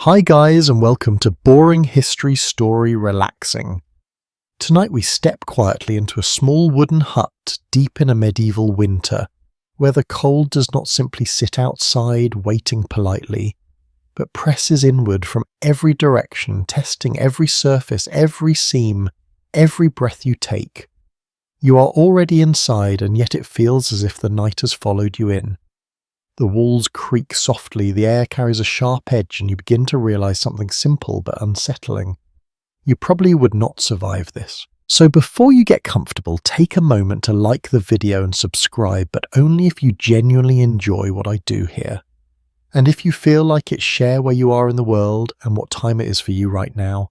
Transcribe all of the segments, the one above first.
Hi guys, and welcome to Boring History Story Relaxing. Tonight we step quietly into a small wooden hut deep in a medieval winter, where the cold does not simply sit outside waiting politely, but presses inward from every direction, testing every surface, every seam, every breath you take. You are already inside, and yet it feels as if the night has followed you in. The walls creak softly, the air carries a sharp edge, and you begin to realize something simple but unsettling. You probably would not survive this. So before you get comfortable, take a moment to like the video and subscribe, but only if you genuinely enjoy what I do here. And if you feel like it, share where you are in the world and what time it is for you right now.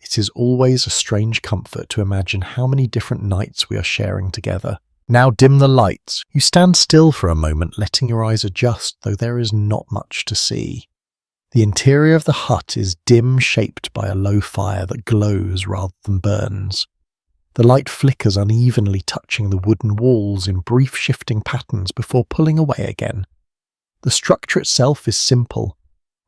It is always a strange comfort to imagine how many different nights we are sharing together. Now dim the lights. You stand still for a moment, letting your eyes adjust, though there is not much to see. The interior of the hut is dim, shaped by a low fire that glows rather than burns. The light flickers unevenly, touching the wooden walls in brief shifting patterns before pulling away again. The structure itself is simple.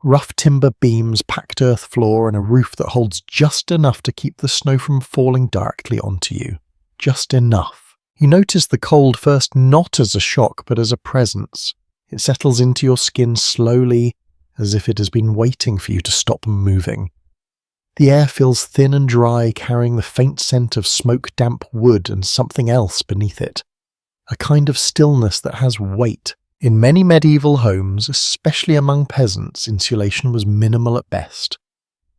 Rough timber beams, packed earth floor, and a roof that holds just enough to keep the snow from falling directly onto you. Just enough. You notice the cold first not as a shock but as a presence. It settles into your skin slowly, as if it has been waiting for you to stop moving. The air feels thin and dry, carrying the faint scent of smoke-damp wood and something else beneath it. A kind of stillness that has weight. In many medieval homes, especially among peasants, insulation was minimal at best.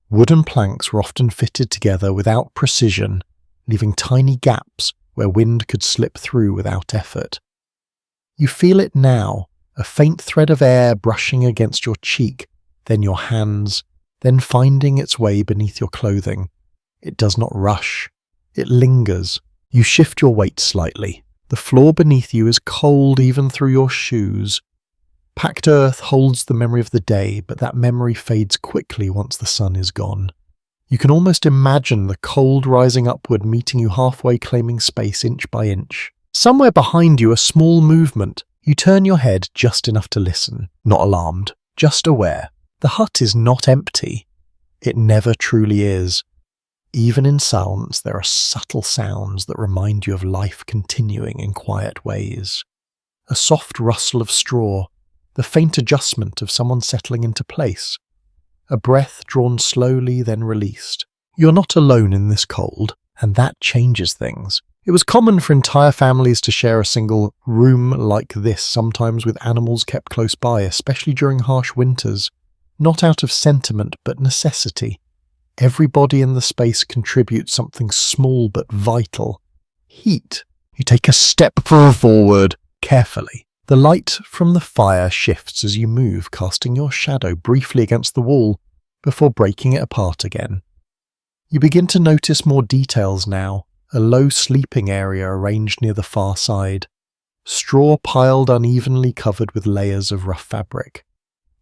Wooden planks were often fitted together without precision, leaving tiny gaps where wind could slip through without effort. You feel it now, a faint thread of air brushing against your cheek, then your hands, then finding its way beneath your clothing. It does not rush. It lingers. You shift your weight slightly. The floor beneath you is cold even through your shoes. Packed earth holds the memory of the day, but that memory fades quickly once the sun is gone. You can almost imagine the cold rising upward, meeting you halfway, claiming space inch by inch. Somewhere behind you, a small movement. You turn your head just enough to listen, not alarmed, just aware. The hut is not empty. It never truly is. Even in silence, there are subtle sounds that remind you of life continuing in quiet ways. A soft rustle of straw, the faint adjustment of someone settling into place. A breath drawn slowly, then released. You're not alone in this cold, and that changes things. It was common for entire families to share a single room like this, sometimes with animals kept close by, especially during harsh winters. Not out of sentiment, but necessity. Everybody in the space contributes something small but vital. Heat. You take a step forward, carefully. The light from the fire shifts as you move, casting your shadow briefly against the wall before breaking it apart again. You begin to notice more details now, a low sleeping area arranged near the far side, straw piled unevenly covered with layers of rough fabric.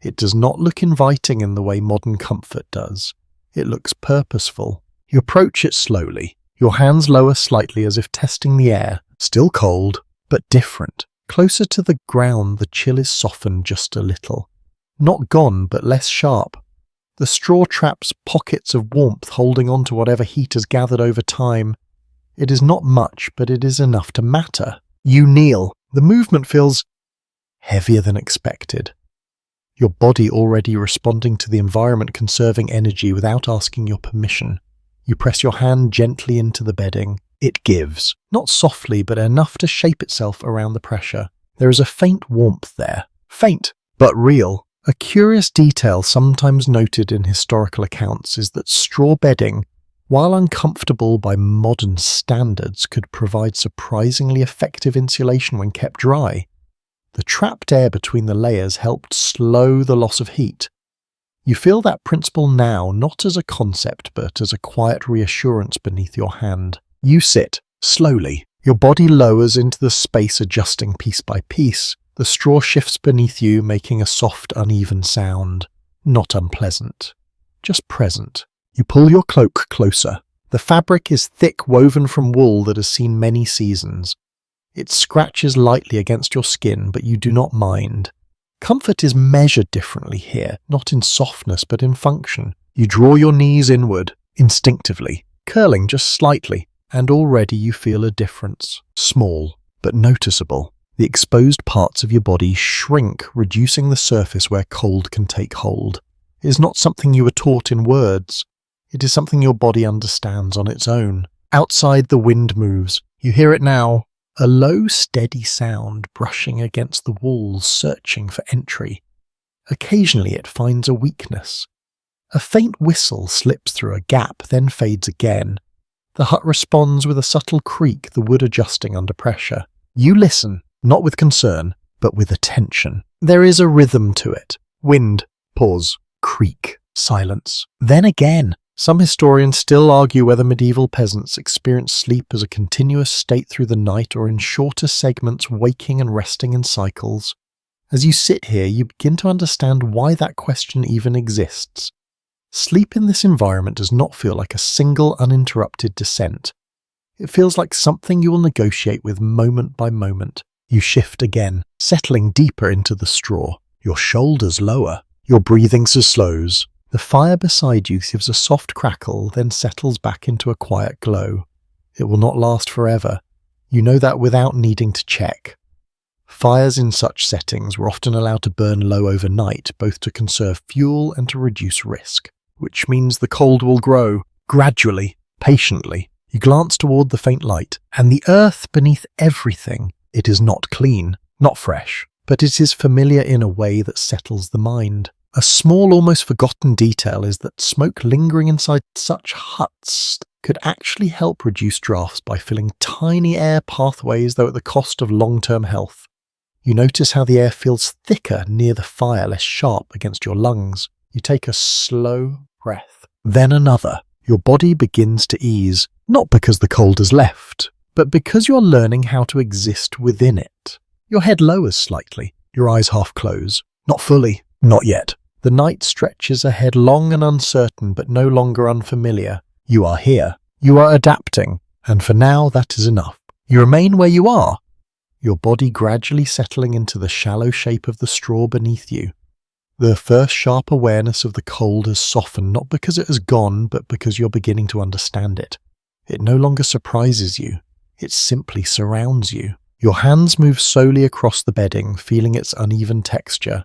It does not look inviting in the way modern comfort does. It looks purposeful. You approach it slowly, your hands lower slightly as if testing the air, still cold, but different. Closer to the ground, the chill is softened just a little. Not gone, but less sharp. The straw traps pockets of warmth, holding on to whatever heat has gathered over time. It is not much, but it is enough to matter. You kneel. The movement feels heavier than expected. Your body already responding to the environment, conserving energy without asking your permission. You press your hand gently into the bedding. It gives, not softly, but enough to shape itself around the pressure. There is a faint warmth there. Faint, but real. A curious detail sometimes noted in historical accounts is that straw bedding, while uncomfortable by modern standards, could provide surprisingly effective insulation when kept dry. The trapped air between the layers helped slow the loss of heat. You feel that principle now, not as a concept, but as a quiet reassurance beneath your hand. You sit, slowly. Your body lowers into the space, adjusting piece by piece. The straw shifts beneath you, making a soft, uneven sound. Not unpleasant. Just present. You pull your cloak closer. The fabric is thick, woven from wool that has seen many seasons. It scratches lightly against your skin, but you do not mind. Comfort is measured differently here, not in softness but in function. You draw your knees inward, instinctively, curling just slightly, and already you feel a difference. Small, but noticeable. The exposed parts of your body shrink, reducing the surface where cold can take hold. It is not something you were taught in words. It is something your body understands on its own. Outside, the wind moves. You hear it now. A low, steady sound brushing against the walls, searching for entry. Occasionally it finds a weakness. A faint whistle slips through a gap, then fades again. The hut responds with a subtle creak, the wood adjusting under pressure. You listen, not with concern, but with attention. There is a rhythm to it. Wind, pause, creak, silence. Then again. Some historians still argue whether medieval peasants experienced sleep as a continuous state through the night or in shorter segments, waking and resting in cycles. As you sit here, you begin to understand why that question even exists. Sleep in this environment does not feel like a single uninterrupted descent. It feels like something you will negotiate with moment by moment. You shift again, settling deeper into the straw. Your shoulders lower. Your breathing slows. The fire beside you gives a soft crackle, then settles back into a quiet glow. It will not last forever. You know that without needing to check. Fires in such settings were often allowed to burn low overnight, both to conserve fuel and to reduce risk, which means the cold will grow, gradually, patiently. You glance toward the faint light, and the earth beneath everything. It is not clean, not fresh, but it is familiar in a way that settles the mind. A small, almost forgotten detail is that smoke lingering inside such huts could actually help reduce drafts by filling tiny air pathways, though at the cost of long-term health. You notice how the air feels thicker near the fire, less sharp against your lungs. You take a slow breath, then another. Your body begins to ease, not because the cold has left, but because you're learning how to exist within it. Your head lowers slightly, your eyes half close. Not fully, not yet. The night stretches ahead, long and uncertain, but no longer unfamiliar. You are here. You are adapting. And for now, that is enough. You remain where you are, your body gradually settling into the shallow shape of the straw beneath you. The first sharp awareness of the cold has softened, not because it has gone, but because you're beginning to understand it. It no longer surprises you. It simply surrounds you. Your hands move slowly across the bedding, feeling its uneven texture.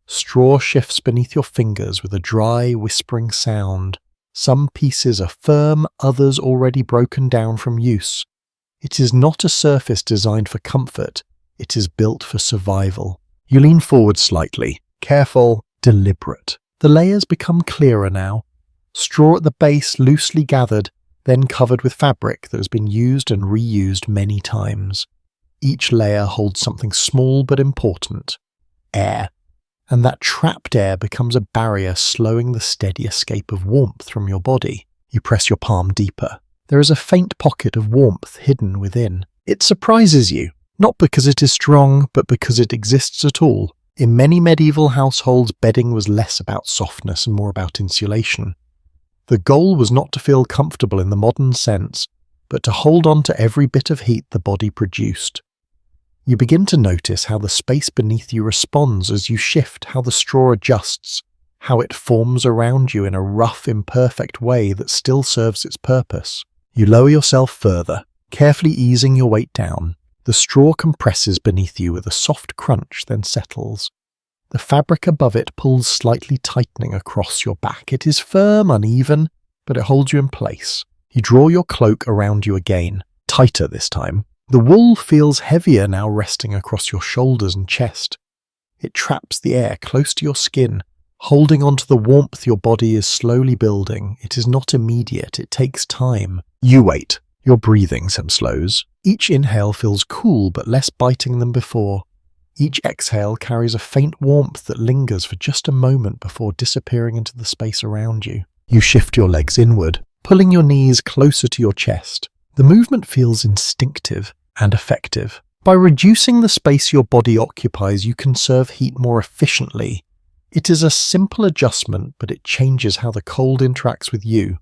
Straw shifts beneath your fingers with a dry, whispering sound. Some pieces are firm, others already broken down from use. It is not a surface designed for comfort. It is built for survival. You lean forward slightly, careful, deliberate. The layers become clearer now. Straw at the base loosely gathered, then covered with fabric that has been used and reused many times. Each layer holds something small but important. Air. And that trapped air becomes a barrier, slowing the steady escape of warmth from your body. You press your palm deeper. There is a faint pocket of warmth hidden within. It surprises you, not because it is strong, but because it exists at all. In many medieval households, bedding was less about softness and more about insulation. The goal was not to feel comfortable in the modern sense, but to hold on to every bit of heat the body produced. You begin to notice how the space beneath you responds as you shift, how the straw adjusts, how it forms around you in a rough, imperfect way that still serves its purpose. You lower yourself further, carefully easing your weight down. The straw compresses beneath you with a soft crunch, then settles. The fabric above it pulls slightly, tightening across your back. It is firm, uneven, but it holds you in place. You draw your cloak around you again, tighter this time. The wool feels heavier now, resting across your shoulders and chest. It traps the air close to your skin, holding onto the warmth your body is slowly building. It is not immediate, it takes time. You wait. Your breathing slows. Each inhale feels cool but less biting than before. Each exhale carries a faint warmth that lingers for just a moment before disappearing into the space around you. You shift your legs inward, pulling your knees closer to your chest. The movement feels instinctive and effective. By reducing the space your body occupies, you conserve heat more efficiently. It is a simple adjustment, but it changes how the cold interacts with you.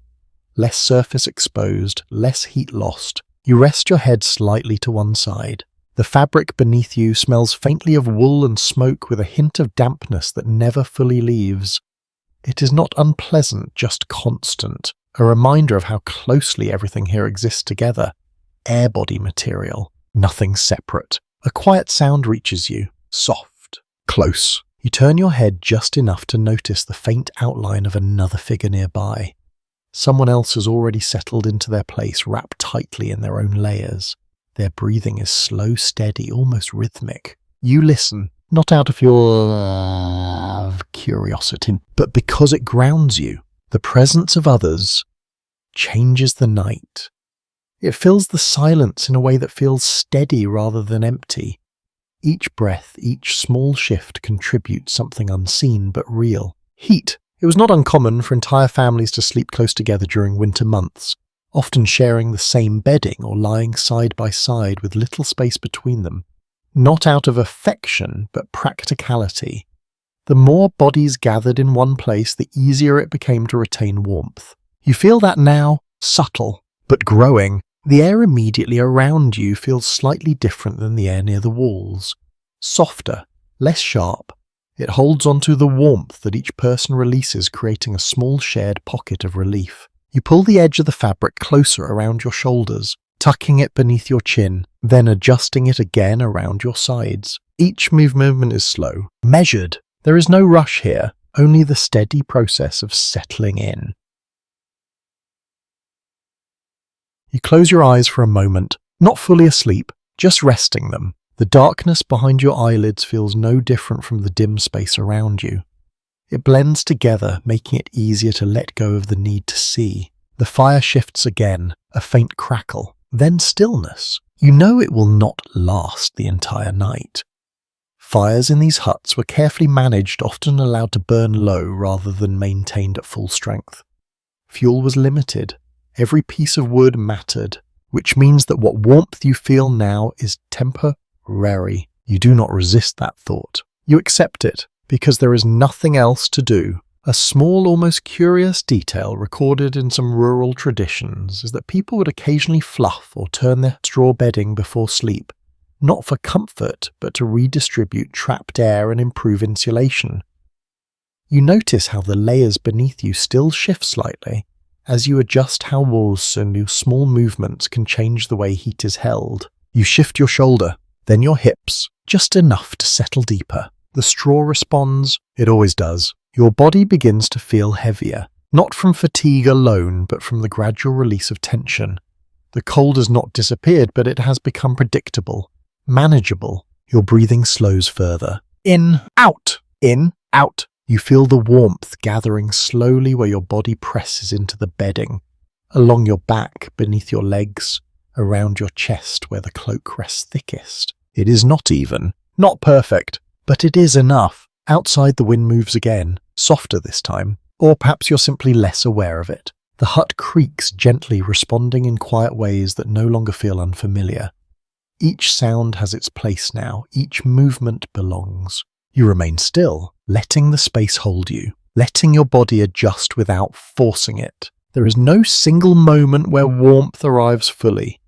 Less surface exposed, less heat lost. You rest your head slightly to one side. The fabric beneath you smells faintly of wool and smoke with a hint of dampness that never fully leaves. It is not unpleasant, just constant, a reminder of how closely everything here exists together. Air body material, nothing separate. A quiet sound reaches you, soft, close. You turn your head just enough to notice the faint outline of another figure nearby. Someone else has already settled into their place, wrapped tightly in their own layers. Their breathing is slow, steady, almost rhythmic. You listen, not out of your curiosity, but because it grounds you. The presence of others changes the night. It fills the silence in a way that feels steady rather than empty. Each breath, each small shift contributes something unseen but real. Heat. It was not uncommon for entire families to sleep close together during winter months, often sharing the same bedding or lying side by side with little space between them. Not out of affection, but practicality. The more bodies gathered in one place, the easier it became to retain warmth. You feel that now, subtle, but growing. The air immediately around you feels slightly different than the air near the walls. Softer, less sharp. It holds onto the warmth that each person releases, creating a small shared pocket of relief. You pull the edge of the fabric closer around your shoulders, tucking it beneath your chin, then adjusting it again around your sides. Each movement is slow, measured. There is no rush here, only the steady process of settling in. You close your eyes for a moment, not fully asleep, just resting them. The darkness behind your eyelids feels no different from the dim space around you. It blends together, making it easier to let go of the need to see. The fire shifts again, a faint crackle, then stillness. You know it will not last the entire night. Fires in these huts were carefully managed, often allowed to burn low rather than maintained at full strength. Fuel was limited. Every piece of wood mattered, which means that what warmth you feel now is temporary. You do not resist that thought. You accept it, because there is nothing else to do. A small, almost curious detail recorded in some rural traditions is that people would occasionally fluff or turn their straw bedding before sleep, not for comfort, but to redistribute trapped air and improve insulation. You notice how the layers beneath you still shift slightly, as you adjust how walls and your small movements can change the way heat is held. You shift your shoulder, then your hips, just enough to settle deeper. The straw responds, it always does. Your body begins to feel heavier, not from fatigue alone, but from the gradual release of tension. The cold has not disappeared, but it has become predictable, manageable. Your breathing slows further. In, out, in, out. You feel the warmth gathering slowly where your body presses into the bedding, along your back, beneath your legs, around your chest where the cloak rests thickest. It is not even, not perfect, but it is enough. Outside the wind moves again, softer this time, or perhaps you're simply less aware of it. The hut creaks gently, responding in quiet ways that no longer feel unfamiliar. Each sound has its place now, each movement belongs. You remain still, letting the space hold you, letting your body adjust without forcing it. There is no single moment where warmth arrives fully.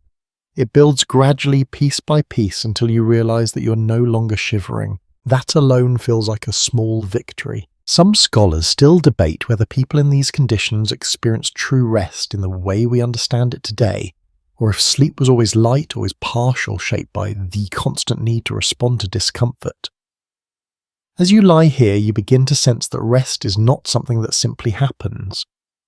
It builds gradually, piece by piece, until you realize that you're no longer shivering. That alone feels like a small victory. Some scholars still debate whether people in these conditions experience true rest in the way we understand it today, or if sleep was always light, always partial, shaped by the constant need to respond to discomfort. As you lie here, you begin to sense that rest is not something that simply happens.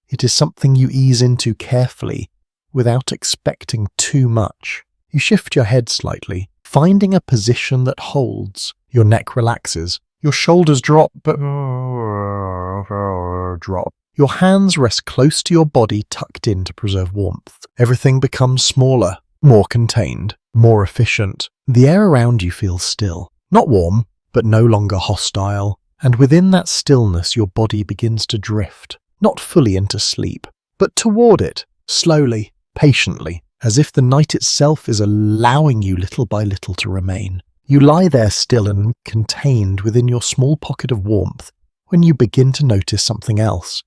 It is something you ease into carefully, without expecting too much. You shift your head slightly, finding a position that holds. Your neck relaxes. Your shoulders drop, but drop. Your hands rest close to your body, tucked in to preserve warmth. Everything becomes smaller, more contained, more efficient. The air around you feels still. Not warm, but no longer hostile, and within that stillness your body begins to drift, not fully into sleep, but toward it, slowly, patiently, as if the night itself is allowing you little by little to remain. You lie there still and contained within your small pocket of warmth when you begin to notice something else.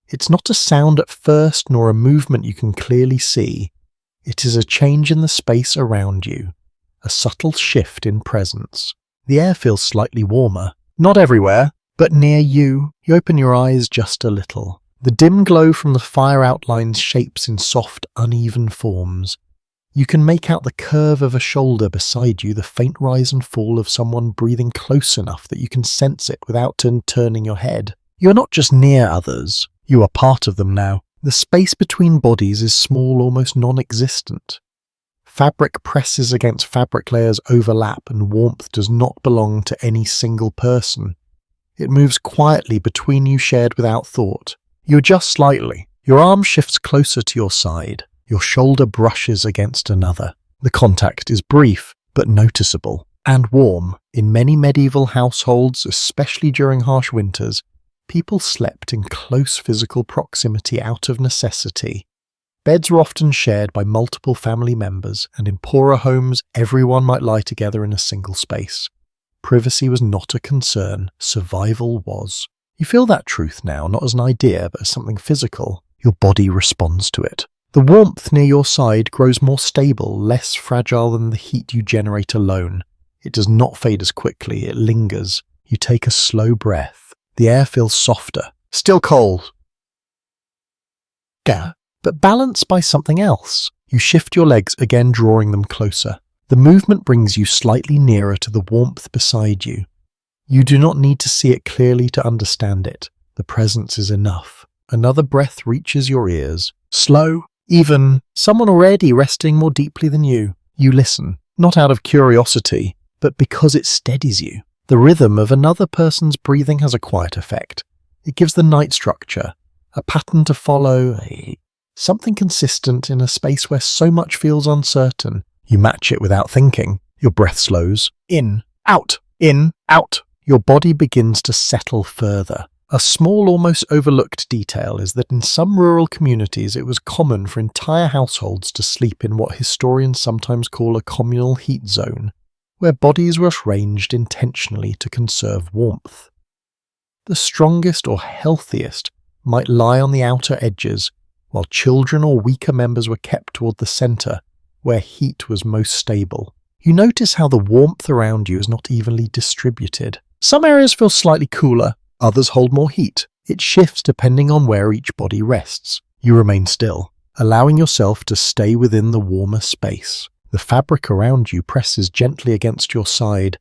It's not a sound at first, nor a movement you can clearly see. It is a change in the space around you, a subtle shift in presence. The air feels slightly warmer. Not everywhere, but near you. You open your eyes just a little. The dim glow from the fire outlines shapes in soft, uneven forms. You can make out the curve of a shoulder beside you, the faint rise and fall of someone breathing close enough that you can sense it without turning your head. You are not just near others, you are part of them now. The space between bodies is small, almost non-existent. Fabric presses against fabric layers overlap, and warmth does not belong to any single person. It moves quietly between you, shared without thought. You adjust slightly. Your arm shifts closer to your side. Your shoulder brushes against another. The contact is brief, but noticeable, and warm. In many medieval households, especially during harsh winters, people slept in close physical proximity out of necessity. Beds were often shared by multiple family members, and in poorer homes, everyone might lie together in a single space. Privacy was not a concern, survival was. You feel that truth now, not as an idea, but as something physical. Your body responds to it. The warmth near your side grows more stable, less fragile than the heat you generate alone. It does not fade as quickly, it lingers. You take a slow breath. The air feels softer. Still cold. But balanced by something else. You shift your legs again, drawing them closer. The movement brings you slightly nearer to the warmth beside you. You do not need to see it clearly to understand it. The presence is enough. Another breath reaches your ears. Slow, even, someone already resting more deeply than you. You listen, not out of curiosity, but because it steadies you. The rhythm of another person's breathing has a quiet effect. It gives the night structure, a pattern to follow, something consistent in a space where so much feels uncertain. You match it without thinking. Your breath slows. In, out, in, out. Your body begins to settle further. A small, almost overlooked detail is that in some rural communities it was common for entire households to sleep in what historians sometimes call a communal heat zone, where bodies were arranged intentionally to conserve warmth. The strongest or healthiest might lie on the outer edges, while children or weaker members were kept toward the centre, where heat was most stable. You notice how the warmth around you is not evenly distributed. Some areas feel slightly cooler, others hold more heat. It shifts depending on where each body rests. You remain still, allowing yourself to stay within the warmer space. The fabric around you presses gently against your side.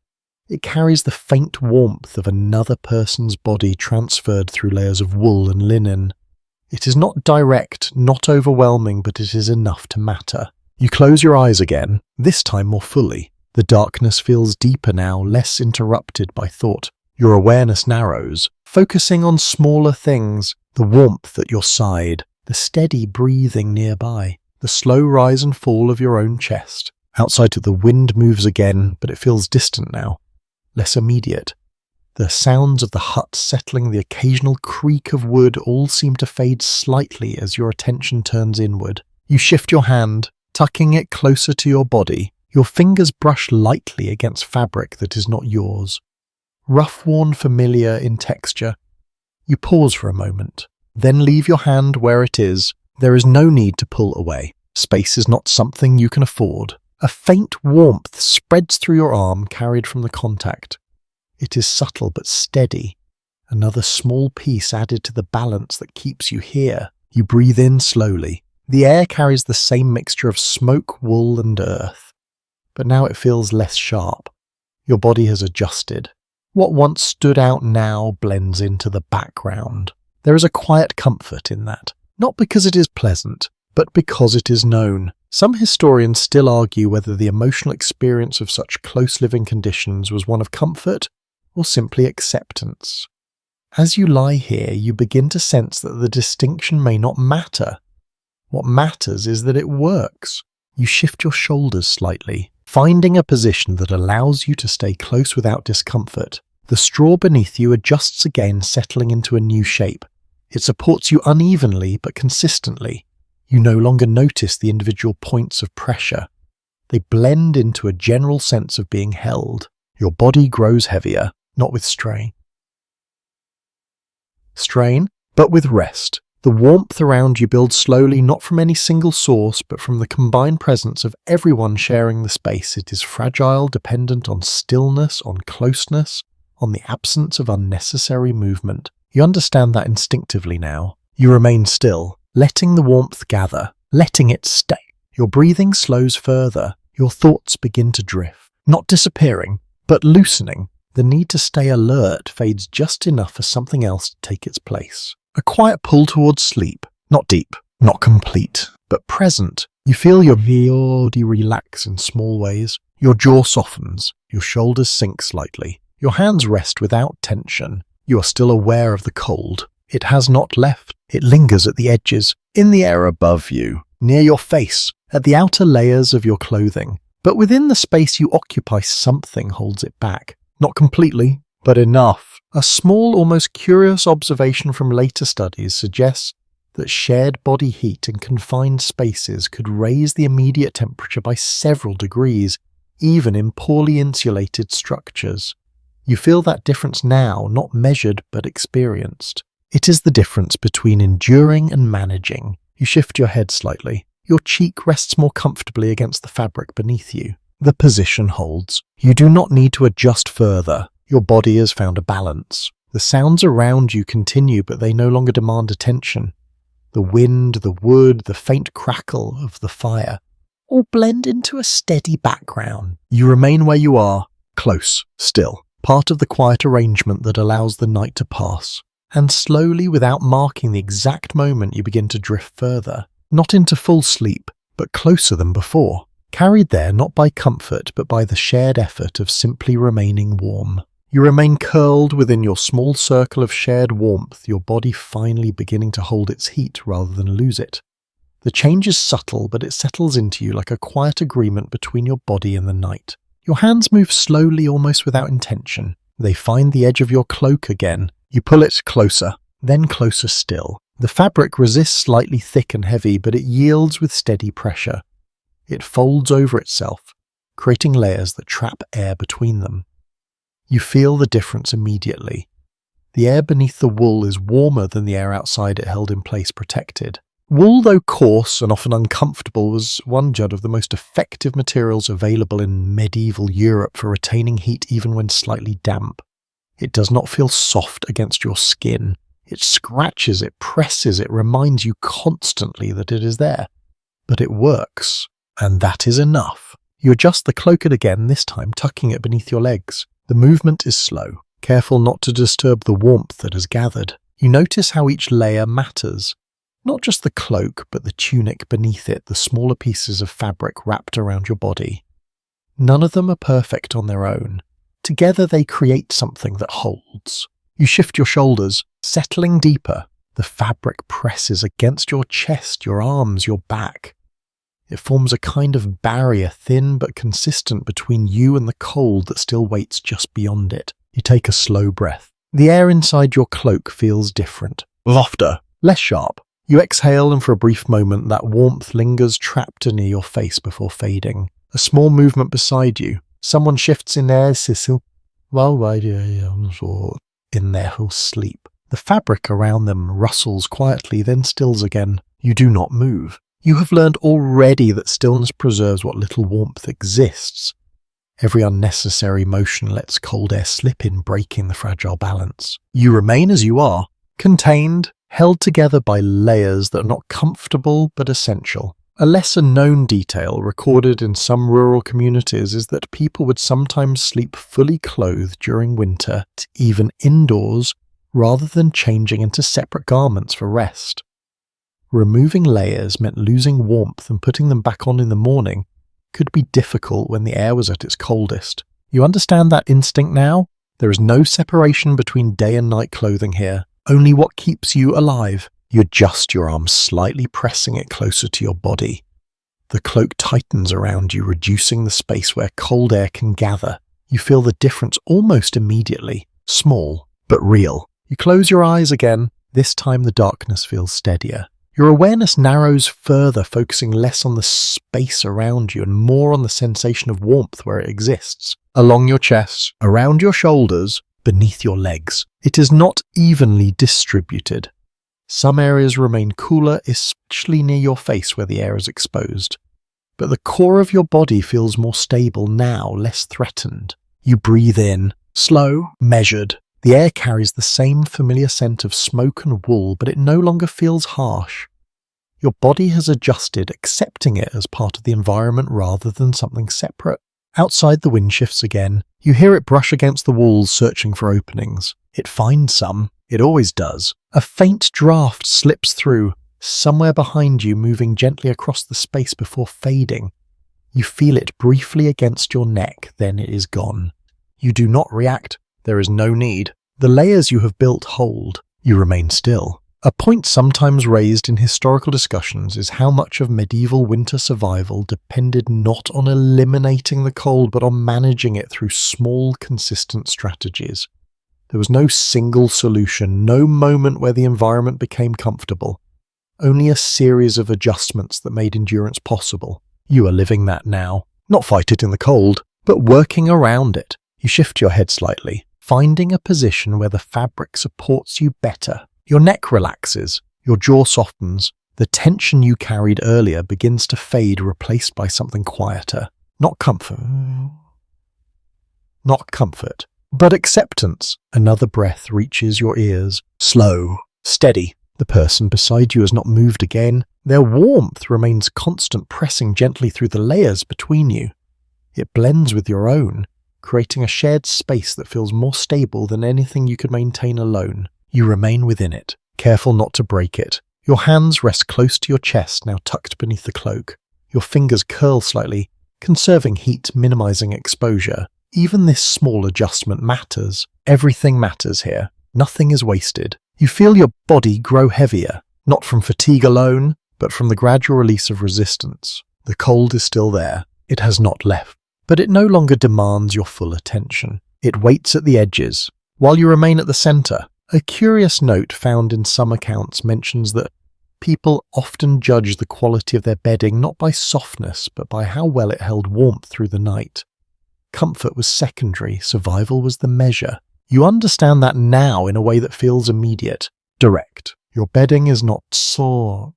It carries the faint warmth of another person's body transferred through layers of wool and linen. It is not direct, not overwhelming, but it is enough to matter. You close your eyes again, this time more fully. The darkness feels deeper now, less interrupted by thought. Your awareness narrows, focusing on smaller things, the warmth at your side, the steady breathing nearby, the slow rise and fall of your own chest. Outside the wind moves again, but it feels distant now, less immediate. The sounds of the hut settling, the occasional creak of wood all seem to fade slightly as your attention turns inward. You shift your hand, tucking it closer to your body. Your fingers brush lightly against fabric that is not yours. Rough-worn, familiar in texture. You pause for a moment, then leave your hand where it is. There is no need to pull away. Space is not something you can afford. A faint warmth spreads through your arm, carried from the contact. It is subtle but steady. Another small piece added to the balance that keeps you here. You breathe in slowly. The air carries the same mixture of smoke, wool, and earth. But now it feels less sharp. Your body has adjusted. What once stood out now blends into the background. There is a quiet comfort in that, not because it is pleasant, but because it is known. Some historians still argue whether the emotional experience of such close living conditions was one of comfort or simply acceptance. As you lie here, you begin to sense that the distinction may not matter. What matters is that it works. You shift your shoulders slightly, finding a position that allows you to stay close without discomfort. The straw beneath you adjusts again, settling into a new shape. It supports you unevenly but consistently. You no longer notice the individual points of pressure. They blend into a general sense of being held. Your body grows heavier, not with strain, but with rest. The warmth around you builds slowly, not from any single source, but from the combined presence of everyone sharing the space. It is fragile, dependent on stillness, on closeness, on the absence of unnecessary movement. You understand that instinctively now. You remain still, letting the warmth gather, letting it stay. Your breathing slows further. Your thoughts begin to drift, not disappearing, but loosening. The need to stay alert fades just enough for something else to take its place. A quiet pull towards sleep, not deep, not complete, but present. You feel your body relax in small ways. Your jaw softens, your shoulders sink slightly. Your hands rest without tension. You are still aware of the cold. It has not left. It lingers at the edges, in the air above you, near your face, at the outer layers of your clothing. But within the space you occupy, something holds it back. Not completely, but enough. A small, almost curious observation from later studies suggests that shared body heat in confined spaces could raise the immediate temperature by several degrees, even in poorly insulated structures. You feel that difference now, not measured but experienced. It is the difference between enduring and managing. You shift your head slightly. Your cheek rests more comfortably against the fabric beneath you. The position holds. You do not need to adjust further. Your body has found a balance. The sounds around you continue, but they no longer demand attention. The wind, the wood, the faint crackle of the fire all blend into a steady background. You remain where you are, close, still, part of the quiet arrangement that allows the night to pass. And slowly, without marking the exact moment, you begin to drift further, not into full sleep, but closer than before, carried there not by comfort, but by the shared effort of simply remaining warm. You remain curled within your small circle of shared warmth, your body finally beginning to hold its heat rather than lose it. The change is subtle, but it settles into you like a quiet agreement between your body and the night. Your hands move slowly, almost without intention. They find the edge of your cloak again. You pull it closer, then closer still. The fabric resists slightly thick and heavy, but it yields with steady pressure. It folds over itself, creating layers that trap air between them. You feel the difference immediately. The air beneath the wool is warmer than the air outside it, held in place, protected. Wool, though coarse and often uncomfortable, was one judge of the most effective materials available in medieval Europe for retaining heat even when slightly damp. It does not feel soft against your skin. It scratches, it presses, it reminds you constantly that it is there. But it works, and that is enough. You adjust the cloak again, this time tucking it beneath your legs. The movement is slow, careful not to disturb the warmth that has gathered. You notice how each layer matters. Not just the cloak, but the tunic beneath it, the smaller pieces of fabric wrapped around your body. None of them are perfect on their own. Together they create something that holds. You shift your shoulders, settling deeper. The fabric presses against your chest, your arms, your back. It forms a kind of barrier, thin but consistent, between you and the cold that still waits just beyond it. You take a slow breath. The air inside your cloak feels different. Softer, less sharp. You exhale, and for a brief moment that warmth lingers trapped near your face before fading. A small movement beside you. Someone shifts in their in their whole sleep. The fabric around them rustles quietly, then stills again. You do not move. You have learned already that stillness preserves what little warmth exists. Every unnecessary motion lets cold air slip in, breaking the fragile balance. You remain as you are, contained, held together by layers that are not comfortable but essential. A lesser-known detail recorded in some rural communities is that people would sometimes sleep fully clothed during winter, even indoors, rather than changing into separate garments for rest. Removing layers meant losing warmth, and putting them back on in the morning could be difficult when the air was at its coldest. You understand that instinct now? There is no separation between day and night clothing here, only what keeps you alive. You adjust your arm slightly, pressing it closer to your body. The cloak tightens around you, reducing the space where cold air can gather. You feel the difference almost immediately, small but real. You close your eyes again. This time the darkness feels steadier. Your awareness narrows further, focusing less on the space around you and more on the sensation of warmth where it exists. Along your chest, around your shoulders, beneath your legs. It is not evenly distributed. Some areas remain cooler, especially near your face where the air is exposed. But the core of your body feels more stable now, less threatened. You breathe in, slow, measured. The air carries the same familiar scent of smoke and wool, but it no longer feels harsh. Your body has adjusted, accepting it as part of the environment rather than something separate. Outside the wind shifts again. You hear it brush against the walls, searching for openings. It finds some. It always does. A faint draft slips through, somewhere behind you, moving gently across the space before fading. You feel it briefly against your neck, then it is gone. You do not react. There is no need. The layers you have built hold. You remain still. A point sometimes raised in historical discussions is how much of medieval winter survival depended not on eliminating the cold but on managing it through small, consistent strategies. There was no single solution, no moment where the environment became comfortable. Only a series of adjustments that made endurance possible. You are living that now. Not fight it in the cold, but working around it. You shift your head slightly, finding a position where the fabric supports you better. Your neck relaxes, your jaw softens, the tension you carried earlier begins to fade, replaced by something quieter. Not comfort, but acceptance. Another breath reaches your ears, slow, steady. The person beside you has not moved again. Their warmth remains constant, pressing gently through the layers between you. It blends with your own, creating a shared space that feels more stable than anything you could maintain alone. You remain within it, careful not to break it. Your hands rest close to your chest, now tucked beneath the cloak. Your fingers curl slightly, conserving heat, minimizing exposure. Even this small adjustment matters. Everything matters here. Nothing is wasted. You feel your body grow heavier, not from fatigue alone, but from the gradual release of resistance. The cold is still there. It has not left. But it no longer demands your full attention. It waits at the edges, while you remain at the center. A curious note found in some accounts mentions that people often judge the quality of their bedding not by softness, but by how well it held warmth through the night. Comfort was secondary, survival was the measure. You understand that now in a way that feels immediate, direct. Your bedding is not soft.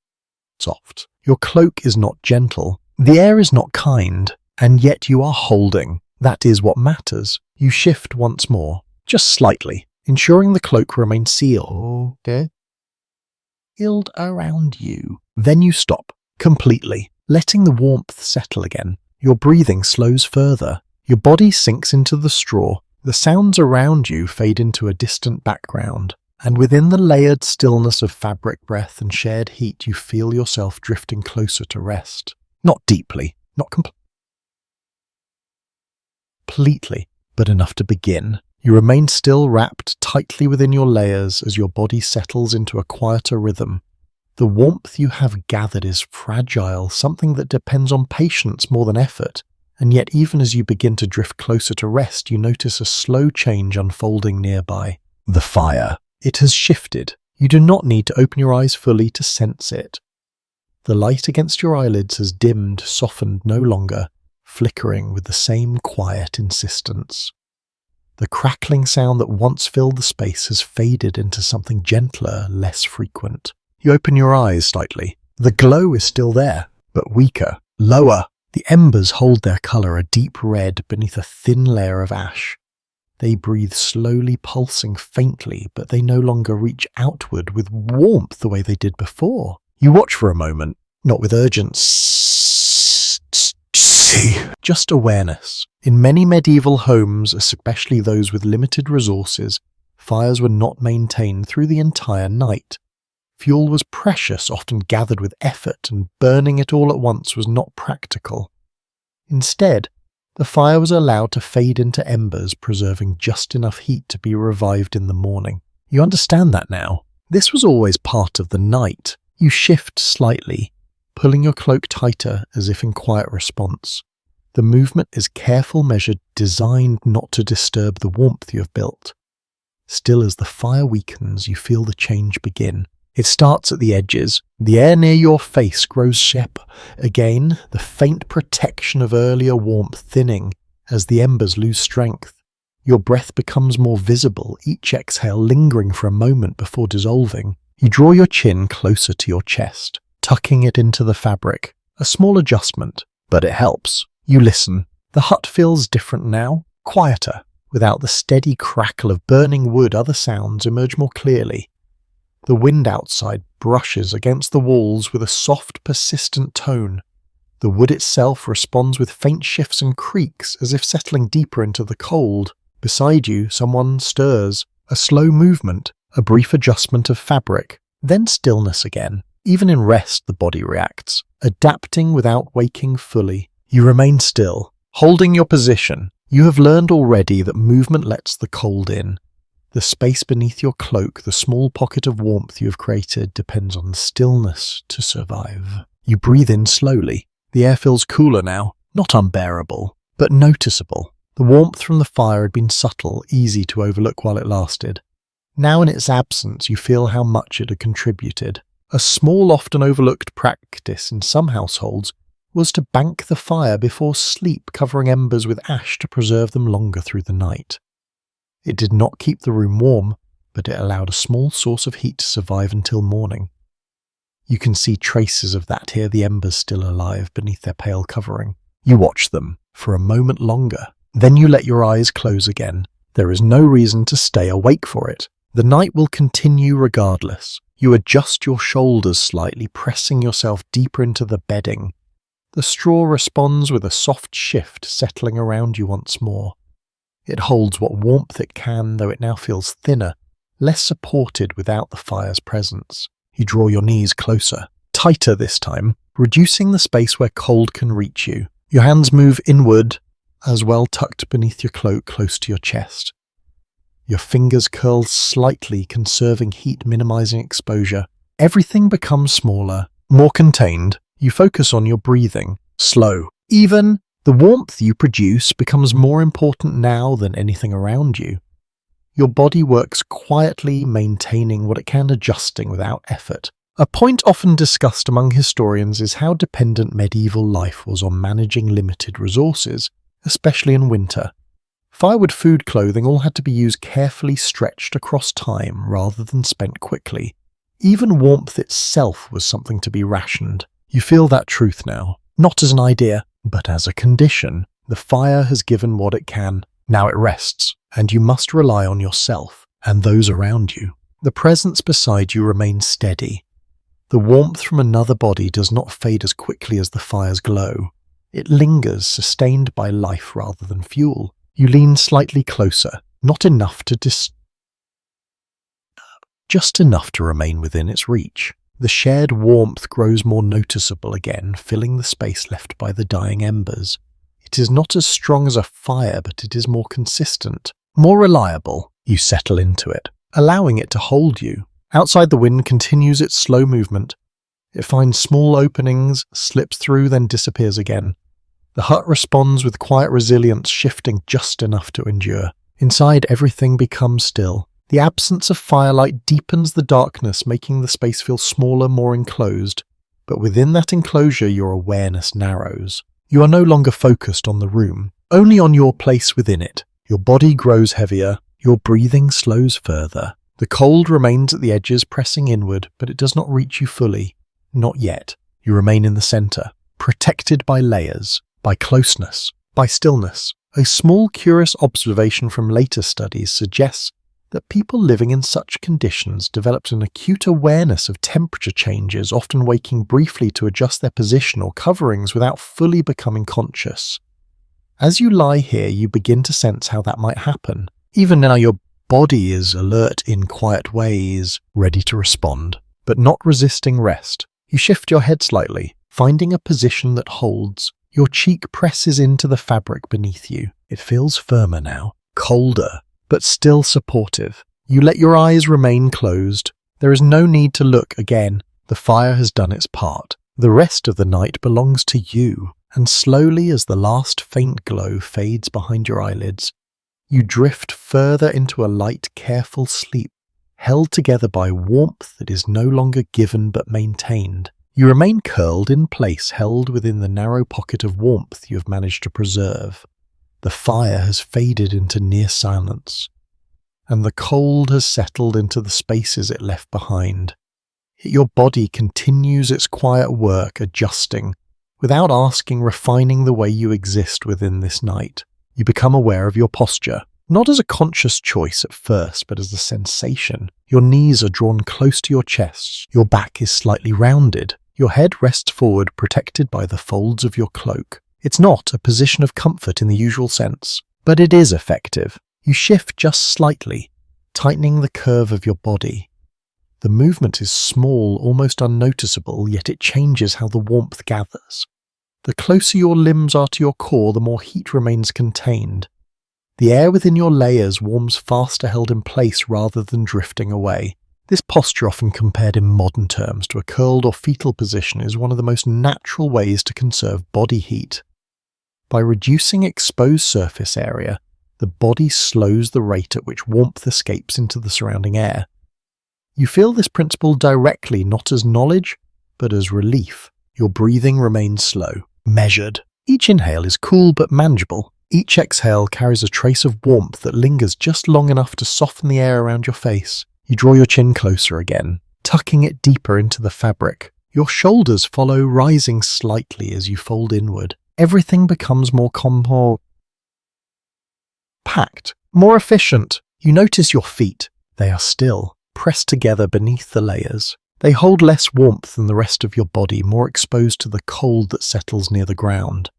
Your cloak is not gentle. The air is not kind, and yet you are holding. That is what matters. You shift once more, just slightly, ensuring the cloak remains sealed around you. Then you stop, completely, letting the warmth settle again. Your breathing slows further. Your body sinks into the straw. The sounds around you fade into a distant background. And within the layered stillness of fabric breath and shared heat, you feel yourself drifting closer to rest. Not deeply, not completely, but enough to begin. You remain still, wrapped tightly within your layers as your body settles into a quieter rhythm. The warmth you have gathered is fragile, something that depends on patience more than effort, and yet even as you begin to drift closer to rest, you notice a slow change unfolding nearby. The fire. It has shifted. You do not need to open your eyes fully to sense it. The light against your eyelids has dimmed, softened no longer, flickering with the same quiet insistence. The crackling sound that once filled the space has faded into something gentler, less frequent. You open your eyes slightly. The glow is still there, but weaker, lower. The embers hold their colour, a deep red beneath a thin layer of ash. They breathe slowly, pulsing faintly, but they no longer reach outward with warmth the way they did before. You watch for a moment, not with urgency, just awareness. In many medieval homes, especially those with limited resources, fires were not maintained through the entire night. Fuel was precious, often gathered with effort, and burning it all at once was not practical. Instead, the fire was allowed to fade into embers, preserving just enough heat to be revived in the morning. You understand that now. This was always part of the night. You shift slightly, pulling your cloak tighter as if in quiet response. The movement is careful, measured, designed not to disturb the warmth you have built. Still, as the fire weakens, you feel the change begin. It starts at the edges. The air near your face grows sharp. Again, the faint protection of earlier warmth thinning as the embers lose strength. Your breath becomes more visible, each exhale lingering for a moment before dissolving. You draw your chin closer to your chest, tucking it into the fabric. A small adjustment, but it helps. You listen. The hut feels different now, quieter. Without the steady crackle of burning wood, other sounds emerge more clearly. The wind outside brushes against the walls with a soft, persistent tone. The wood itself responds with faint shifts and creaks, as if settling deeper into the cold. Beside you, someone stirs. A slow movement, a brief adjustment of fabric, then stillness again. Even in rest, the body reacts, adapting without waking fully. You remain still, holding your position. You have learned already that movement lets the cold in. The space beneath your cloak, the small pocket of warmth you have created, depends on stillness to survive. You breathe in slowly. The air feels cooler now, not unbearable, but noticeable. The warmth from the fire had been subtle, easy to overlook while it lasted. Now in its absence, you feel how much it had contributed. A small, often overlooked practice in some households was to bank the fire before sleep, covering embers with ash to preserve them longer through the night. It did not keep the room warm, but it allowed a small source of heat to survive until morning. You can see traces of that here, the embers still alive beneath their pale covering. You watch them for a moment longer. Then you let your eyes close again. There is no reason to stay awake for it. The night will continue regardless. You adjust your shoulders slightly, pressing yourself deeper into the bedding. The straw responds with a soft shift, settling around you once more. It holds what warmth it can, though it now feels thinner, less supported without the fire's presence. You draw your knees closer, tighter this time, reducing the space where cold can reach you. Your hands move inward, as well tucked beneath your cloak close to your chest. Your fingers curl slightly, conserving heat, minimizing exposure. Everything becomes smaller, more contained. You focus on your breathing, slow. Even the warmth you produce becomes more important now than anything around you. Your body works quietly, maintaining what it can, adjusting without effort. A point often discussed among historians is how dependent medieval life was on managing limited resources, especially in winter. Firewood, food, clothing all had to be used carefully, stretched across time rather than spent quickly. Even warmth itself was something to be rationed. You feel that truth now, not as an idea, but as a condition. The fire has given what it can. Now it rests, and you must rely on yourself and those around you. The presence beside you remains steady. The warmth from another body does not fade as quickly as the fire's glow. It lingers, sustained by life rather than fuel. You lean slightly closer, not enough to just enough to remain within its reach. The shared warmth grows more noticeable again, filling the space left by the dying embers. It is not as strong as a fire, but it is more consistent, more reliable. You settle into it, allowing it to hold you. Outside, the wind continues its slow movement. It finds small openings, slips through, then disappears again. The hut responds with quiet resilience, shifting just enough to endure. Inside, everything becomes still. The absence of firelight deepens the darkness, making the space feel smaller, more enclosed. But within that enclosure, your awareness narrows. You are no longer focused on the room, only on your place within it. Your body grows heavier, your breathing slows further. The cold remains at the edges, pressing inward, but it does not reach you fully. Not yet. You remain in the center, protected by layers, by closeness, by stillness. A small, curious observation from later studies suggests that people living in such conditions developed an acute awareness of temperature changes, often waking briefly to adjust their position or coverings without fully becoming conscious. As you lie here, you begin to sense how that might happen. Even now, your body is alert in quiet ways, ready to respond, but not resisting rest. You shift your head slightly, finding a position that holds. Your cheek presses into the fabric beneath you. It feels firmer now, colder, but still supportive. You let your eyes remain closed. There is no need to look again. The fire has done its part. The rest of the night belongs to you, and slowly as the last faint glow fades behind your eyelids, you drift further into a light, careful sleep, held together by warmth that is no longer given but maintained. You remain curled in place, held within the narrow pocket of warmth you have managed to preserve. The fire has faded into near silence, and the cold has settled into the spaces it left behind. Yet your body continues its quiet work adjusting, without asking, refining the way you exist within this night. You become aware of your posture, not as a conscious choice at first, but as a sensation. Your knees are drawn close to your chest, your back is slightly rounded, your head rests forward protected by the folds of your cloak. It's not a position of comfort in the usual sense, but it is effective. You shift just slightly, tightening the curve of your body. The movement is small, almost unnoticeable, yet it changes how the warmth gathers. The closer your limbs are to your core, the more heat remains contained. The air within your layers warms faster, held in place rather than drifting away. This posture, often compared in modern terms to a curled or fetal position, is one of the most natural ways to conserve body heat. By reducing exposed surface area, the body slows the rate at which warmth escapes into the surrounding air. You feel this principle directly, not as knowledge, but as relief. Your breathing remains slow, measured. Each inhale is cool but manageable. Each exhale carries a trace of warmth that lingers just long enough to soften the air around your face. You draw your chin closer again, tucking it deeper into the fabric. Your shoulders follow, rising slightly as you fold inward. Everything becomes more compact, more efficient. You notice your feet. They are still, pressed together beneath the layers. They hold less warmth than the rest of your body, more exposed to the cold that settles near the ground.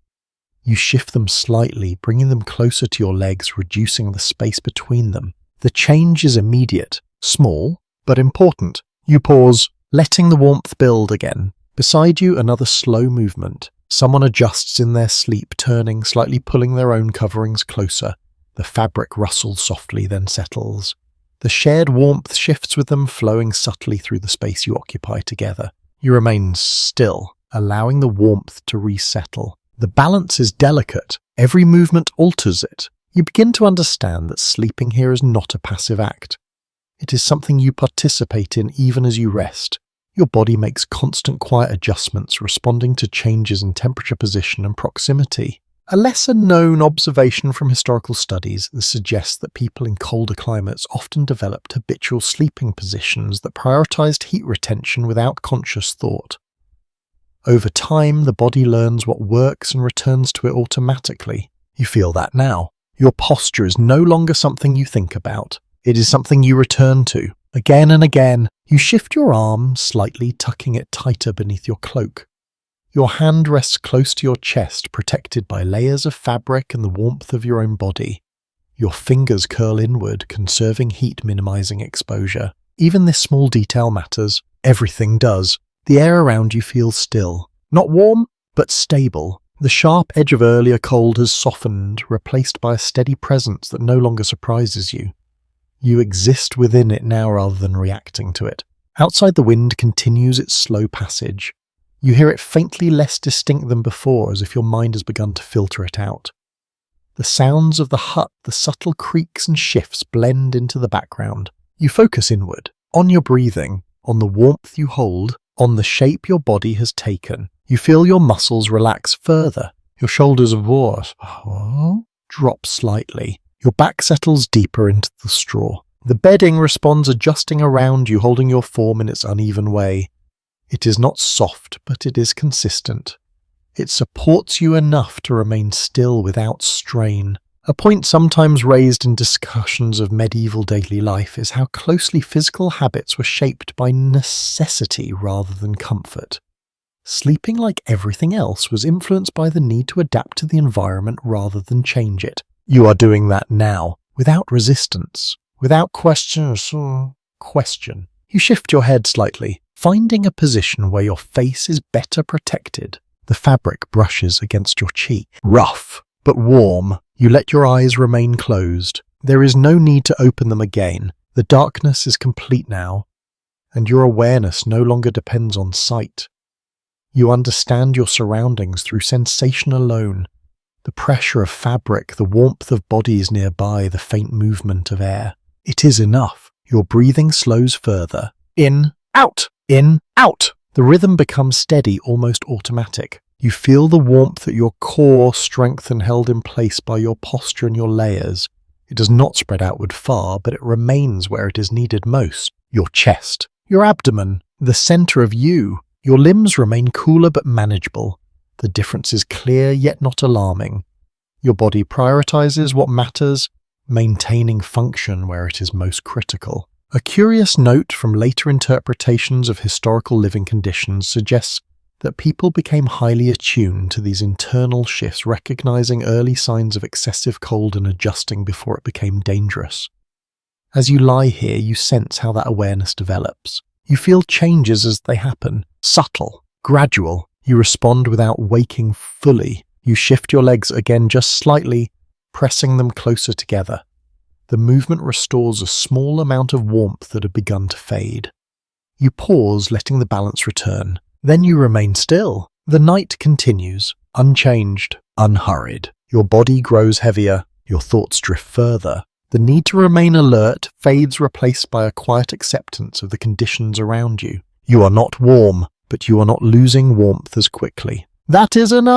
You shift them slightly, bringing them closer to your legs, reducing the space between them. The change is immediate, small, but important. You pause, letting the warmth build again. Beside you, another slow movement. Someone adjusts in their sleep, turning, slightly pulling their own coverings closer. The fabric rustles softly, then settles. The shared warmth shifts with them, flowing subtly through the space you occupy together. You remain still, allowing the warmth to resettle. The balance is delicate. Every movement alters it. You begin to understand that sleeping here is not a passive act. It is something you participate in even as you rest. Your body makes constant quiet adjustments, responding to changes in temperature, position, and proximity. A lesser-known observation from historical studies suggests that people in colder climates often developed habitual sleeping positions that prioritized heat retention without conscious thought. Over time, the body learns what works and returns to it automatically. You feel that now. Your posture is no longer something you think about. It is something you return to. Again and again, you shift your arm slightly, tucking it tighter beneath your cloak. Your hand rests close to your chest, protected by layers of fabric and the warmth of your own body. Your fingers curl inward, conserving heat, minimizing exposure. Even this small detail matters. Everything does. The air around you feels still. Not warm, but stable. The sharp edge of earlier cold has softened, replaced by a steady presence that no longer surprises you. You exist within it now rather than reacting to it. Outside, the wind continues its slow passage. You hear it faintly, less distinct than before, as if your mind has begun to filter it out. The sounds of the hut, the subtle creaks and shifts blend into the background. You focus inward, on your breathing, on the warmth you hold, on the shape your body has taken. You feel your muscles relax further. Your shoulders drop slightly. Your back settles deeper into the straw. The bedding responds, adjusting around you, holding your form in its uneven way. It is not soft, but it is consistent. It supports you enough to remain still without strain. A point sometimes raised in discussions of medieval daily life is how closely physical habits were shaped by necessity rather than comfort. Sleeping, like everything else, was influenced by the need to adapt to the environment rather than change it. You are doing that now, without resistance, without question. You shift your head slightly, finding a position where your face is better protected. The fabric brushes against your cheek. Rough, but warm. You let your eyes remain closed. There is no need to open them again. The darkness is complete now, and your awareness no longer depends on sight. You understand your surroundings through sensation alone. The pressure of fabric, the warmth of bodies nearby, the faint movement of air. It is enough. Your breathing slows further. In, out, in, out. The rhythm becomes steady, almost automatic. You feel the warmth at your core, strengthened, held in place by your posture and your layers. It does not spread outward far, but it remains where it is needed most. Your chest, your abdomen, the center of you. Your limbs remain cooler but manageable. The difference is clear yet not alarming. Your body prioritizes what matters, maintaining function where it is most critical. A curious note from later interpretations of historical living conditions suggests that people became highly attuned to these internal shifts, recognizing early signs of excessive cold and adjusting before it became dangerous. As you lie here, you sense how that awareness develops. You feel changes as they happen, subtle, gradual. You respond without waking fully. You shift your legs again just slightly, pressing them closer together. The movement restores a small amount of warmth that had begun to fade. You pause, letting the balance return. Then you remain still. The night continues, unchanged, unhurried. Your body grows heavier, your thoughts drift further. The need to remain alert fades, replaced by a quiet acceptance of the conditions around you. You are not warm, but you are not losing warmth as quickly. That is enough!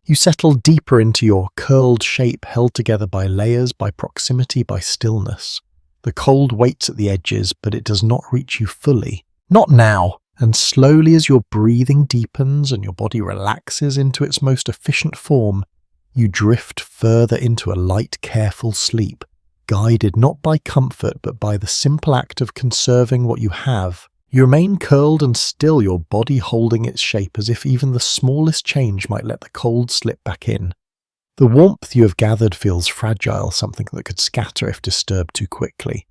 You settle deeper into your curled shape, held together by layers, by proximity, by stillness. The cold waits at the edges, but it does not reach you fully. Not now. And slowly, as your breathing deepens and your body relaxes into its most efficient form, you drift further into a light, careful sleep, guided not by comfort but by the simple act of conserving what you have. You remain curled and still, your body holding its shape as if even the smallest change might let the cold slip back in. The warmth you have gathered feels fragile, something that could scatter if disturbed too quickly.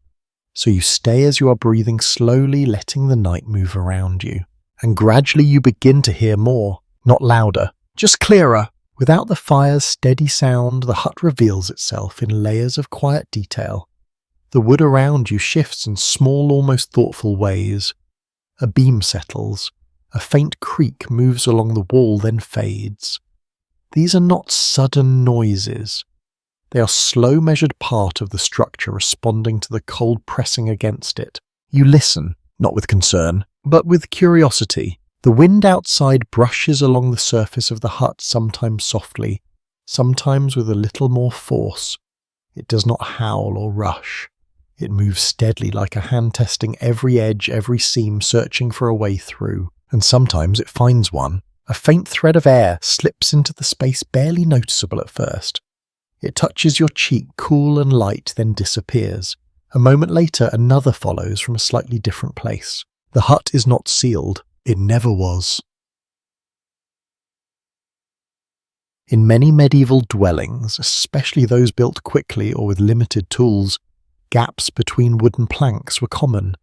So you stay as you are breathing slowly, letting the night move around you. And gradually you begin to hear more, not louder, just clearer. Without the fire's steady sound, the hut reveals itself in layers of quiet detail. The wood around you shifts in small, almost thoughtful ways. A beam settles. A faint creak moves along the wall, then fades. These are not sudden noises. They are slow, measured part of the structure responding to the cold pressing against it. You listen, not with concern, but with curiosity. The wind outside brushes along the surface of the hut, sometimes softly, sometimes with a little more force. It does not howl or rush. It moves steadily, like a hand testing every edge, every seam, searching for a way through. And sometimes it finds one. A faint thread of air slips into the space, barely noticeable at first. It touches your cheek, cool and light, then disappears. A moment later, another follows from a slightly different place. The hut is not sealed. It never was. In many medieval dwellings, especially those built quickly or with limited tools, gaps between wooden planks were common.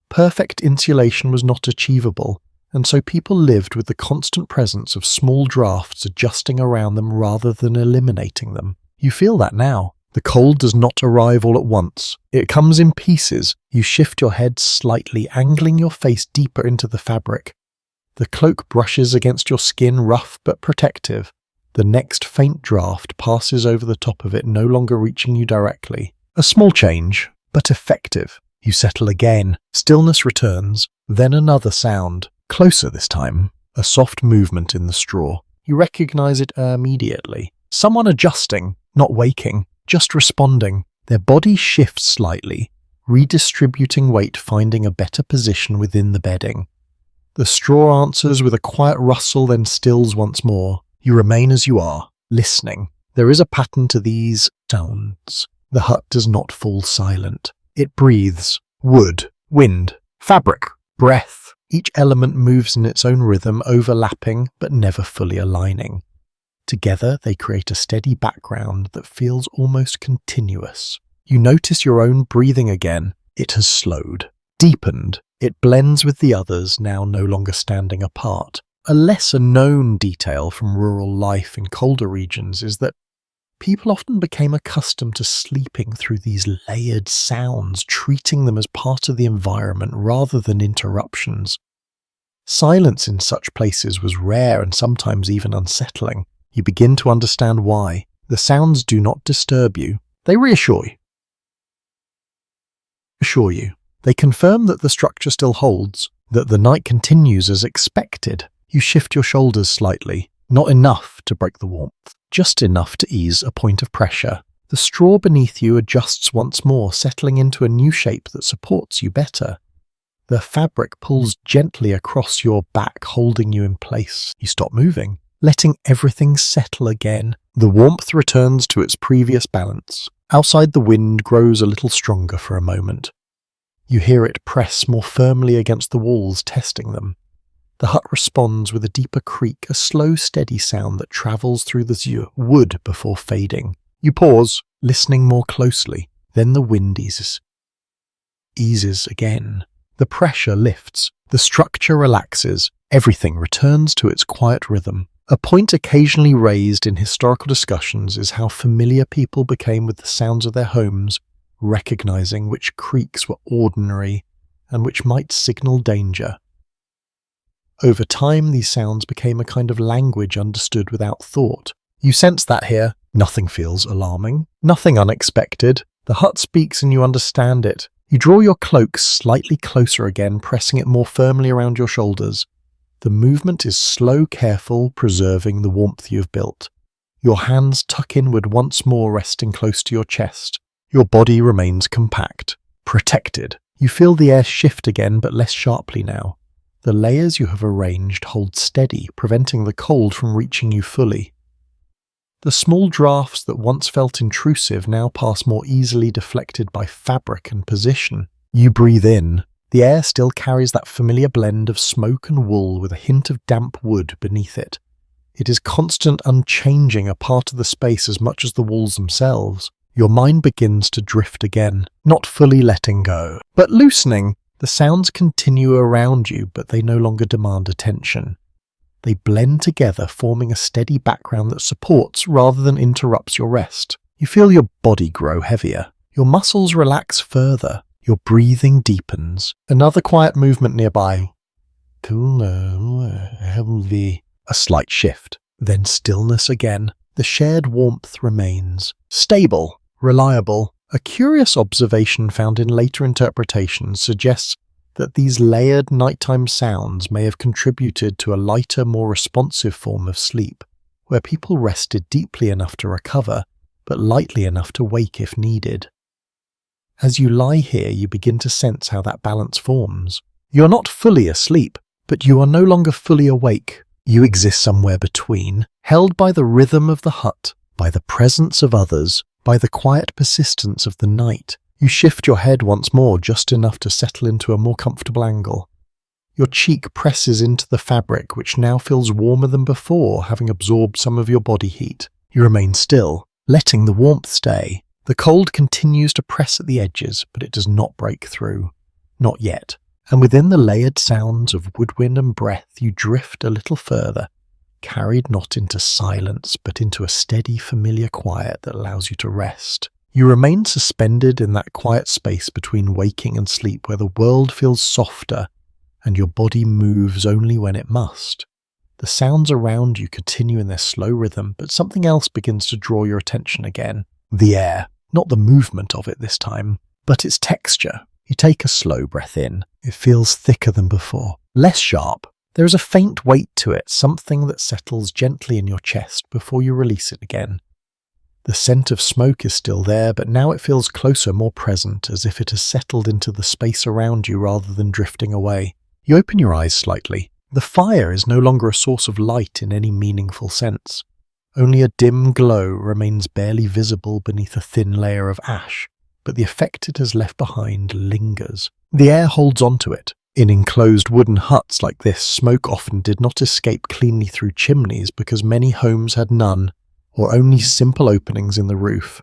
Perfect insulation was not achievable, and so people lived with the constant presence of small drafts adjusting around them rather than eliminating them. You feel that now. The cold does not arrive all at once. It comes in pieces. You shift your head slightly, angling your face deeper into the fabric. The cloak brushes against your skin, rough but protective. The next faint draft passes over the top of it, no longer reaching you directly. A small change, but effective. You settle again. Stillness returns. Then another sound. Closer this time. A soft movement in the straw. You recognize it immediately. Someone adjusting, not waking. Just responding. Their body shifts slightly, redistributing weight, finding a better position within the bedding. The straw answers with a quiet rustle, then stills once more. You remain as you are, listening. There is a pattern to these sounds. The hut does not fall silent. It breathes. Wood, wind, fabric, breath. Each element moves in its own rhythm, overlapping but never fully aligning. Together, they create a steady background that feels almost continuous. You notice your own breathing again. It has slowed, deepened. It blends with the others, now no longer standing apart. A lesser known detail from rural life in colder regions is that people often became accustomed to sleeping through these layered sounds, treating them as part of the environment rather than interruptions. Silence in such places was rare and sometimes even unsettling. You begin to understand why. The sounds do not disturb you. They reassure you. They confirm that the structure still holds, that the night continues as expected. You shift your shoulders slightly. Not enough to break the warmth, just enough to ease a point of pressure. The straw beneath you adjusts once more, settling into a new shape that supports you better. The fabric pulls gently across your back, holding you in place. You stop moving, letting everything settle again. The warmth returns to its previous balance. Outside, the wind grows a little stronger for a moment. You hear it press more firmly against the walls, testing them. The hut responds with a deeper creak, a slow, steady sound that travels through the wood before fading. You pause, listening more closely. Then the wind eases again. The pressure lifts. The structure relaxes. Everything returns to its quiet rhythm. A point occasionally raised in historical discussions is how familiar people became with the sounds of their homes, recognizing which creaks were ordinary and which might signal danger. Over time, these sounds became a kind of language understood without thought. You sense that here. Nothing feels alarming, nothing unexpected. The hut speaks and you understand it. You draw your cloak slightly closer again, pressing it more firmly around your shoulders. The movement is slow, careful, preserving the warmth you have built. Your hands tuck inward once more, resting close to your chest. Your body remains compact, protected. You feel the air shift again, but less sharply now. The layers you have arranged hold steady, preventing the cold from reaching you fully. The small drafts that once felt intrusive now pass more easily, deflected by fabric and position. You breathe in. The air still carries that familiar blend of smoke and wool with a hint of damp wood beneath it. It is constant, unchanging, a part of the space as much as the walls themselves. Your mind begins to drift again, not fully letting go, but loosening. The sounds continue around you, but they no longer demand attention. They blend together, forming a steady background that supports rather than interrupts your rest. You feel your body grow heavier. Your muscles relax further. Your breathing deepens. Another quiet movement nearby. Heavy. A slight shift. Then stillness again. The shared warmth remains. Stable. Reliable. A curious observation found in later interpretations suggests that these layered nighttime sounds may have contributed to a lighter, more responsive form of sleep, where people rested deeply enough to recover, but lightly enough to wake if needed. As you lie here, you begin to sense how that balance forms. You're not fully asleep, but you are no longer fully awake. You exist somewhere between, held by the rhythm of the hut, by the presence of others, by the quiet persistence of the night. You shift your head once more, just enough to settle into a more comfortable angle. Your cheek presses into the fabric, which now feels warmer than before, having absorbed some of your body heat. You remain still, letting the warmth stay. The cold continues to press at the edges, but it does not break through. Not yet. And within the layered sounds of woodwind and breath, you drift a little further, carried not into silence, but into a steady, familiar quiet that allows you to rest. You remain suspended in that quiet space between waking and sleep, where the world feels softer and your body moves only when it must. The sounds around you continue in their slow rhythm, but something else begins to draw your attention again. The air. Not the movement of it this time, but its texture. You take a slow breath in. It feels thicker than before, less sharp. There is a faint weight to it, something that settles gently in your chest before you release it again. The scent of smoke is still there, but now it feels closer, more present, as if it has settled into the space around you rather than drifting away. You open your eyes slightly. The fire is no longer a source of light in any meaningful sense. Only a dim glow remains barely visible beneath a thin layer of ash, but the effect it has left behind lingers. The air holds onto it. In enclosed wooden huts like this, smoke often did not escape cleanly through chimneys because many homes had none, or only simple openings in the roof.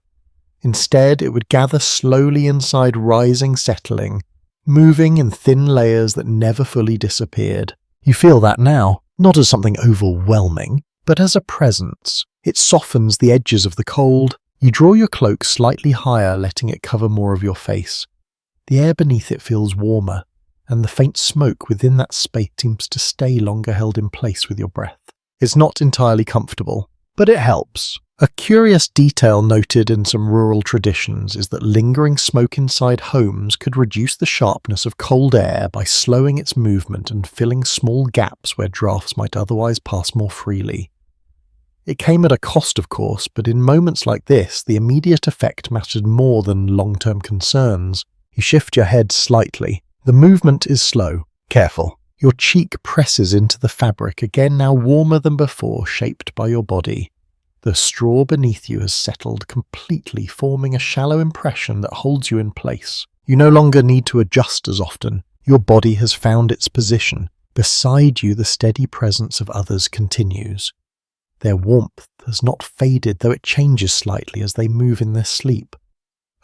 Instead, it would gather slowly inside, rising, settling, moving in thin layers that never fully disappeared. You feel that now, not as something overwhelming, but as a presence. It softens the edges of the cold. You draw your cloak slightly higher, letting it cover more of your face. The air beneath it feels warmer, and the faint smoke within that space seems to stay longer held in place with your breath. It's not entirely comfortable, but it helps. A curious detail noted in some rural traditions is that lingering smoke inside homes could reduce the sharpness of cold air by slowing its movement and filling small gaps where drafts might otherwise pass more freely. It came at a cost, of course, but in moments like this, the immediate effect mattered more than long-term concerns. You shift your head slightly. The movement is slow. Careful. Your cheek presses into the fabric, again now warmer than before, shaped by your body. The straw beneath you has settled completely, forming a shallow impression that holds you in place. You no longer need to adjust as often. Your body has found its position. Beside you, the steady presence of others continues. Their warmth has not faded, though it changes slightly as they move in their sleep.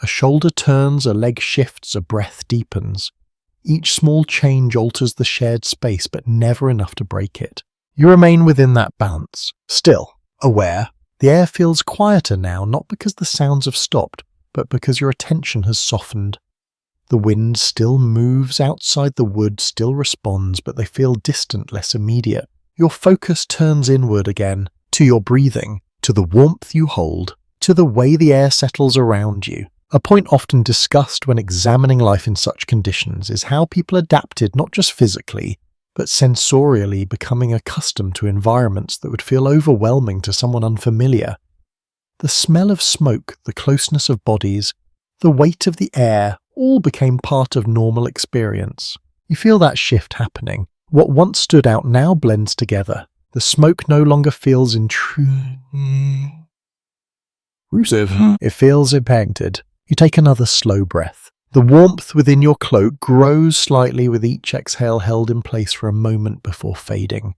A shoulder turns, a leg shifts, a breath deepens. Each small change alters the shared space, but never enough to break it. You remain within that balance, still aware. The air feels quieter now, not because the sounds have stopped, but because your attention has softened. The wind still moves outside the wood, still responds, but they feel distant, less immediate. Your focus turns inward again, to your breathing, to the warmth you hold, to the way the air settles around you. A point often discussed when examining life in such conditions is how people adapted not just physically, but sensorially, becoming accustomed to environments that would feel overwhelming to someone unfamiliar. The smell of smoke, the closeness of bodies, the weight of the air, all became part of normal experience. You feel that shift happening. What once stood out now blends together. The smoke no longer feels intrusive. It feels impacted. You take another slow breath. The warmth within your cloak grows slightly with each exhale held in place for a moment before fading.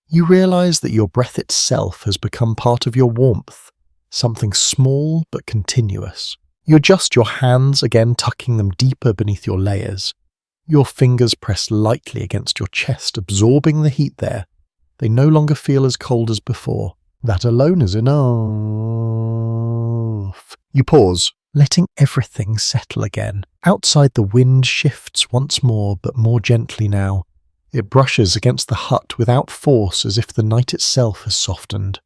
You realize that your breath itself has become part of your warmth, something small but continuous. You adjust your hands, again tucking them deeper beneath your layers. Your fingers press lightly against your chest, absorbing the heat there. They no longer feel as cold as before. That alone is enough. You pause, letting everything settle again. Outside, the wind shifts once more, but more gently now. It brushes against the hut without force, as if the night itself has softened.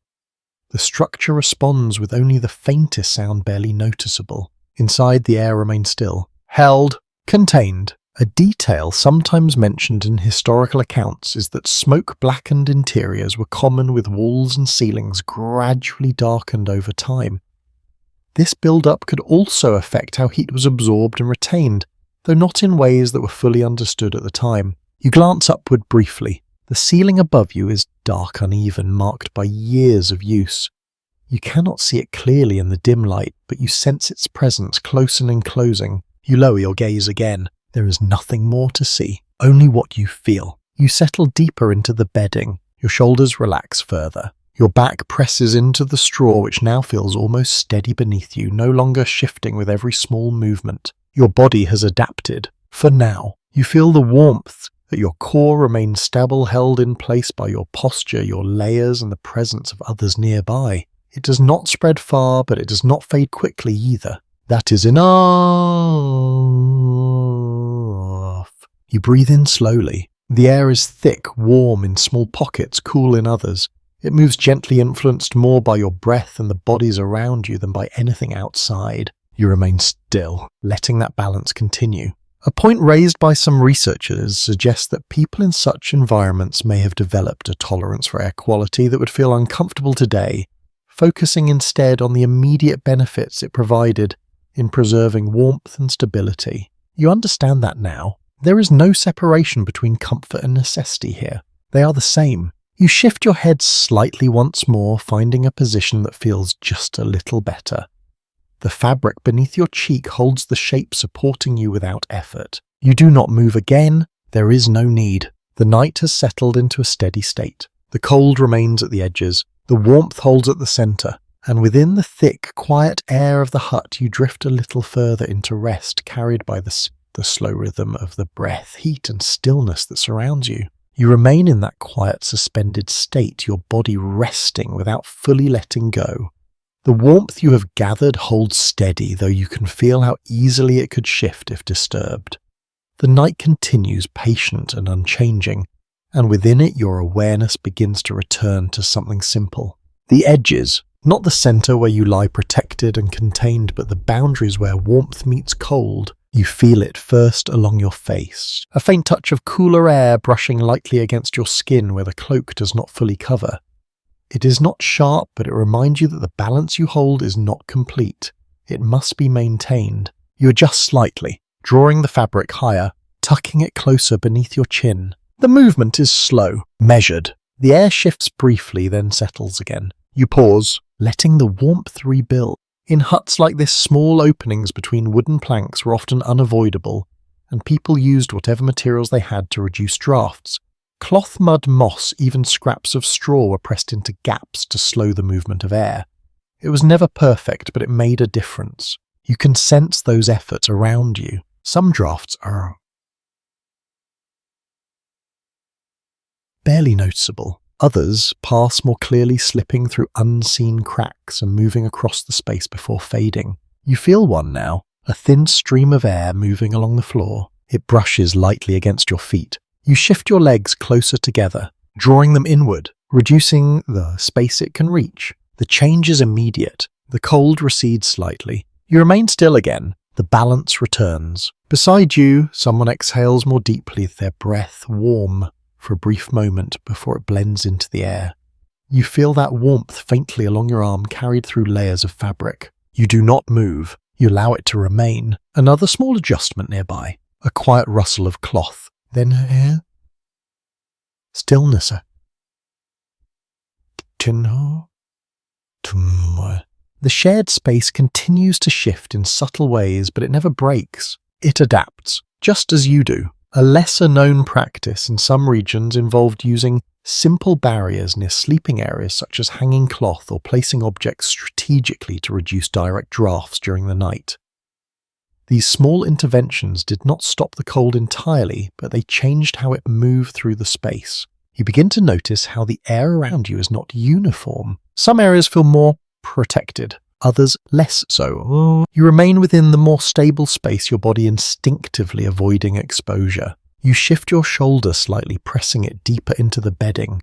The structure responds with only the faintest sound barely noticeable. Inside, the air remains still, held, contained. A detail sometimes mentioned in historical accounts is that smoke-blackened interiors were common, with walls and ceilings gradually darkened over time. This build-up could also affect how heat was absorbed and retained, though not in ways that were fully understood at the time. You glance upward briefly. The ceiling above you is dark, uneven, marked by years of use. You cannot see it clearly in the dim light, but you sense its presence close and enclosing. You lower your gaze again. There is nothing more to see, only what you feel. You settle deeper into the bedding. Your shoulders relax further. Your back presses into the straw, which now feels almost steady beneath you, no longer shifting with every small movement. Your body has adapted. For now, you feel the warmth, that your core remains stable, held in place by your posture, your layers, and the presence of others nearby. It does not spread far, but it does not fade quickly either. That is enough. You breathe in slowly. The air is thick, warm in small pockets, cool in others. It moves gently, influenced more by your breath and the bodies around you than by anything outside. You remain still, letting that balance continue. A point raised by some researchers suggests that people in such environments may have developed a tolerance for air quality that would feel uncomfortable today, focusing instead on the immediate benefits it provided in preserving warmth and stability. You understand that now. There is no separation between comfort and necessity here. They are the same. You shift your head slightly once more, finding a position that feels just a little better. The fabric beneath your cheek holds the shape, supporting you without effort. You do not move again. There is no need. The night has settled into a steady state. The cold remains at the edges. The warmth holds at the center. And within the thick, quiet air of the hut, you drift a little further into rest, carried by the slow rhythm of the breath, heat, and stillness that surrounds you. You remain in that quiet, suspended state, your body resting without fully letting go. The warmth you have gathered holds steady, though you can feel how easily it could shift if disturbed. The night continues, patient and unchanging, and within it your awareness begins to return to something simple. The edges, not the center where you lie protected and contained, but the boundaries where warmth meets cold. You feel it first along your face, a faint touch of cooler air brushing lightly against your skin where the cloak does not fully cover. It is not sharp, but it reminds you that the balance you hold is not complete. It must be maintained. You adjust slightly, drawing the fabric higher, tucking it closer beneath your chin. The movement is slow, measured. The air shifts briefly, then settles again. You pause, letting the warmth rebuild. In huts like this, small openings between wooden planks were often unavoidable, and people used whatever materials they had to reduce drafts. Cloth, mud, moss, even scraps of straw were pressed into gaps to slow the movement of air. It was never perfect, but it made a difference. You can sense those efforts around you. Some drafts are barely noticeable. Others pass more clearly, slipping through unseen cracks and moving across the space before fading. You feel one now, a thin stream of air moving along the floor. It brushes lightly against your feet. You shift your legs closer together, drawing them inward, reducing the space it can reach. The change is immediate. The cold recedes slightly. You remain still again. The balance returns. Beside you, someone exhales more deeply, their breath warm for a brief moment before it blends into the air. You feel that warmth faintly along your arm, carried through layers of fabric. You do not move. You allow it to remain. Another small adjustment nearby. A quiet rustle of cloth. Then stillness. The shared space continues to shift in subtle ways, but it never breaks. It adapts, just as you do. A lesser-known practice in some regions involved using simple barriers near sleeping areas, such as hanging cloth or placing objects strategically to reduce direct drafts during the night. These small interventions did not stop the cold entirely, but they changed how it moved through the space. You begin to notice how the air around you is not uniform. Some areas feel more protected, others less so. You remain within the more stable space, your body instinctively avoiding exposure. You shift your shoulder slightly, pressing it deeper into the bedding.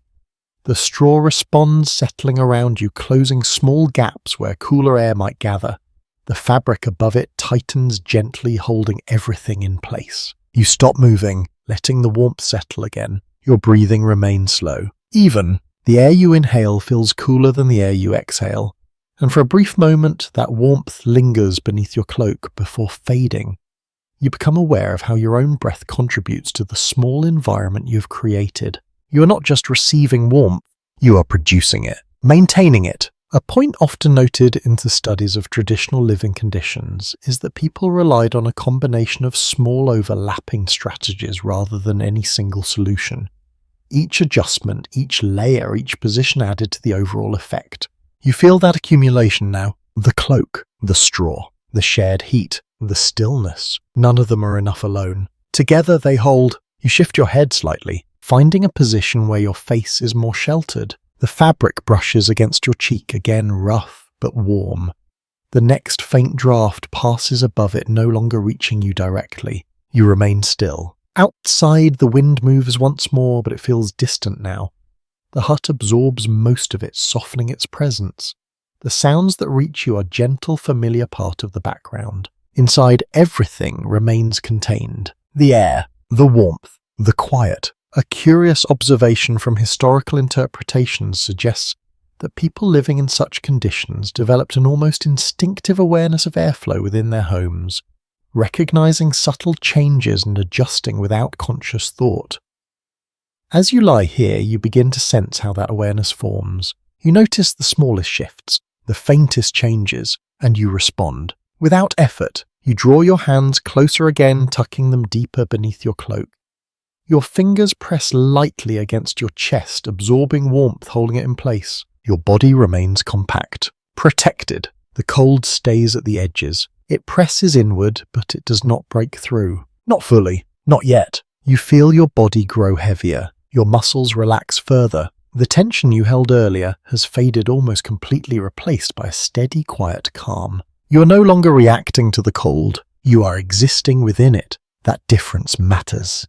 The straw responds, settling around you, closing small gaps where cooler air might gather. The fabric above it tightens gently, holding everything in place. You stop moving, letting the warmth settle again. Your breathing remains slow. Even, the air you inhale feels cooler than the air you exhale. And for a brief moment, that warmth lingers beneath your cloak before fading. You become aware of how your own breath contributes to the small environment you have created. You are not just receiving warmth, you are producing it, maintaining it. A point often noted in the studies of traditional living conditions is that people relied on a combination of small overlapping strategies rather than any single solution. Each adjustment, each layer, each position added to the overall effect. You feel that accumulation now. The cloak, the straw, the shared heat, the stillness. None of them are enough alone. Together they hold. You shift your head slightly, finding a position where your face is more sheltered. The fabric brushes against your cheek, again rough but warm. The next faint draft passes above it, no longer reaching you directly. You remain still. Outside, the wind moves once more, but it feels distant now. The hut absorbs most of it, softening its presence. The sounds that reach you are gentle, familiar part of the background. Inside, everything remains contained. The air, the warmth, the quiet. A curious observation from historical interpretations suggests that people living in such conditions developed an almost instinctive awareness of airflow within their homes, recognizing subtle changes and adjusting without conscious thought. As you lie here, you begin to sense how that awareness forms. You notice the smallest shifts, the faintest changes, and you respond. Without effort, you draw your hands closer again, tucking them deeper beneath your cloak. Your fingers press lightly against your chest, absorbing warmth, holding it in place. Your body remains compact, protected. The cold stays at the edges. It presses inward, but it does not break through. Not fully. Not yet. You feel your body grow heavier. Your muscles relax further. The tension you held earlier has faded, almost completely replaced by a steady, quiet calm. You are no longer reacting to the cold. You are existing within it. That difference matters.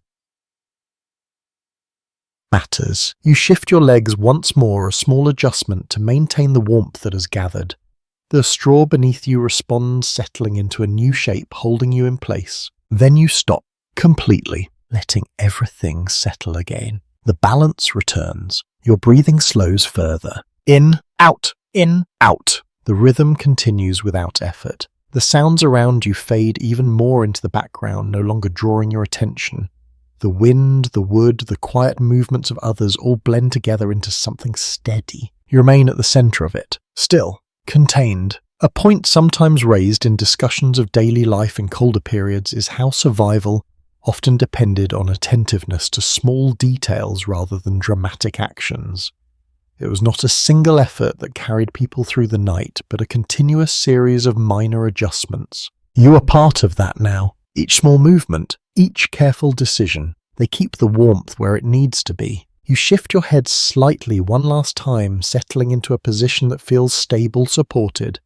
You shift your legs once more, a small adjustment to maintain the warmth that has gathered. The straw beneath you responds, settling into a new shape, holding you in place. Then you stop, completely, letting everything settle again. The balance returns. Your breathing slows further. In, out, in, out. The rhythm continues without effort. The sounds around you fade even more into the background, no longer drawing your attention. The wind, the wood, the quiet movements of others all blend together into something steady. You remain at the center of it, still, contained. A point sometimes raised in discussions of daily life in colder periods is how survival often depended on attentiveness to small details rather than dramatic actions. It was not a single effort that carried people through the night, but a continuous series of minor adjustments. You are part of that now. Each small movement, each careful decision, they keep the warmth where it needs to be. You shift your head slightly one last time, settling into a position that feels stable, supported.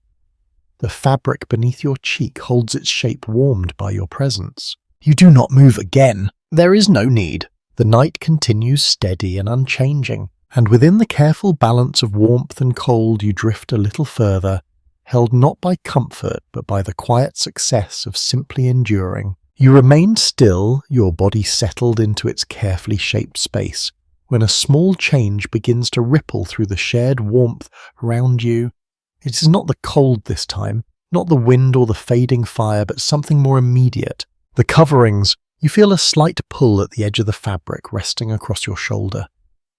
The fabric beneath your cheek holds its shape warmed by your presence. You do not move again. There is no need. The night continues steady and unchanging, and within the careful balance of warmth and cold you drift a little further, held not by comfort but by the quiet success of simply enduring. You remain still, your body settled into its carefully shaped space, when a small change begins to ripple through the shared warmth around you. It is not the cold this time, not the wind or the fading fire, but something more immediate. The coverings. You feel a slight pull at the edge of the fabric resting across your shoulder.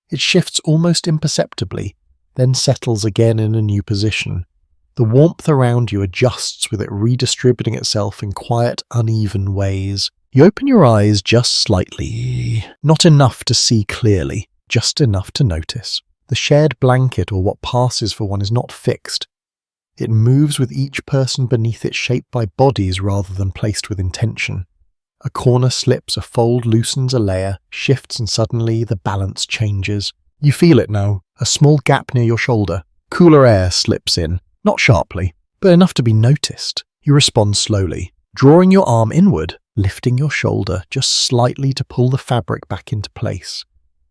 It shifts almost imperceptibly, then settles again in a new position. The warmth around you adjusts with it redistributing itself in quiet, uneven ways. You open your eyes just slightly, not enough to see clearly, just enough to notice. The shared blanket or what passes for one is not fixed. It moves with each person beneath it, shaped by bodies rather than placed with intention. A corner slips, a fold loosens a layer, shifts, and suddenly the balance changes. You feel it now, a small gap near your shoulder. Cooler air slips in, not sharply, but enough to be noticed. You respond slowly, drawing your arm inward, lifting your shoulder just slightly to pull the fabric back into place.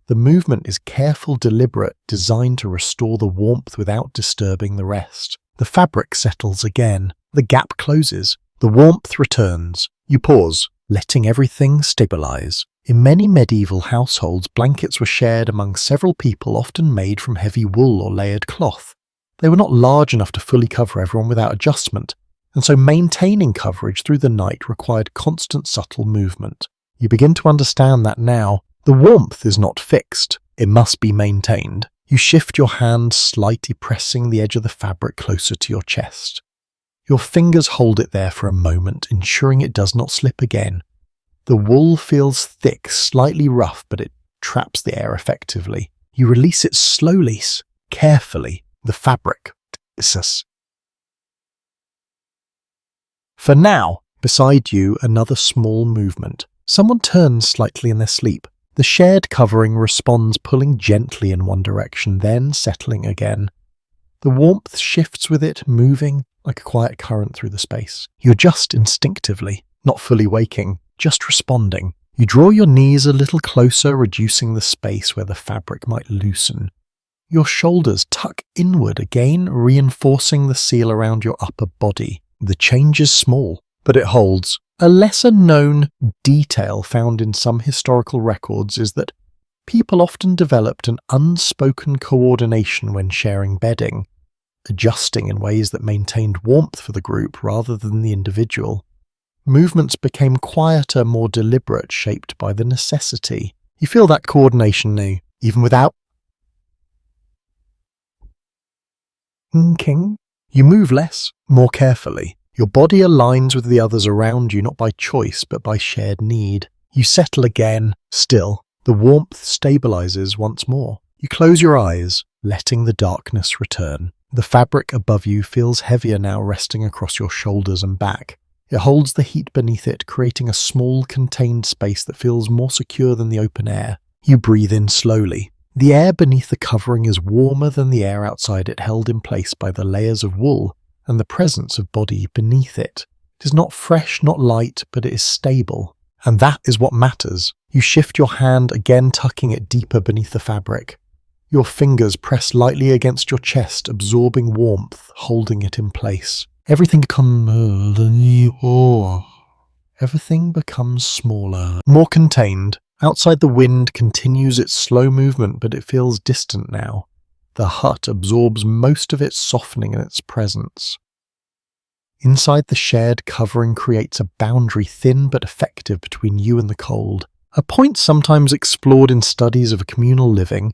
The movement is careful, deliberate, designed to restore the warmth without disturbing the rest. The fabric settles again. The gap closes. The warmth returns. You pause, letting everything stabilize. In many medieval households, blankets were shared among several people, often made from heavy wool or layered cloth. They were not large enough to fully cover everyone without adjustment, and so maintaining coverage through the night required constant subtle movement. You begin to understand that now. The warmth is not fixed. It must be maintained. You shift your hand, slightly pressing the edge of the fabric closer to your chest. Your fingers hold it there for a moment, ensuring it does not slip again. The wool feels thick, slightly rough, but it traps the air effectively. You release it slowly, carefully. The fabric. For now, beside you, another small movement. Someone turns slightly in their sleep. The shared covering responds, pulling gently in one direction, then settling again. The warmth shifts with it, moving like a quiet current through the space. You adjust instinctively, not fully waking, just responding. You draw your knees a little closer, reducing the space where the fabric might loosen. Your shoulders tuck inward again, reinforcing the seal around your upper body. The change is small, but it holds. A lesser-known detail found in some historical records is that people often developed an unspoken coordination when sharing bedding, adjusting in ways that maintained warmth for the group rather than the individual. Movements became quieter, more deliberate, shaped by the necessity. You feel that coordination now, even without thinking. You move less, more carefully. Your body aligns with the others around you, not by choice, but by shared need. You settle again, still. The warmth stabilizes once more. You close your eyes, letting the darkness return. The fabric above you feels heavier now, resting across your shoulders and back. It holds the heat beneath it, creating a small, contained space that feels more secure than the open air. You breathe in slowly. The air beneath the covering is warmer than the air outside it, held in place by the layers of wool and the presence of body beneath it. It is not fresh, not light, but it is stable. And that is what matters. You shift your hand, again tucking it deeper beneath the fabric. Your fingers press lightly against your chest, absorbing warmth, holding it in place. Everything becomes smaller, more contained. Outside, the wind continues its slow movement, but it feels distant now. The hut absorbs most of its softening in its presence. Inside, the shared covering creates a boundary thin but effective between you and the cold. A point sometimes explored in studies of communal living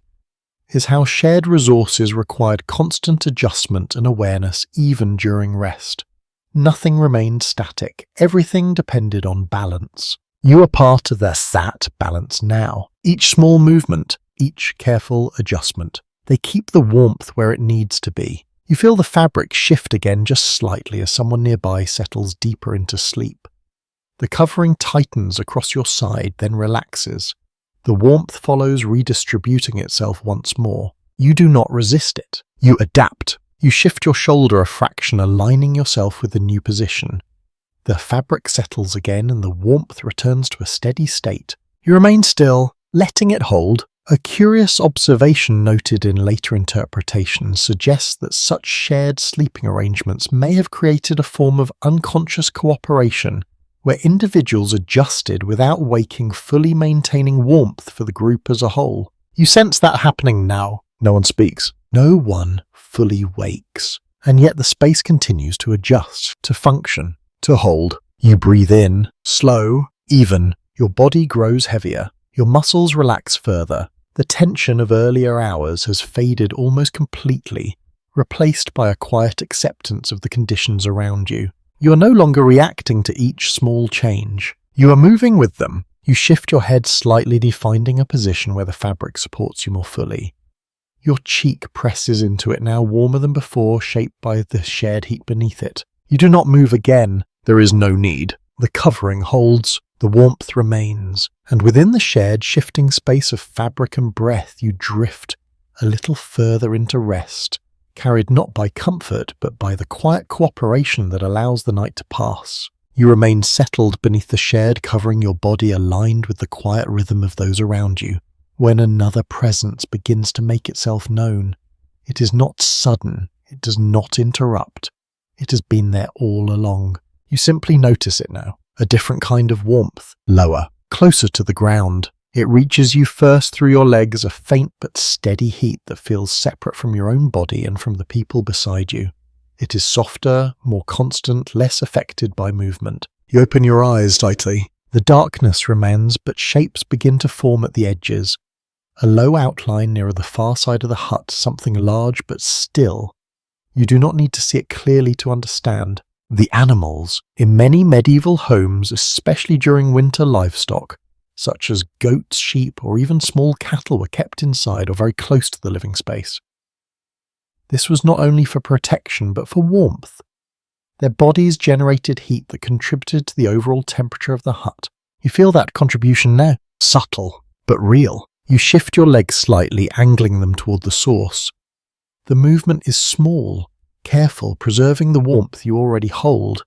is how shared resources required constant adjustment and awareness even during rest. Nothing remained static. Everything depended on balance. You are part of that balance now. Each small movement, each careful adjustment, they keep the warmth where it needs to be. You feel the fabric shift again just slightly as someone nearby settles deeper into sleep. The covering tightens across your side, then relaxes. The warmth follows, redistributing itself once more. You do not resist it. You adapt. You shift your shoulder a fraction, aligning yourself with the new position. The fabric settles again and the warmth returns to a steady state. You remain still, letting it hold. A curious observation noted in later interpretations suggests that such shared sleeping arrangements may have created a form of unconscious cooperation where individuals adjusted without waking, fully maintaining warmth for the group as a whole. You sense that happening now. No one speaks. No one fully wakes. And yet the space continues to adjust, to function, to hold. You breathe in, slow, even. Your body grows heavier. Your muscles relax further. The tension of earlier hours has faded almost completely, replaced by a quiet acceptance of the conditions around you. You are no longer reacting to each small change. You are moving with them. You shift your head slightly, finding a position where the fabric supports you more fully. Your cheek presses into it, now warmer than before, shaped by the shared heat beneath it. You do not move again. There is no need. The covering holds. The warmth remains, and within the shared shifting space of fabric and breath you drift a little further into rest, carried not by comfort but by the quiet cooperation that allows the night to pass. You remain settled beneath the shared covering, your body aligned with the quiet rhythm of those around you. When another presence begins to make itself known, it is not sudden, it does not interrupt. It has been there all along. You simply notice it now. A different kind of warmth, lower, closer to the ground. It reaches you first through your legs, a faint but steady heat that feels separate from your own body and from the people beside you. It is softer, more constant, less affected by movement. You open your eyes tightly. The darkness remains, but shapes begin to form at the edges. A low outline nearer the far side of the hut, something large but still. You do not need to see it clearly to understand. The animals in many medieval homes, especially during winter, livestock, such as goats, sheep, or even small cattle, were kept inside or very close to the living space. This was not only for protection but for warmth. Their bodies generated heat that contributed to the overall temperature of the hut. You feel that contribution now, subtle but real. You shift your legs slightly, angling them toward the source. The movement is small, careful, preserving the warmth you already hold.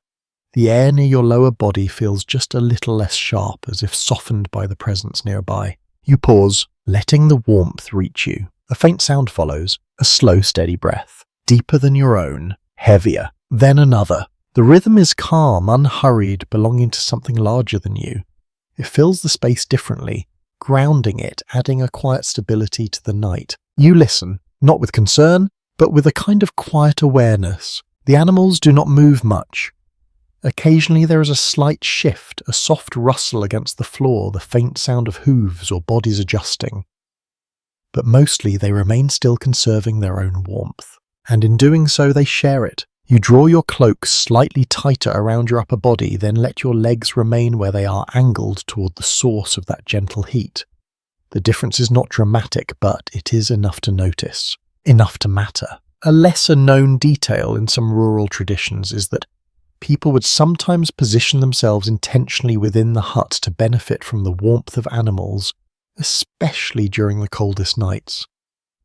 The air near your lower body feels just a little less sharp, as if softened by the presence nearby. You pause, letting the warmth reach you. A faint sound follows, a slow, steady breath, deeper than your own, heavier, then another. The rhythm is calm, unhurried, belonging to something larger than you. It fills the space differently, grounding it, adding a quiet stability to the night. You listen, not with concern, but with a kind of quiet awareness. The animals do not move much. Occasionally there is a slight shift, a soft rustle against the floor, the faint sound of hooves or bodies adjusting. But mostly they remain still, conserving their own warmth. And in doing so they share it. You draw your cloak slightly tighter around your upper body, then let your legs remain where they are, angled toward the source of that gentle heat. The difference is not dramatic, but it is enough to notice. Enough to matter. A lesser-known detail in some rural traditions is that people would sometimes position themselves intentionally within the hut to benefit from the warmth of animals, especially during the coldest nights.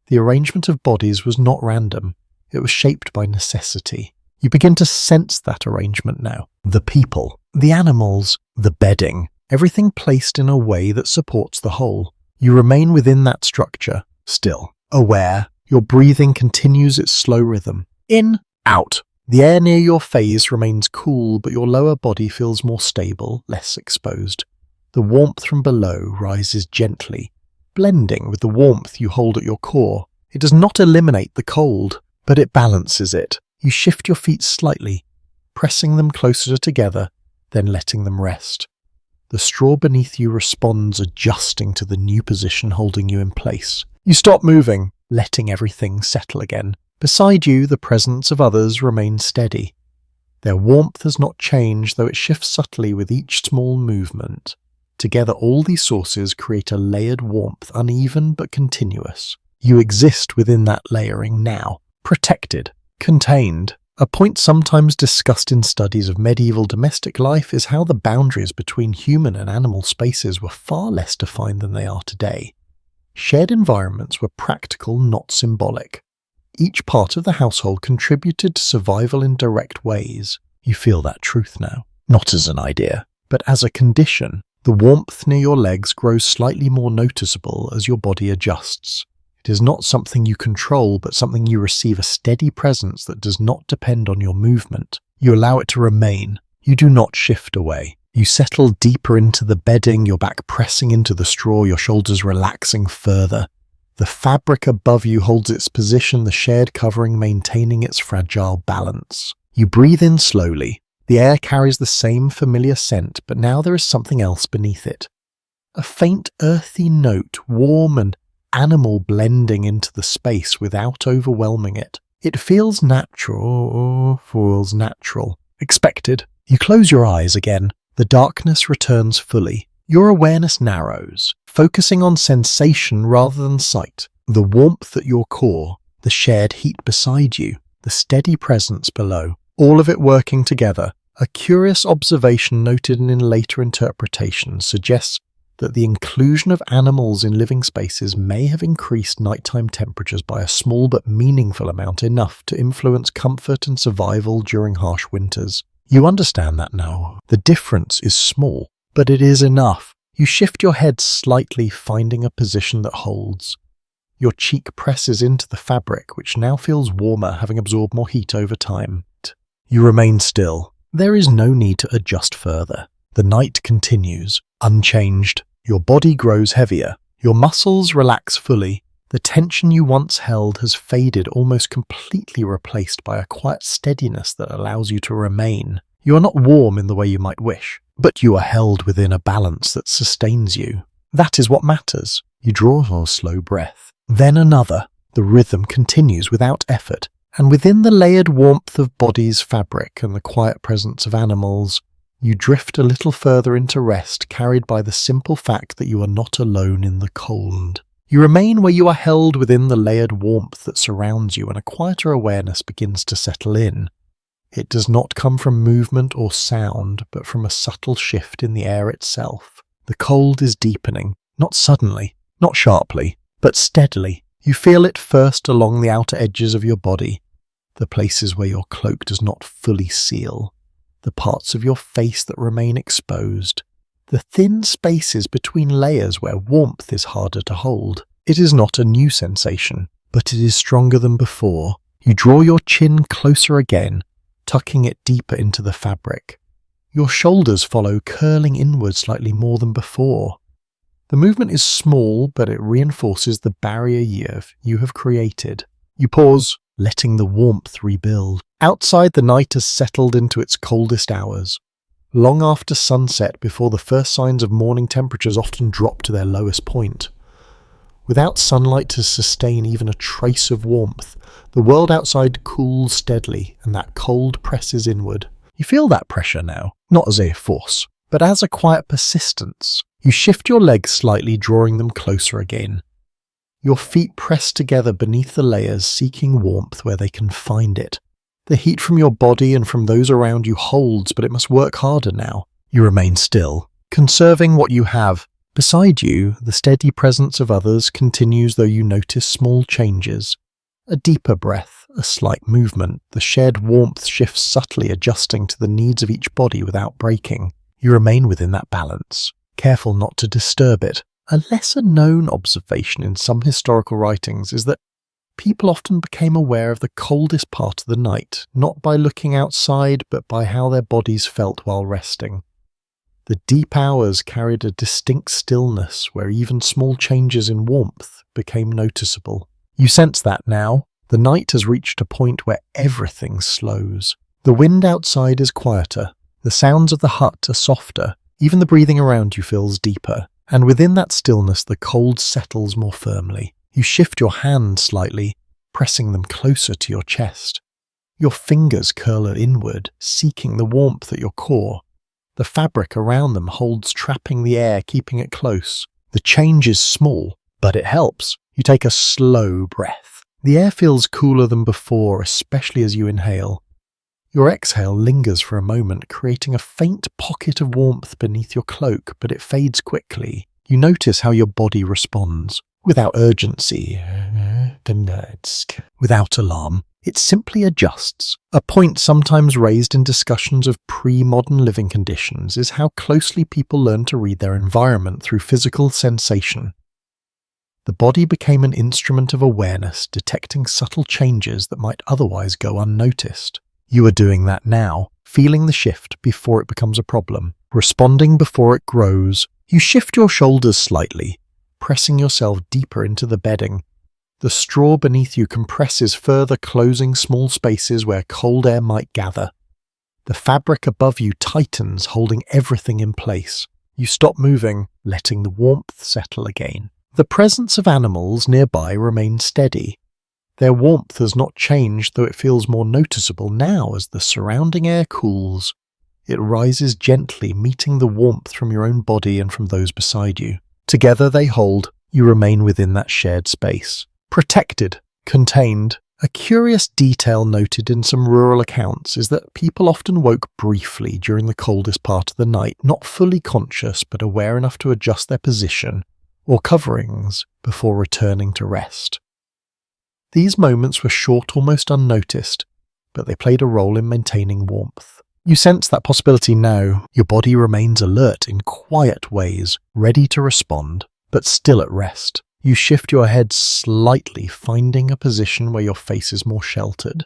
The arrangement of bodies was not random. It was shaped by necessity. You begin to sense that arrangement now. The people, the animals, the bedding, everything placed in a way that supports the whole. You remain within that structure, still, aware. Your breathing continues its slow rhythm. In, out. The air near your face remains cool, but your lower body feels more stable, less exposed. The warmth from below rises gently, blending with the warmth you hold at your core. It does not eliminate the cold, but it balances it. You shift your feet slightly, pressing them closer together, then letting them rest. The straw beneath you responds, adjusting to the new position holding you in place. You stop moving, letting everything settle again. Beside you, the presence of others remains steady. Their warmth has not changed, though it shifts subtly with each small movement. Together, all these sources create a layered warmth, uneven but continuous. You exist within that layering now, protected, contained. A point sometimes discussed in studies of medieval domestic life is how the boundaries between human and animal spaces were far less defined than they are today. Shared environments were practical, not symbolic. Each part of the household contributed to survival in direct ways. You feel that truth now, not as an idea, but as a condition. The warmth near your legs grows slightly more noticeable as your body adjusts. It is not something you control, but something you receive, a steady presence that does not depend on your movement. You allow it to remain. You do not shift away. You settle deeper into the bedding, your back pressing into the straw, your shoulders relaxing further. The fabric above you holds its position, the shared covering maintaining its fragile balance. You breathe in slowly. The air carries the same familiar scent, but now there is something else beneath it. A faint earthy note, warm and animal, blending into the space without overwhelming it. It feels natural, expected. You close your eyes again. The darkness returns fully. Your awareness narrows, focusing on sensation rather than sight. The warmth at your core, the shared heat beside you, the steady presence below, all of it working together. A curious observation noted in later interpretations suggests that the inclusion of animals in living spaces may have increased nighttime temperatures by a small but meaningful amount, enough to influence comfort and survival during harsh winters. You understand that now. The difference is small, but it is enough. You shift your head slightly, finding a position that holds. Your cheek presses into the fabric, which now feels warmer, having absorbed more heat over time. You remain still. There is no need to adjust further. The night continues, unchanged. Your body grows heavier. Your muscles relax fully. The tension you once held has faded, almost completely replaced by a quiet steadiness that allows you to remain. You are not warm in the way you might wish, but you are held within a balance that sustains you. That is what matters. You draw a slow breath, then another. The rhythm continues without effort, and within the layered warmth of body's fabric and the quiet presence of animals, you drift a little further into rest, carried by the simple fact that you are not alone in the cold. You remain where you are, held within the layered warmth that surrounds you, and a quieter awareness begins to settle in. It does not come from movement or sound, but from a subtle shift in the air itself. The cold is deepening, not suddenly, not sharply, but steadily. You feel it first along the outer edges of your body, the places where your cloak does not fully seal, the parts of your face that remain exposed, the thin spaces between layers where warmth is harder to hold. It is not a new sensation, but it is stronger than before. You draw your chin closer again, tucking it deeper into the fabric. Your shoulders follow, curling inward slightly more than before. The movement is small, but it reinforces the barrier you have created. You pause, letting the warmth rebuild. Outside, the night has settled into its coldest hours. Long after sunset, before the first signs of morning temperatures often drop to their lowest point. Without sunlight to sustain even a trace of warmth, the world outside cools steadily, and that cold presses inward. You feel that pressure now, not as a force, but as a quiet persistence. You shift your legs slightly, drawing them closer again. Your feet press together beneath the layers, seeking warmth where they can find it. The heat from your body and from those around you holds, but it must work harder now. You remain still, conserving what you have. Beside you, the steady presence of others continues, though you notice small changes. A deeper breath, a slight movement, the shared warmth shifts subtly, adjusting to the needs of each body without breaking. You remain within that balance, careful not to disturb it. A lesser-known observation in some historical writings is that people often became aware of the coldest part of the night, not by looking outside, but by how their bodies felt while resting. The deep hours carried a distinct stillness where even small changes in warmth became noticeable. You sense that now. The night has reached a point where everything slows. The wind outside is quieter. The sounds of the hut are softer. Even the breathing around you feels deeper. And within that stillness, the cold settles more firmly. You shift your hands slightly, pressing them closer to your chest. Your fingers curl inward, seeking the warmth at your core. The fabric around them holds, trapping the air, keeping it close. The change is small, but it helps. You take a slow breath. The air feels cooler than before, especially as you inhale. Your exhale lingers for a moment, creating a faint pocket of warmth beneath your cloak, but it fades quickly. You notice how your body responds. Without urgency, without alarm, it simply adjusts. A point sometimes raised in discussions of pre-modern living conditions is how closely people learn to read their environment through physical sensation. The body became an instrument of awareness, detecting subtle changes that might otherwise go unnoticed. You are doing that now, feeling the shift before it becomes a problem, responding before it grows. You shift your shoulders slightly, pressing yourself deeper into the bedding. The straw beneath you compresses further, closing small spaces where cold air might gather. The fabric above you tightens, holding everything in place. You stop moving, letting the warmth settle again. The presence of animals nearby remains steady. Their warmth has not changed, though it feels more noticeable now as the surrounding air cools. It rises gently, meeting the warmth from your own body and from those beside you. Together they hold. You remain within that shared space. Protected, contained. A curious detail noted in some rural accounts is that people often woke briefly during the coldest part of the night, not fully conscious but aware enough to adjust their position or coverings before returning to rest. These moments were short, almost unnoticed, but they played a role in maintaining warmth. You sense that possibility now. Your body remains alert in quiet ways, ready to respond, but still at rest. You shift your head slightly, finding a position where your face is more sheltered.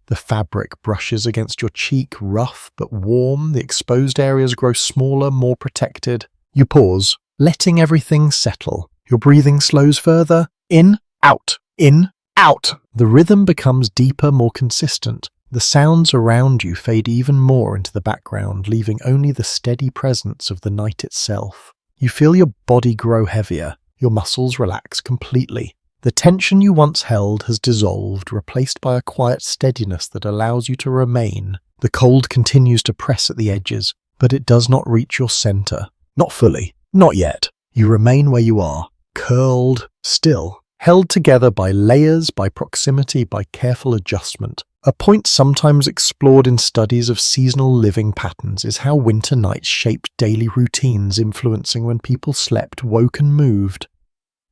The fabric brushes against your cheek, rough but warm. The exposed areas grow smaller, more protected. You pause, letting everything settle. Your breathing slows further. In, out, in, out. The rhythm becomes deeper, more consistent. The sounds around you fade even more into the background, leaving only the steady presence of the night itself. You feel your body grow heavier. Your muscles relax completely. The tension you once held has dissolved, replaced by a quiet steadiness that allows you to remain. The cold continues to press at the edges, but it does not reach your center. Not fully. Not yet. You remain where you are, curled, still, held together by layers, by proximity, by careful adjustment. A point sometimes explored in studies of seasonal living patterns is how winter nights shaped daily routines, influencing when people slept, woke and moved.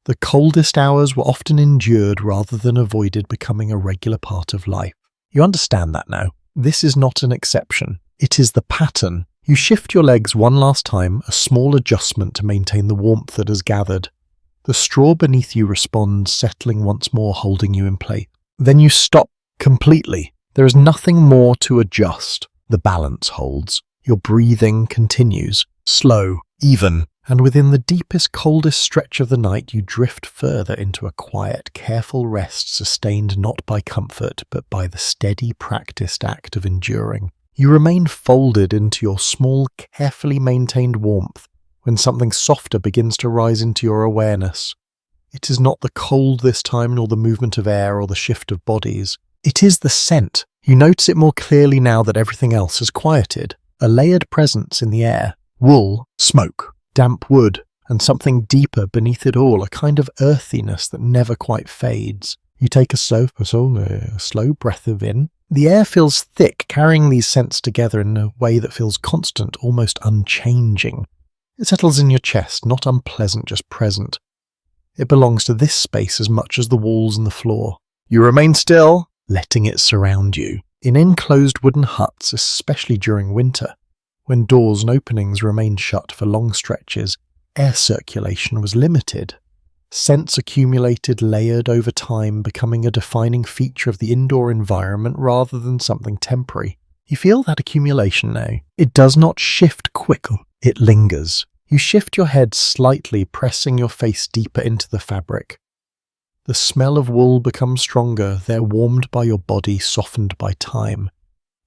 The coldest hours were often endured rather than avoided, becoming a regular part of life. You understand that now. This is not an exception. It is the pattern. You shift your legs one last time, a small adjustment to maintain the warmth that has gathered. The straw beneath you responds, settling once more, holding you in place. Then you stop completely. There is nothing more to adjust. The balance holds. Your breathing continues, slow, even, and within the deepest, coldest stretch of the night you drift further into a quiet, careful rest sustained not by comfort but by the steady, practiced act of enduring. You remain folded into your small, carefully maintained warmth when something softer begins to rise into your awareness. It is not the cold this time, nor the movement of air or the shift of bodies. It is the scent. You notice it more clearly now that everything else has quieted. A layered presence in the air. Wool, smoke, damp wood, and something deeper beneath it all, a kind of earthiness that never quite fades. You take a slow breath of in. The air feels thick, carrying these scents together in a way that feels constant, almost unchanging. It settles in your chest, not unpleasant, just present. It belongs to this space as much as the walls and the floor. You remain still, letting it surround you. In enclosed wooden huts, especially during winter, when doors and openings remained shut for long stretches, air circulation was limited. Scents accumulated, layered over time, becoming a defining feature of the indoor environment rather than something temporary. You feel that accumulation now. It does not shift quickly, it lingers. You shift your head slightly, pressing your face deeper into the fabric. The smell of wool becomes stronger, they're warmed by your body, softened by time.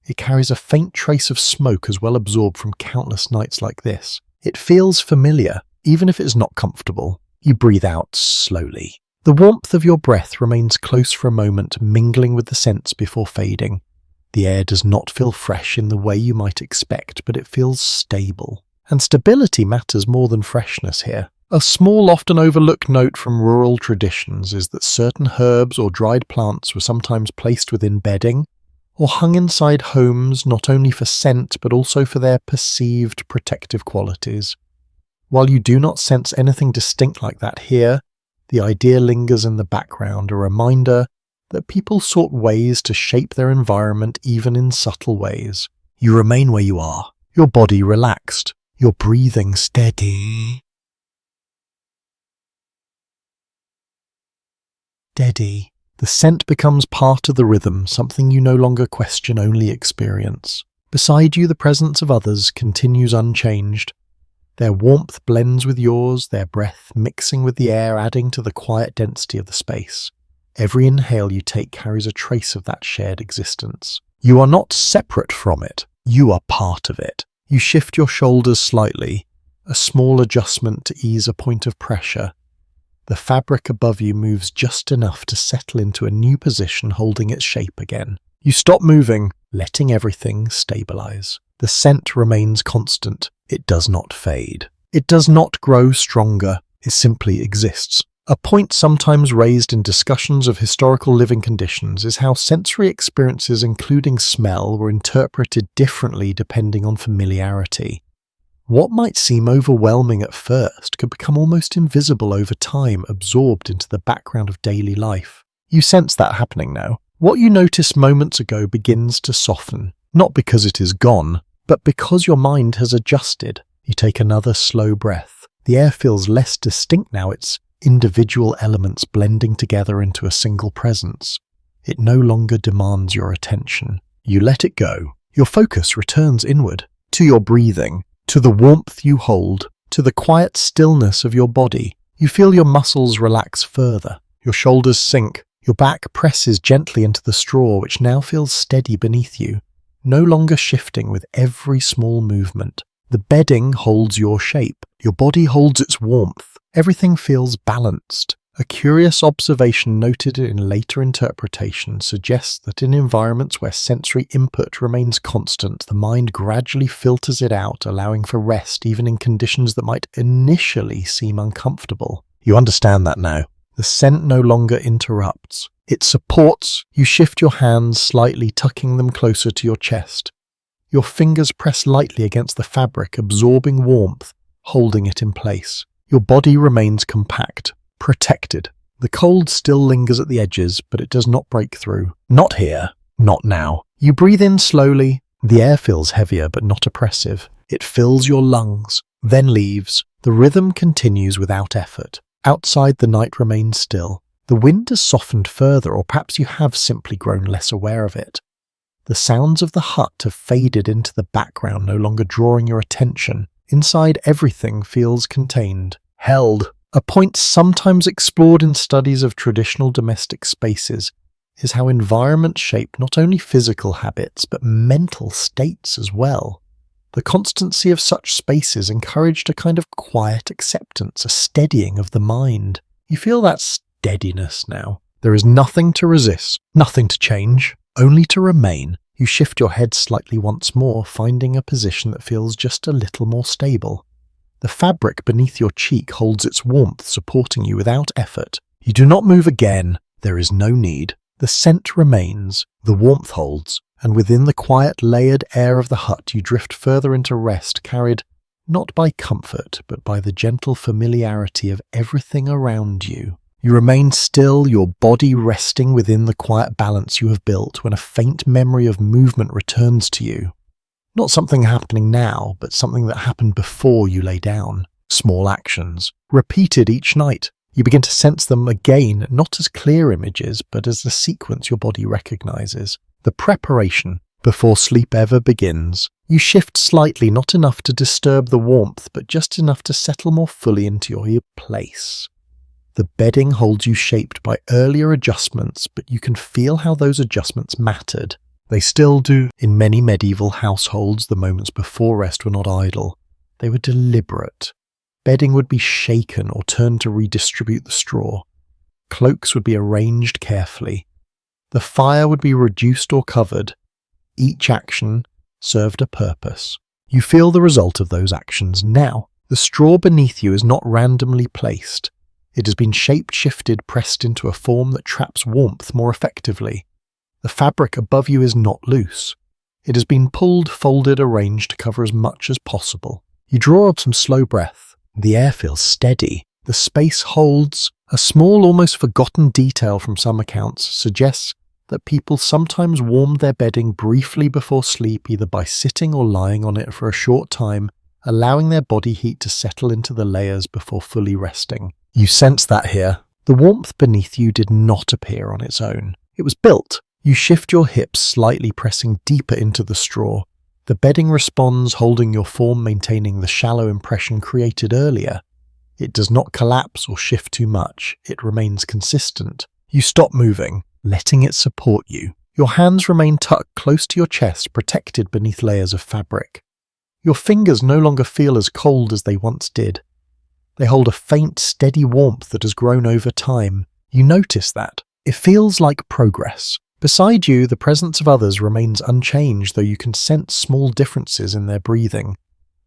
It carries a faint trace of smoke as well absorbed from countless nights like this. It feels familiar, even if it's not comfortable. You breathe out slowly. The warmth of your breath remains close for a moment, mingling with the scents before fading. The air does not feel fresh in the way you might expect, but it feels stable. And stability matters more than freshness here. A small, often overlooked note from rural traditions is that certain herbs or dried plants were sometimes placed within bedding or hung inside homes not only for scent but also for their perceived protective qualities. While you do not sense anything distinct like that here, the idea lingers in the background, a reminder that people sought ways to shape their environment even in subtle ways. You remain where you are, your body relaxed, your breathing steady. Steady. The scent becomes part of the rhythm, something you no longer question, only experience. Beside you, the presence of others continues unchanged. Their warmth blends with yours, their breath mixing with the air, adding to the quiet density of the space. Every inhale you take carries a trace of that shared existence. You are not separate from it, you are part of it. You shift your shoulders slightly, a small adjustment to ease a point of pressure. The fabric above you moves just enough to settle into a new position, holding its shape again. You stop moving, letting everything stabilize. The scent remains constant. It does not fade. It does not grow stronger. It simply exists. A point sometimes raised in discussions of historical living conditions is how sensory experiences, including smell, were interpreted differently depending on familiarity. What might seem overwhelming at first could become almost invisible over time, absorbed into the background of daily life. You sense that happening now. What you noticed moments ago begins to soften, not because it is gone, but because your mind has adjusted. You take another slow breath. The air feels less distinct now, its individual elements blending together into a single presence. It no longer demands your attention. You let it go. Your focus returns inward, to your breathing, to the warmth you hold, to the quiet stillness of your body. You feel your muscles relax further. Your shoulders sink. Your back presses gently into the straw, which now feels steady beneath you, no longer shifting with every small movement. The bedding holds your shape. Your body holds its warmth. Everything feels balanced. A curious observation noted in later interpretation suggests that in environments where sensory input remains constant, the mind gradually filters it out, allowing for rest even in conditions that might initially seem uncomfortable. You understand that now. The scent no longer interrupts. It supports. You shift your hands slightly, tucking them closer to your chest. Your fingers press lightly against the fabric, absorbing warmth, holding it in place. Your body remains compact, protected. The cold still lingers at the edges, but it does not break through. Not here, not now. You breathe in slowly. The air feels heavier but not oppressive. It fills your lungs, then leaves. The rhythm continues without effort. Outside, the night remains still. The wind has softened further, or perhaps you have simply grown less aware of it. The sounds of the hut have faded into the background, no longer drawing your attention. Inside, everything feels contained, held. A point sometimes explored in studies of traditional domestic spaces is how environments shape not only physical habits, but mental states as well. The constancy of such spaces encouraged a kind of quiet acceptance, a steadying of the mind. You feel that steadiness now. There is nothing to resist, nothing to change, only to remain. You shift your head slightly once more, finding a position that feels just a little more stable. The fabric beneath your cheek holds its warmth, supporting you without effort. You do not move again. There is no need. The scent remains, the warmth holds, and within the quiet, layered air of the hut you drift further into rest, carried not by comfort, but by the gentle familiarity of everything around you. You remain still, your body resting within the quiet balance you have built, when a faint memory of movement returns to you. Not something happening now, but something that happened before you lay down. Small actions, repeated each night. You begin to sense them again, not as clear images, but as a sequence your body recognizes. The preparation before sleep ever begins. You shift slightly, not enough to disturb the warmth, but just enough to settle more fully into your place. The bedding holds you shaped by earlier adjustments, but you can feel how those adjustments mattered. They still do. In many medieval households, the moments before rest were not idle. They were deliberate. Bedding would be shaken or turned to redistribute the straw. Cloaks would be arranged carefully. The fire would be reduced or covered. Each action served a purpose. You feel the result of those actions now. The straw beneath you is not randomly placed. It has been shape-shifted, pressed into a form that traps warmth more effectively. The fabric above you is not loose. It has been pulled, folded, arranged to cover as much as possible. You draw up some slow breath. The air feels steady. The space holds. A small, almost forgotten detail from some accounts suggests that people sometimes warmed their bedding briefly before sleep, either by sitting or lying on it for a short time, allowing their body heat to settle into the layers before fully resting. You sense that here. The warmth beneath you did not appear on its own. It was built. You shift your hips slightly, pressing deeper into the straw. The bedding responds, holding your form, maintaining the shallow impression created earlier. It does not collapse or shift too much. It remains consistent. You stop moving, letting it support you. Your hands remain tucked close to your chest, protected beneath layers of fabric. Your fingers no longer feel as cold as they once did. They hold a faint, steady warmth that has grown over time. You notice that. It feels like progress. Beside you, the presence of others remains unchanged, though you can sense small differences in their breathing.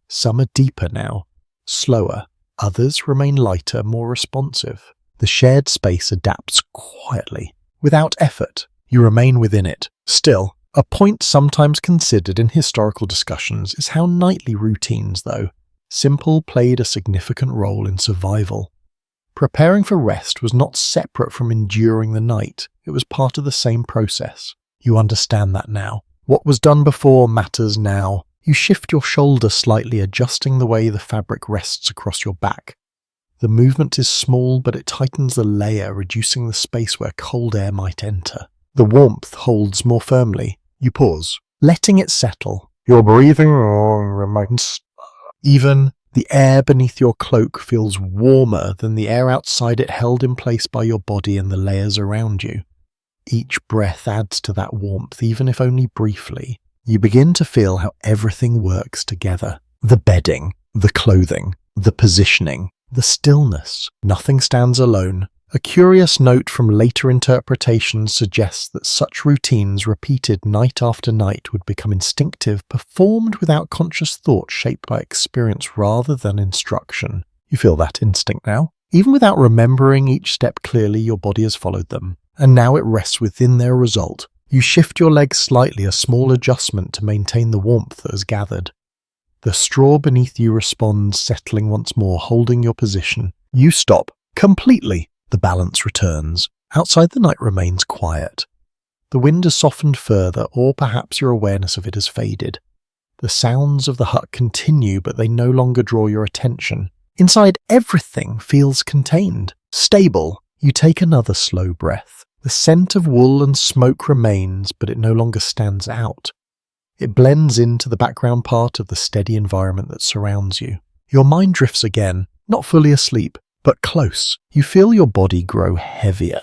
Some are deeper now, slower. Others remain lighter, more responsive. The shared space adapts quietly. Without effort, you remain within it. Still, a point sometimes considered in historical discussions is how nightly routines, though simple, played a significant role in survival. Preparing for rest was not separate from enduring the night. It was part of the same process. You understand that now. What was done before matters now. You shift your shoulder slightly, adjusting the way the fabric rests across your back. The movement is small, but it tightens the layer, reducing the space where cold air might enter. The warmth holds more firmly. You pause, letting it settle. Your breathing remains. Even the air beneath your cloak feels warmer than the air outside it, held in place by your body and the layers around you. Each breath adds to that warmth, even if only briefly. You begin to feel how everything works together. The bedding, the clothing, the positioning, the stillness. Nothing stands alone. A curious note from later interpretations suggests that such routines, repeated night after night, would become instinctive, performed without conscious thought, shaped by experience rather than instruction. You feel that instinct now. Even without remembering each step clearly, your body has followed them, and now it rests within their result. You shift your legs slightly, a small adjustment to maintain the warmth that has gathered. The straw beneath you responds, settling once more, holding your position. You stop completely. The balance returns. Outside, the night remains quiet. The wind has softened further, or perhaps your awareness of it has faded. The sounds of the hut continue, but they no longer draw your attention. Inside, everything feels contained, stable. You take another slow breath. The scent of wool and smoke remains, but it no longer stands out. It blends into the background part of the steady environment that surrounds you. Your mind drifts again, not fully asleep, but close. You feel your body grow heavier.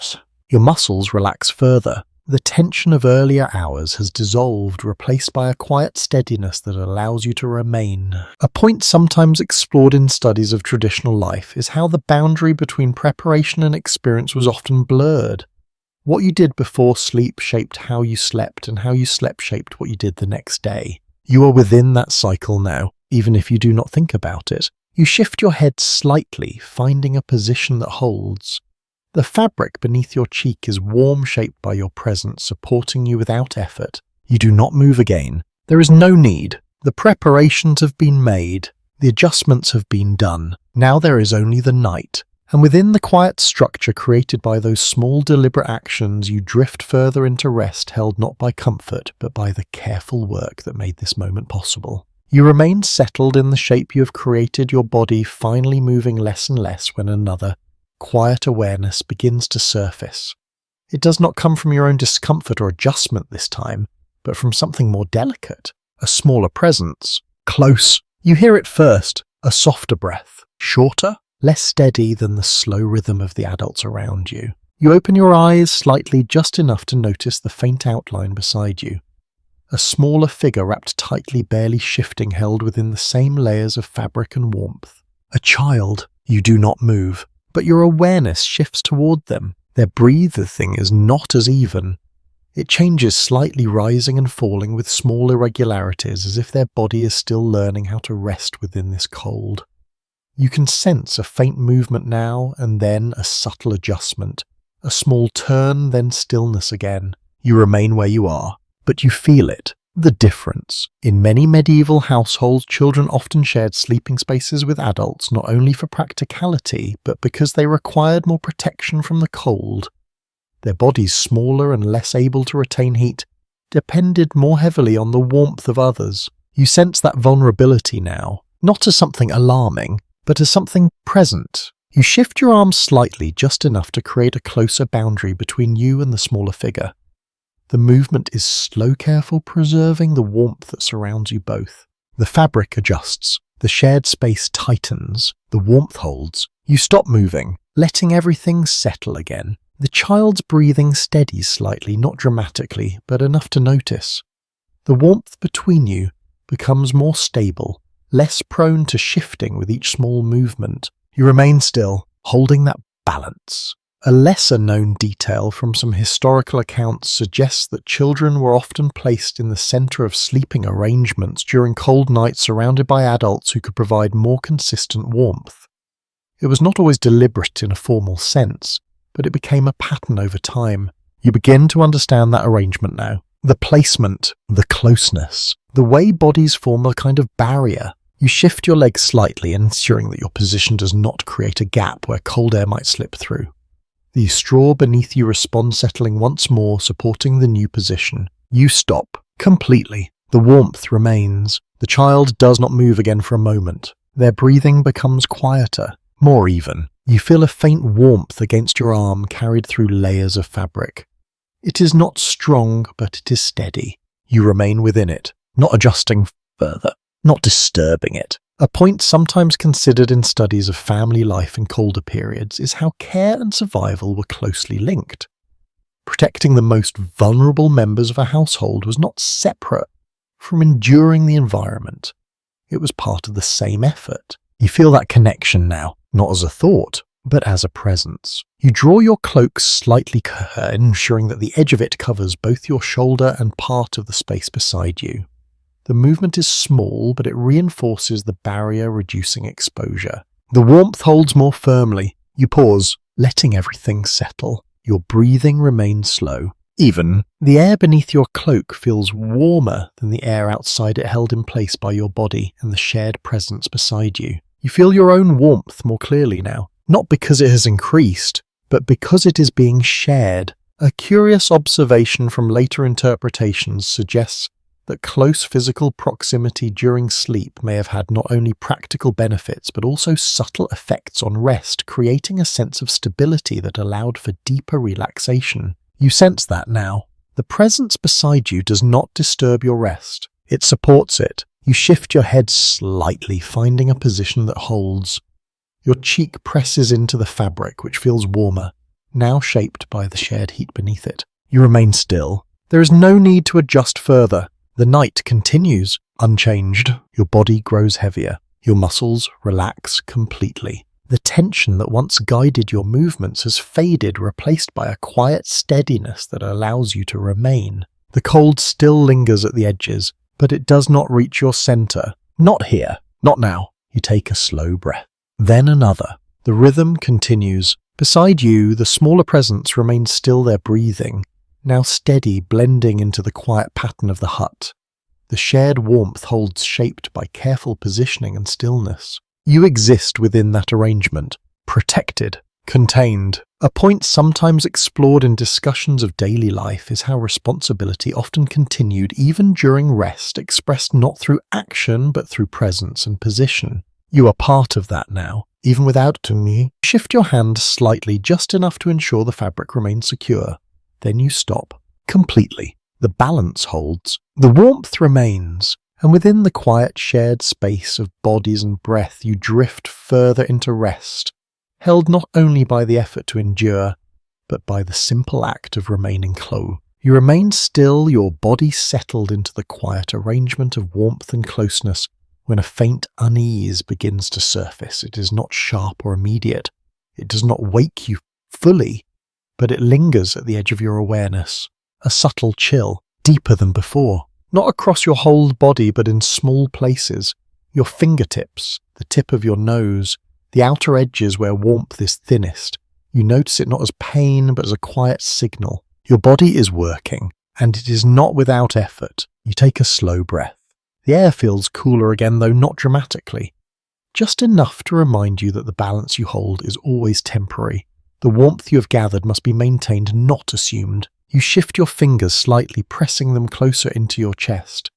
Your muscles relax further. The tension of earlier hours has dissolved, replaced by a quiet steadiness that allows you to remain. A point sometimes explored in studies of traditional life is how the boundary between preparation and experience was often blurred. What you did before sleep shaped how you slept, and how you slept shaped what you did the next day. You are within that cycle now, even if you do not think about it. You shift your head slightly, finding a position that holds. The fabric beneath your cheek is warm, shaped by your presence, supporting you without effort. You do not move again. There is no need. The preparations have been made. The adjustments have been done. Now there is only the night. And within the quiet structure created by those small deliberate actions, you drift further into rest, held not by comfort, but by the careful work that made this moment possible. You remain settled in the shape you have created, your body finally moving less and less when another, quiet awareness begins to surface. It does not come from your own discomfort or adjustment this time, but from something more delicate, a smaller presence. Close. You hear it first, a softer breath. Shorter, less steady than the slow rhythm of the adults around you. You open your eyes slightly, just enough to notice the faint outline beside you. A smaller figure wrapped tightly, barely shifting, held within the same layers of fabric and warmth. A child. You do not move, but your awareness shifts toward them. Their breathing is not as even. It changes slightly, rising and falling with small irregularities, as if their body is still learning how to rest within this cold. You can sense a faint movement now and then, a subtle adjustment. A small turn, then stillness again. You remain where you are, but you feel it. The difference. In many medieval households, children often shared sleeping spaces with adults, not only for practicality, but because they required more protection from the cold. Their bodies, smaller and less able to retain heat, depended more heavily on the warmth of others. You sense that vulnerability now, not as something alarming, but as something present. You shift your arms slightly, just enough to create a closer boundary between you and the smaller figure. The movement is slow, careful, preserving the warmth that surrounds you both. The fabric adjusts, the shared space tightens, the warmth holds. You stop moving, letting everything settle again. The child's breathing steadies slightly, not dramatically, but enough to notice. The warmth between you becomes more stable, less prone to shifting with each small movement. You remain still, holding that balance. A lesser-known detail from some historical accounts suggests that children were often placed in the center of sleeping arrangements during cold nights, surrounded by adults who could provide more consistent warmth. It was not always deliberate in a formal sense, but it became a pattern over time. You begin to understand that arrangement now. The placement, the closeness, the way bodies form a kind of barrier. You shift your legs slightly, ensuring that your position does not create a gap where cold air might slip through. The straw beneath you responds, settling once more, supporting the new position. You stop, completely. The warmth remains. The child does not move again for a moment. Their breathing becomes quieter, more even. You feel a faint warmth against your arm, carried through layers of fabric. It is not strong, but it is steady. You remain within it, not adjusting further, not disturbing it. A point sometimes considered in studies of family life in colder periods is how care and survival were closely linked. Protecting the most vulnerable members of a household was not separate from enduring the environment. It was part of the same effort. You feel that connection now, not as a thought, but as a presence. You draw your cloak slightly, ensuring that the edge of it covers both your shoulder and part of the space beside you. The movement is small, but it reinforces the barrier, reducing exposure. The warmth holds more firmly. You pause, letting everything settle. Your breathing remains slow. Even, the air beneath your cloak feels warmer than the air outside it, held in place by your body and the shared presence beside you. You feel your own warmth more clearly now, not because it has increased, but because it is being shared. A curious observation from later interpretations suggests that close physical proximity during sleep may have had not only practical benefits but also subtle effects on rest, creating a sense of stability that allowed for deeper relaxation. You sense that now. The presence beside you does not disturb your rest. It supports it. You shift your head slightly, finding a position that holds. Your cheek presses into the fabric, which feels warmer, now shaped by the shared heat beneath it. You remain still. There is no need to adjust further. The night continues, unchanged. Your body grows heavier. Your muscles relax completely. The tension that once guided your movements has faded, replaced by a quiet steadiness that allows you to remain. The cold still lingers at the edges, but it does not reach your center. Not here. Not now. You take a slow breath. Then another. The rhythm continues. Beside you, the smaller presence remains still there, breathing, now steady, blending into the quiet pattern of the hut. The shared warmth holds, shaped by careful positioning and stillness. You exist within that arrangement, protected, contained. A point sometimes explored in discussions of daily life is how responsibility often continued even during rest, expressed not through action but through presence and position. You are part of that now, even without me. Shift your hand slightly, just enough to ensure the fabric remains secure. Then you stop, completely. The balance holds. The warmth remains, And within the quiet shared space of bodies and breath, you drift further into rest, held not only by the effort to endure, but by the simple act of remaining close. You remain still, your body settled into the quiet arrangement of warmth and closeness, when a faint unease begins to surface. It is not sharp or immediate. It does not wake you fully, but it lingers at the edge of your awareness, a subtle chill, deeper than before. Not across your whole body, but in small places. Your fingertips, the tip of your nose, the outer edges where warmth is thinnest. You notice it not as pain, but as a quiet signal. Your body is working, and it is not without effort. You take a slow breath. The air feels cooler again, though not dramatically. Just enough to remind you that the balance you hold is always temporary. The warmth you have gathered must be maintained, not assumed. You shift your fingers slightly, pressing them closer into your chest.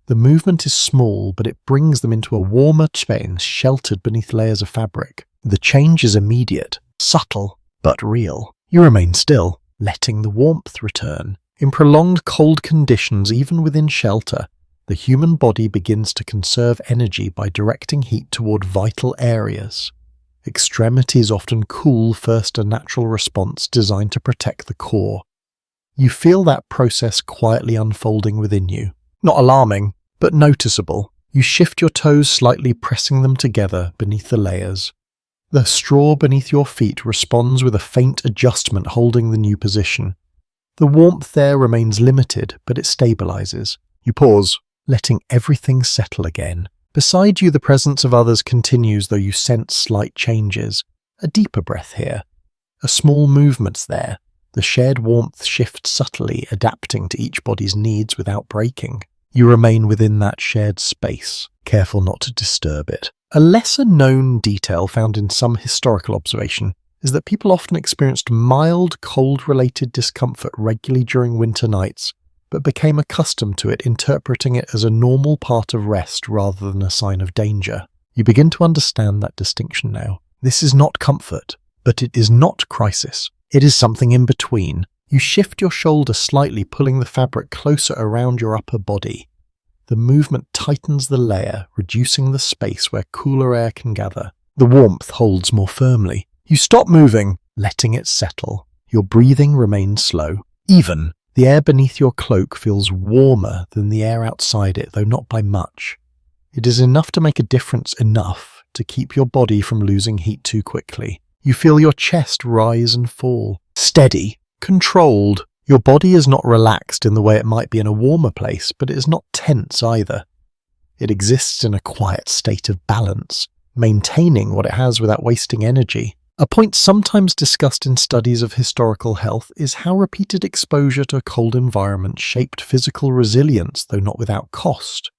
The movement is small, but it brings them into a warmer space sheltered beneath layers of fabric. The change is immediate, subtle, but real. You remain still, letting the warmth return. In prolonged cold conditions, even within shelter, the human body begins to conserve energy by directing heat toward vital areas. Extremities often cool first, a natural response designed to protect the core. You feel that process quietly unfolding within you. Not alarming, but noticeable. You shift your toes slightly, pressing them together beneath the layers. The straw beneath your feet responds with a faint adjustment, holding the new position. The warmth there remains limited, but it stabilizes. You pause, letting everything settle again. Beside you, the presence of others continues, though you sense slight changes. A deeper breath here. A small movement there. The shared warmth shifts subtly, adapting to each body's needs without breaking. You remain within that shared space, careful not to disturb it. A lesser-known detail found in some historical observation is that people often experienced mild cold-related discomfort regularly during winter nights, but became accustomed to it, interpreting it as a normal part of rest rather than a sign of danger. You begin to understand that distinction now. This is not comfort, but it is not crisis. It is something in between. You shift your shoulder slightly, pulling the fabric closer around your upper body. The movement tightens the layer, reducing the space where cooler air can gather. The warmth holds more firmly. You stop moving, letting it settle. Your breathing remains slow. Even, the air beneath your cloak feels warmer than the air outside it, though not by much. It is enough to make a difference, enough to keep your body from losing heat too quickly. You feel your chest rise and fall. Steady, controlled. Your body is not relaxed in the way it might be in a warmer place, but it is not tense either. It exists in a quiet state of balance, maintaining what it has without wasting energy. A point sometimes discussed in studies of historical health is how repeated exposure to a cold environment shaped physical resilience, though not without cost.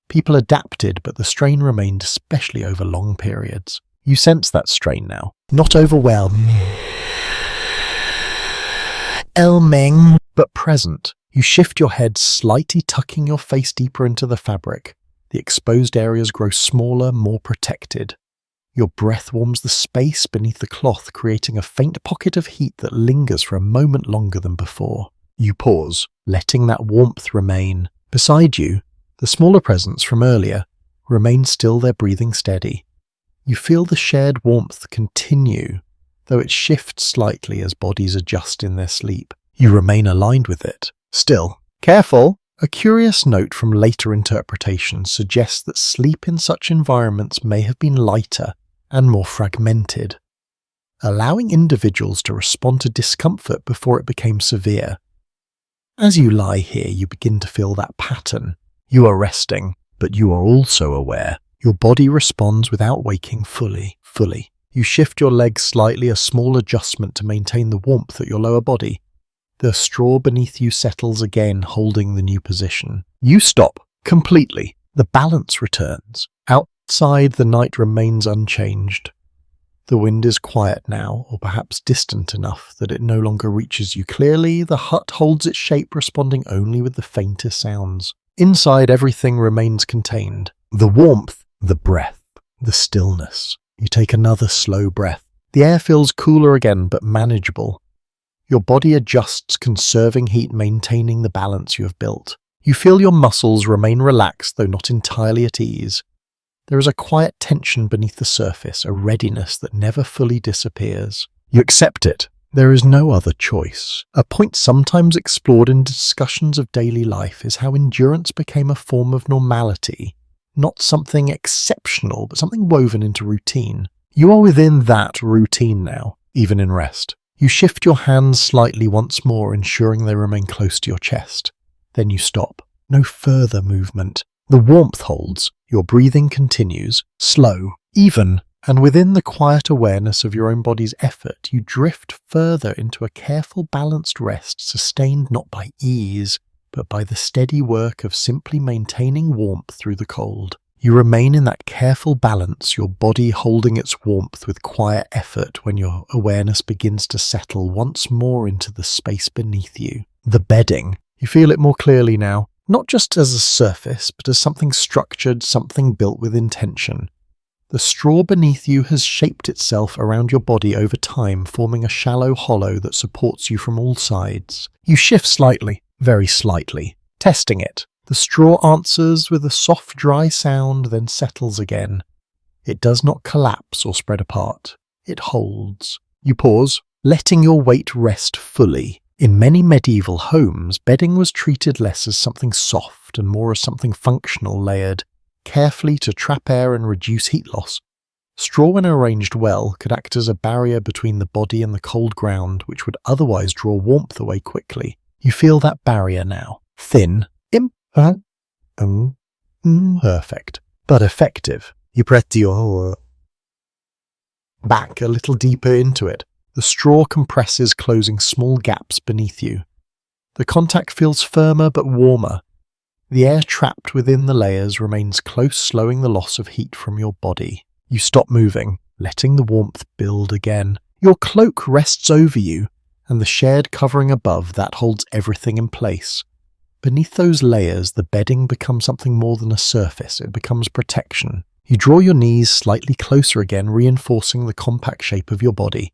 People adapted, but the strain remained, especially over long periods. You sense that strain now. Not overwhelmed, but present. You shift your head slightly, tucking your face deeper into the fabric. The exposed areas grow smaller, more protected. Your breath warms the space beneath the cloth, creating a faint pocket of heat that lingers for a moment longer than before. You pause, letting that warmth remain. Beside you, the smaller presence from earlier remains still there, breathing steady. You feel the shared warmth continue, though it shifts slightly as bodies adjust in their sleep. You remain aligned with it. Still, careful! A curious note from later interpretations suggests that sleep in such environments may have been lighter and more fragmented, allowing individuals to respond to discomfort before it became severe. As you lie here, you begin to feel that pattern. You are resting, but you are also aware. Your body responds without waking fully. You shift your legs slightly, a small adjustment to maintain the warmth at your lower body. The straw beneath you settles again, holding the new position. You stop, completely. The balance returns. Outside, the night remains unchanged. The wind is quiet now, or perhaps distant enough that it no longer reaches you clearly. The hut holds its shape, responding only with the faintest sounds. Inside, everything remains contained. The warmth, the breath, the stillness. You take another slow breath. The air feels cooler again, but manageable. Your body adjusts, conserving heat, maintaining the balance you have built. You feel your muscles remain relaxed though not entirely at ease. There is a quiet tension beneath the surface, a readiness that never fully disappears. You accept it. There is no other choice. A point sometimes explored in discussions of daily life is how endurance became a form of normality, not something exceptional, but something woven into routine. You are within that routine now, even in rest. You shift your hands slightly once more, ensuring they remain close to your chest. Then you stop. No further movement. The warmth holds. Your breathing continues, slow, even, and within the quiet awareness of your own body's effort, you drift further into a careful, balanced rest sustained not by ease, but by the steady work of simply maintaining warmth through the cold. You remain in that careful balance, your body holding its warmth with quiet effort when your awareness begins to settle once more into the space beneath you. The bedding. You feel it more clearly now, not just as a surface, but as something structured, something built with intention. The straw beneath you has shaped itself around your body over time, forming a shallow hollow that supports you from all sides. You shift slightly, very slightly, testing it. The straw answers with a soft, dry sound, then settles again. It does not collapse or spread apart. It holds. You pause, letting your weight rest fully. In many medieval homes, bedding was treated less as something soft and more as something functional, layered carefully to trap air and reduce heat loss. Straw, when arranged well, could act as a barrier between the body and the cold ground, which would otherwise draw warmth away quickly. You feel that barrier now. Thin, perfect, but effective. You press your back a little deeper into it. The straw compresses, closing small gaps beneath you. The contact feels firmer but warmer. The air trapped within the layers remains close, slowing the loss of heat from your body. You stop moving, letting the warmth build again. Your cloak rests over you, and the shared covering above that holds everything in place. Beneath those layers, the bedding becomes something more than a surface. It becomes protection. You draw your knees slightly closer again, reinforcing the compact shape of your body.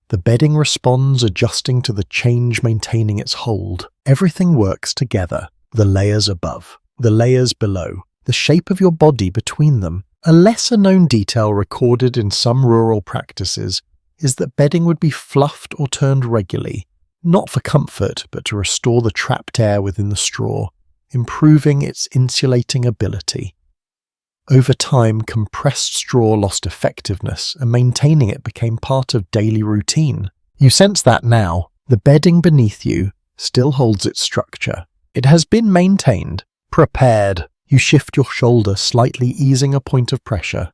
The bedding responds, adjusting to the change, maintaining its hold. Everything works together. The layers above, the layers below, the shape of your body between them. A lesser-known detail recorded in some rural practices is that bedding would be fluffed or turned regularly, not for comfort, but to restore the trapped air within the straw, improving its insulating ability. Over time, compressed straw lost effectiveness, and maintaining it became part of daily routine. You sense that now. The bedding beneath you still holds its structure. It has been maintained, prepared. You shift your shoulder, slightly easing a point of pressure.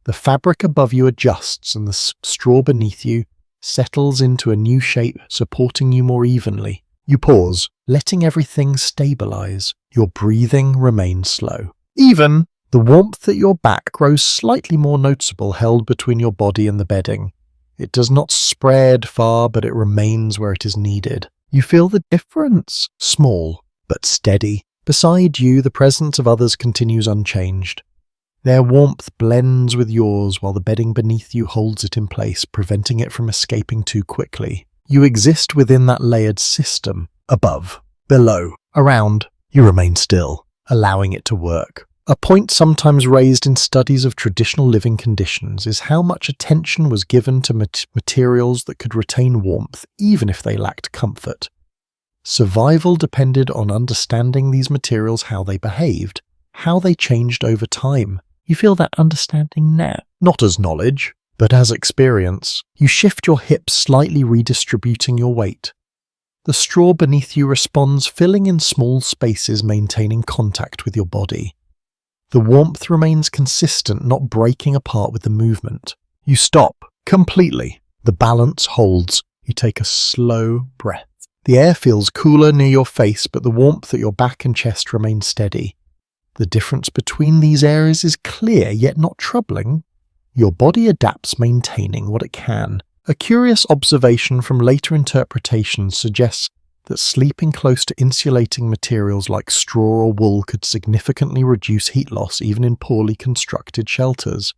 The fabric above you adjusts, and the straw beneath you settles into a new shape, supporting you more evenly. You pause, letting everything stabilize. Your breathing remains slow. Even. The warmth at your back grows slightly more noticeable, held between your body and the bedding. It does not spread far, but it remains where it is needed. You feel the difference. Small, but steady. Beside you, the presence of others continues unchanged. Their warmth blends with yours while the bedding beneath you holds it in place, preventing it from escaping too quickly. You exist within that layered system. Above, below, around. You remain still, allowing it to work. A point sometimes raised in studies of traditional living conditions is how much attention was given to materials that could retain warmth, even if they lacked comfort. Survival depended on understanding these materials, how they behaved, how they changed over time. You feel that understanding now, not as knowledge, but as experience. You shift your hips, slightly redistributing your weight. The straw beneath you responds, filling in small spaces, maintaining contact with your body. The warmth remains consistent, not breaking apart with the movement. You stop, completely. The balance holds. You take a slow breath. The air feels cooler near your face, but the warmth at your back and chest remains steady. The difference between these areas is clear, yet not troubling. Your body adapts, maintaining what it can. A curious observation from later interpretations suggests that sleeping close to insulating materials like straw or wool could significantly reduce heat loss even in poorly constructed shelters.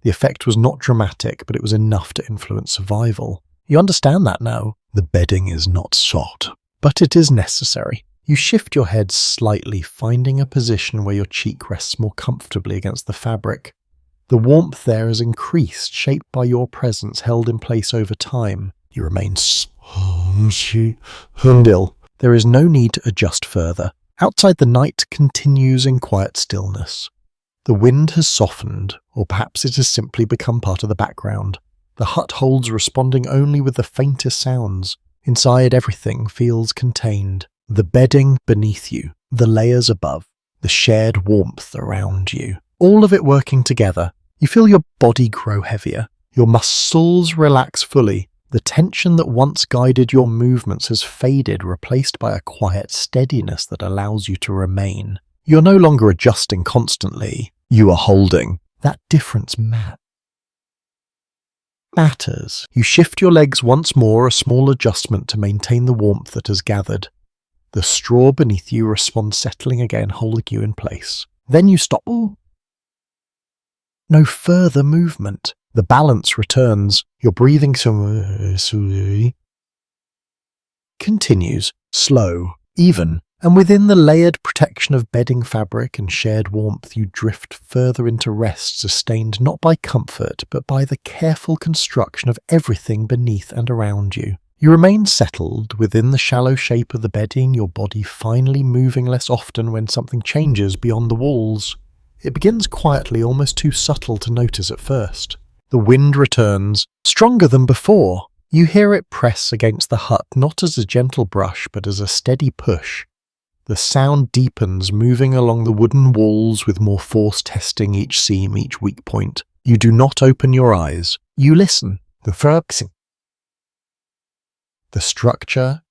The effect was not dramatic, but it was enough to influence survival. You understand that now. The bedding is not soft, but it is necessary. You shift your head slightly, finding a position where your cheek rests more comfortably against the fabric. The warmth there is increased, shaped by your presence held in place over time. You remain still. There is no need to adjust further. Outside, the night continues in quiet stillness. The wind has softened, or perhaps it has simply become part of the background. The hut holds, responding only with the faintest sounds. Inside, everything feels contained. The bedding beneath you, the layers above, the shared warmth around you. All of it working together. You feel your body grow heavier. Your muscles relax fully. The tension that once guided your movements has faded, replaced by a quiet steadiness that allows you to remain. You're no longer adjusting constantly. You are holding. That difference matters. You shift your legs once more, a small adjustment to maintain the warmth that has gathered. The straw beneath you responds, settling again, holding you in place. Then you stop. No further movement. The balance returns. Your breathing continues, slow, even, and within the layered protection of bedding fabric and shared warmth, you drift further into rest, sustained not by comfort, but by the careful construction of everything beneath and around you. You remain settled within the shallow shape of the bedding, your body finally moving less often when something changes beyond the walls. It begins quietly, almost too subtle to notice at first. The wind returns, stronger than before. You hear it press against the hut, not as a gentle brush, but as a steady push. The sound deepens, moving along the wooden walls with more force, testing each seam, each weak point. You do not open your eyes. You listen. The structure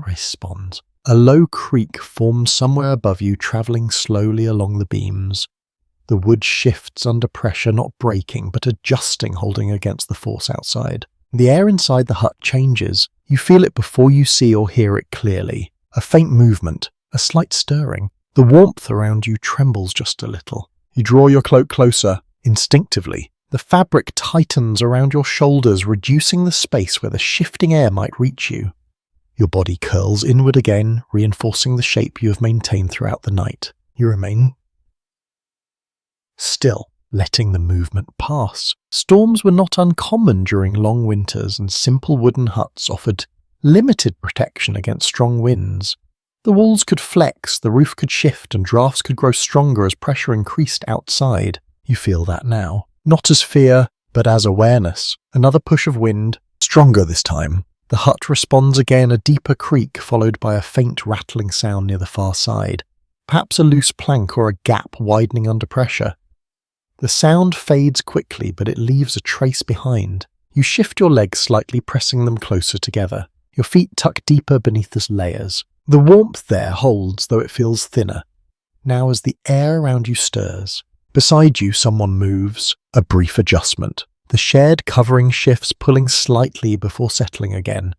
responds. A low creak forms somewhere above you, travelling slowly along the beams. The wood shifts under pressure, not breaking, but adjusting, holding against the force outside. The air inside the hut changes. You feel it before you see or hear it clearly. A faint movement, a slight stirring. The warmth around you trembles just a little. You draw your cloak closer, instinctively. The fabric tightens around your shoulders, reducing the space where the shifting air might reach you. Your body curls inward again, reinforcing the shape you have maintained throughout the night. You remain still, letting the movement pass. Storms were not uncommon during long winters, and simple wooden huts offered limited protection against strong winds. The walls could flex, the roof could shift, and drafts could grow stronger as pressure increased outside. You feel that now. Not as fear, but as awareness. Another push of wind, stronger this time. The hut responds again, a deeper creak followed by a faint rattling sound near the far side. Perhaps a loose plank or a gap widening under pressure. The sound fades quickly, but it leaves a trace behind. You shift your legs slightly, pressing them closer together. Your feet tuck deeper beneath the layers. The warmth there holds, though it feels thinner. Now as the air around you stirs, beside you someone moves. A brief adjustment. The shared covering shifts, pulling slightly before settling again.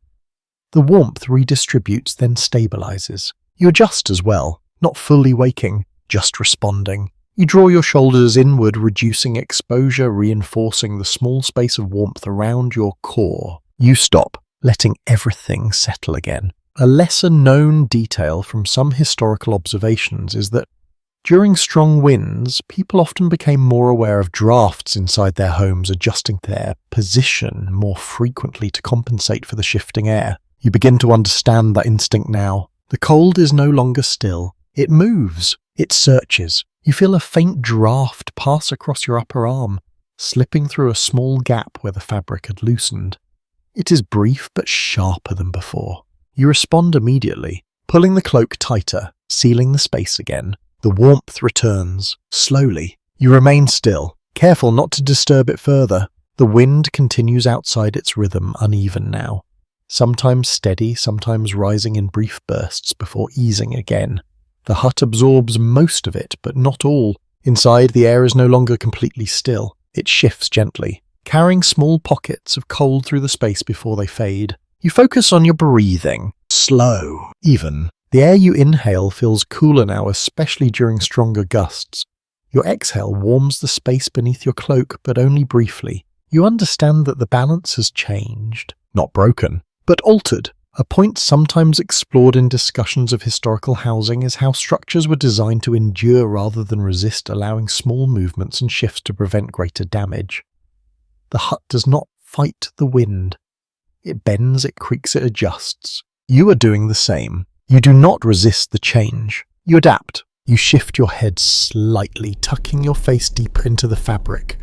The warmth redistributes, then stabilizes. You adjust as well, not fully waking, just responding. You draw your shoulders inward, reducing exposure, reinforcing the small space of warmth around your core. You stop, letting everything settle again. A lesser-known detail from some historical observations is that during strong winds, people often became more aware of drafts inside their homes, adjusting their position more frequently to compensate for the shifting air. You begin to understand that instinct now. The cold is no longer still. It moves. It searches. You feel a faint draft pass across your upper arm, slipping through a small gap where the fabric had loosened. It is brief but sharper than before. You respond immediately, pulling the cloak tighter, sealing the space again. The warmth returns, slowly. You remain still, careful not to disturb it further. The wind continues outside, its rhythm uneven now. Sometimes steady, sometimes rising in brief bursts before easing again. The hut absorbs most of it, but not all. Inside, the air is no longer completely still. It shifts gently, carrying small pockets of cold through the space before they fade. You focus on your breathing. Slow, even. The air you inhale feels cooler now, especially during stronger gusts. Your exhale warms the space beneath your cloak, but only briefly. You understand that the balance has changed. Not broken, but altered. A point sometimes explored in discussions of historical housing is how structures were designed to endure rather than resist, allowing small movements and shifts to prevent greater damage. The hut does not fight the wind. It bends, it creaks, it adjusts. You are doing the same. You do not resist the change. You adapt. You shift your head slightly, tucking your face deeper into the fabric.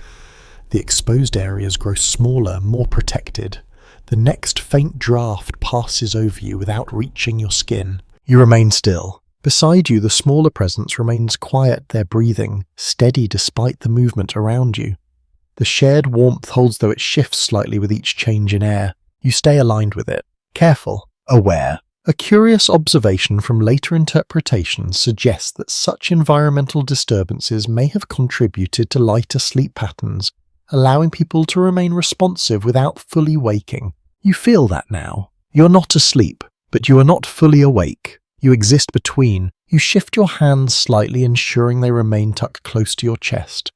The exposed areas grow smaller, more protected. The next faint draft passes over you without reaching your skin. You remain still. Beside you, the smaller presence remains quiet, their breathing, steady despite the movement around you. The shared warmth holds though it shifts slightly with each change in air. You stay aligned with it. Careful. Aware. A curious observation from later interpretations suggests that such environmental disturbances may have contributed to lighter sleep patterns, allowing people to remain responsive without fully waking. You feel that now. You're not asleep, but you are not fully awake. You exist between. You shift your hands slightly, ensuring they remain tucked close to your chest.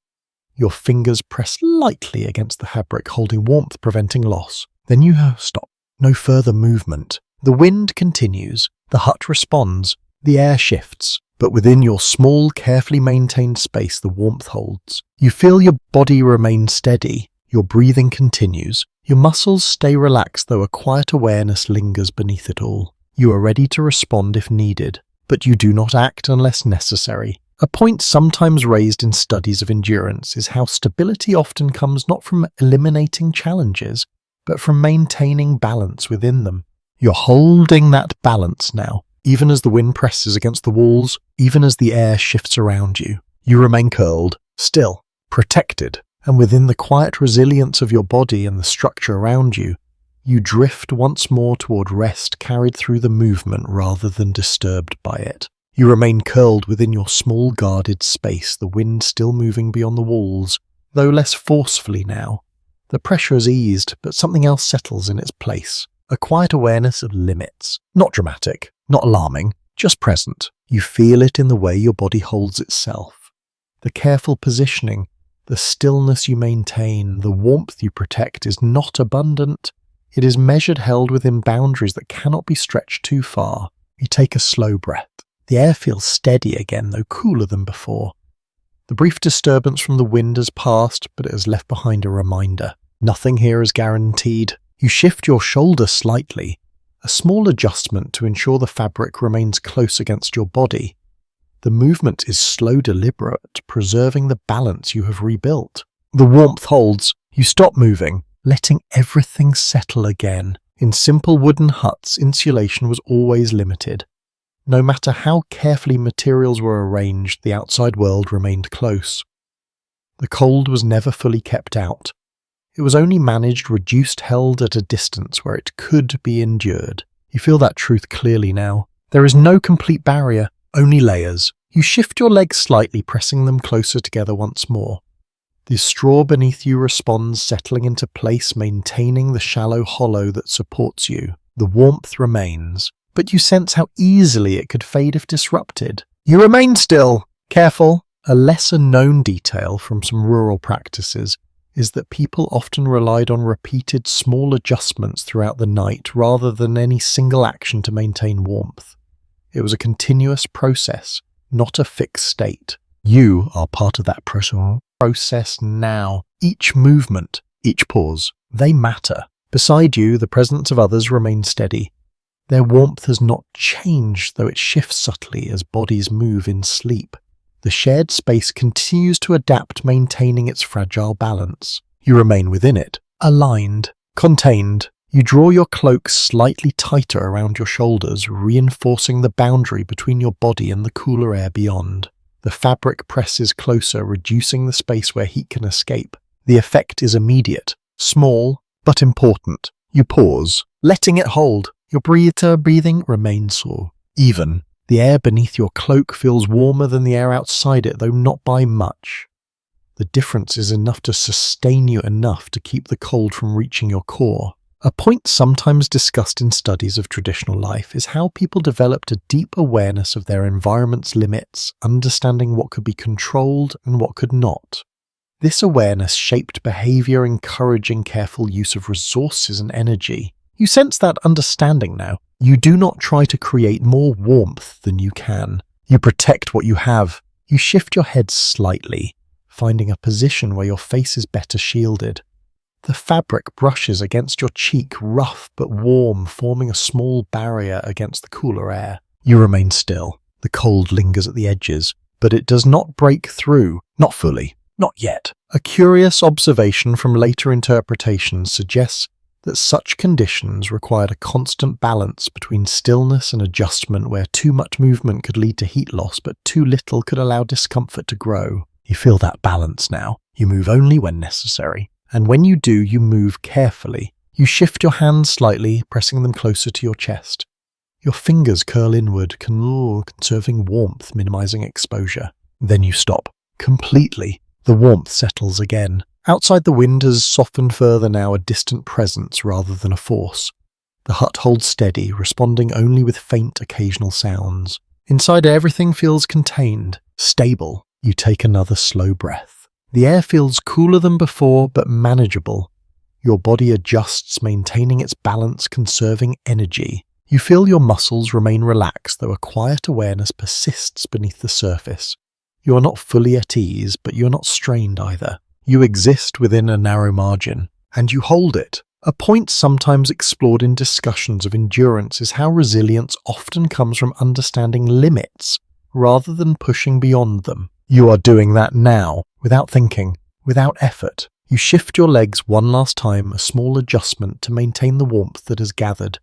Your fingers press lightly against the fabric, holding warmth, preventing loss. Then you stop. No further movement. The wind continues. The hut responds. The air shifts. But within your small, carefully maintained space, the warmth holds. You feel your body remain steady. Your breathing continues. Your muscles stay relaxed, though a quiet awareness lingers beneath it all. You are ready to respond if needed, but you do not act unless necessary. A point sometimes raised in studies of endurance is how stability often comes not from eliminating challenges, but from maintaining balance within them. You're holding that balance now, even as the wind presses against the walls, even as the air shifts around you. You remain curled, still, protected, and within the quiet resilience of your body and the structure around you, you drift once more toward rest, carried through the movement rather than disturbed by it. You remain curled within your small guarded space, the wind still moving beyond the walls, though less forcefully now. The pressure has eased, but something else settles in its place. A quiet awareness of limits. Not dramatic, not alarming, just present. You feel it in the way your body holds itself. The careful positioning, the stillness you maintain, the warmth you protect is not abundant. It is measured, held within boundaries that cannot be stretched too far. You take a slow breath. The air feels steady again, though cooler than before. The brief disturbance from the wind has passed, but it has left behind a reminder. Nothing here is guaranteed. You shift your shoulder slightly, a small adjustment to ensure the fabric remains close against your body. The movement is slow, deliberate, preserving the balance you have rebuilt. The warmth holds. You stop moving, letting everything settle again. In simple wooden huts, insulation was always limited. No matter how carefully materials were arranged, the outside world remained close. The cold was never fully kept out. It was only managed, reduced, held at a distance where it could be endured. You feel that truth clearly now. There is no complete barrier, only layers. You shift your legs slightly, pressing them closer together once more. The straw beneath you responds, settling into place, maintaining the shallow hollow that supports you. The warmth remains, but you sense how easily it could fade if disrupted. You remain still, careful. A lesser-known detail from some rural practices is that people often relied on repeated small adjustments throughout the night rather than any single action to maintain warmth. It was a continuous process, not a fixed state. You are part of that process now. Each movement, each pause, they matter. Beside you, the presence of others remains steady. Their warmth has not changed, though it shifts subtly as bodies move in sleep. The shared space continues to adapt, maintaining its fragile balance. You remain within it, aligned, contained. You draw your cloak slightly tighter around your shoulders, reinforcing the boundary between your body and the cooler air beyond. The fabric presses closer, reducing the space where heat can escape. The effect is immediate, small, but important. You pause, letting it hold. Your breathing remains even. The air beneath your cloak feels warmer than the air outside it, though not by much. The difference is enough to sustain you enough to keep the cold from reaching your core. A point sometimes discussed in studies of traditional life is how people developed a deep awareness of their environment's limits, understanding what could be controlled and what could not. This awareness shaped behavior, encouraging careful use of resources and energy. You sense that understanding now. You do not try to create more warmth than you can. You protect what you have. You shift your head slightly, finding a position where your face is better shielded. The fabric brushes against your cheek, rough but warm, forming a small barrier against the cooler air. You remain still. The cold lingers at the edges, but it does not break through. Not fully. Not yet. A curious observation from later interpretations suggests that such conditions required a constant balance between stillness and adjustment, where too much movement could lead to heat loss, but too little could allow discomfort to grow. You feel that balance now. You move only when necessary. And when you do, you move carefully. You shift your hands slightly, pressing them closer to your chest. Your fingers curl inward, conserving warmth, minimizing exposure. Then you stop. Completely. The warmth settles again. Outside, the wind has softened further now, a distant presence rather than a force. The hut holds steady, responding only with faint occasional sounds. Inside, everything feels contained, stable. You take another slow breath. The air feels cooler than before, but manageable. Your body adjusts, maintaining its balance, conserving energy. You feel your muscles remain relaxed, though a quiet awareness persists beneath the surface. You are not fully at ease, but you are not strained either. You exist within a narrow margin, and you hold it. A point sometimes explored in discussions of endurance is how resilience often comes from understanding limits, rather than pushing beyond them. You are doing that now, without thinking, without effort. You shift your legs one last time, a small adjustment to maintain the warmth that has gathered.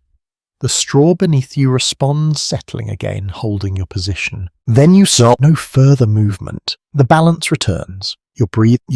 The straw beneath you responds, settling again, holding your position. Then you stop. No further movement. The balance returns. Your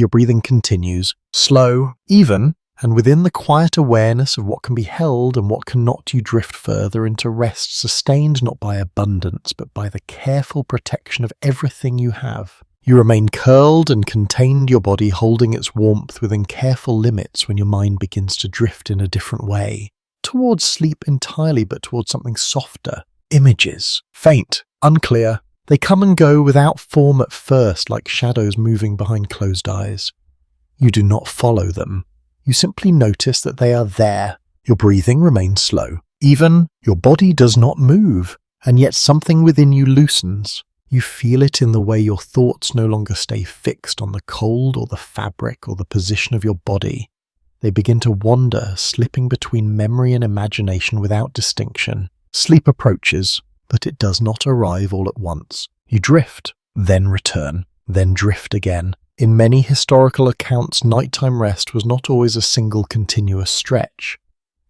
breathing continues, slow, even, and within the quiet awareness of what can be held and what cannot, you drift further into rest, sustained not by abundance, but by the careful protection of everything you have. You remain curled and contained, your body holding its warmth within careful limits when your mind begins to drift in a different way. Towards sleep entirely, but towards something softer. Images. Faint. Unclear. They come and go without form at first, like shadows moving behind closed eyes. You do not follow them. You simply notice that they are there. Your breathing remains slow. Even, your body does not move, and yet something within you loosens. You feel it in the way your thoughts no longer stay fixed on the cold or the fabric or the position of your body. They begin to wander, slipping between memory and imagination without distinction. Sleep approaches, but it does not arrive all at once. You drift, then return, then drift again. In many historical accounts, nighttime rest was not always a single continuous stretch.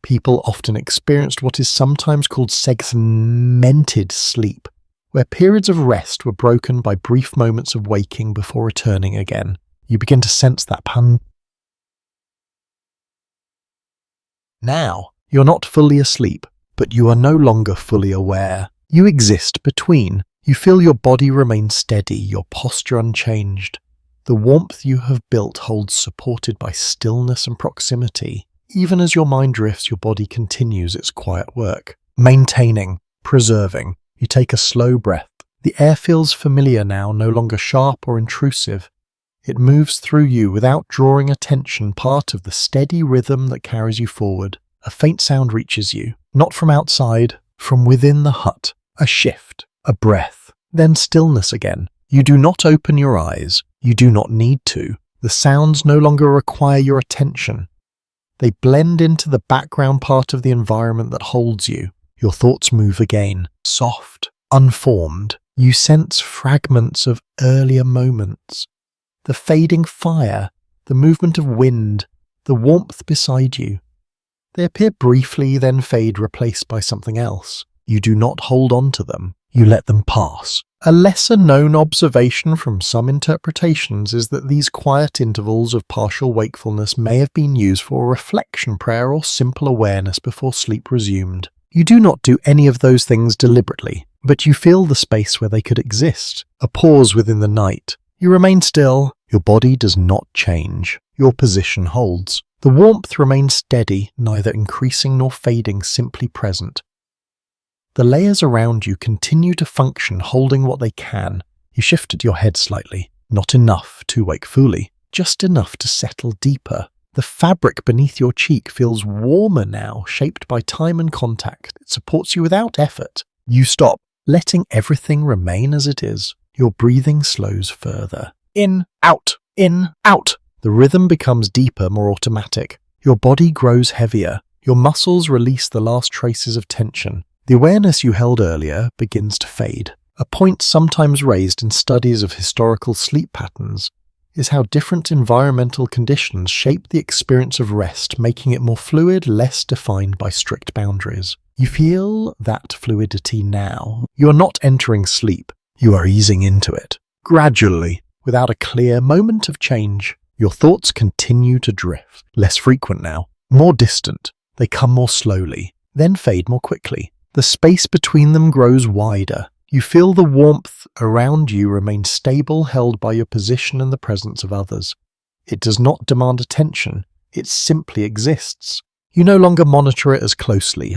People often experienced what is sometimes called segmented sleep, where periods of rest were broken by brief moments of waking before returning again. You begin to sense that pattern. Now, you're not fully asleep, but you are no longer fully aware. You exist between. You feel your body remain steady, your posture unchanged. The warmth you have built holds supported by stillness and proximity. Even as your mind drifts, your body continues its quiet work. Maintaining, preserving. You take a slow breath. The air feels familiar now, no longer sharp or intrusive. It moves through you without drawing attention, part of the steady rhythm that carries you forward. A faint sound reaches you, not from outside, from within the hut. A shift, a breath, then stillness again. You do not open your eyes. You do not need to. The sounds no longer require your attention. They blend into the background part of the environment that holds you. Your thoughts move again, soft, unformed. You sense fragments of earlier moments. The fading fire, the movement of wind, the warmth beside you. They appear briefly, then fade, replaced by something else. You do not hold on to them. You let them pass. A lesser-known observation from some interpretations is that these quiet intervals of partial wakefulness may have been used for a reflection prayer or simple awareness before sleep resumed. You do not do any of those things deliberately, but you feel the space where they could exist, a pause within the night. You remain still. Your body does not change. Your position holds. The warmth remains steady, neither increasing nor fading, simply present. The layers around you continue to function, holding what they can. You shifted your head slightly. Not enough to wake fully, just enough to settle deeper. The fabric beneath your cheek feels warmer now, shaped by time and contact. It supports you without effort. You stop, letting everything remain as it is. Your breathing slows further. In, out, in, out. The rhythm becomes deeper, more automatic. Your body grows heavier. Your muscles release the last traces of tension. The awareness you held earlier begins to fade. A point sometimes raised in studies of historical sleep patterns is how different environmental conditions shape the experience of rest, making it more fluid, less defined by strict boundaries. You feel that fluidity now. You are not entering sleep. You are easing into it. Gradually, without a clear moment of change, your thoughts continue to drift. Less frequent now. More distant. They come more slowly, then fade more quickly. The space between them grows wider. You feel the warmth around you remain stable, held by your position and the presence of others. It does not demand attention. It simply exists. You no longer monitor it as closely.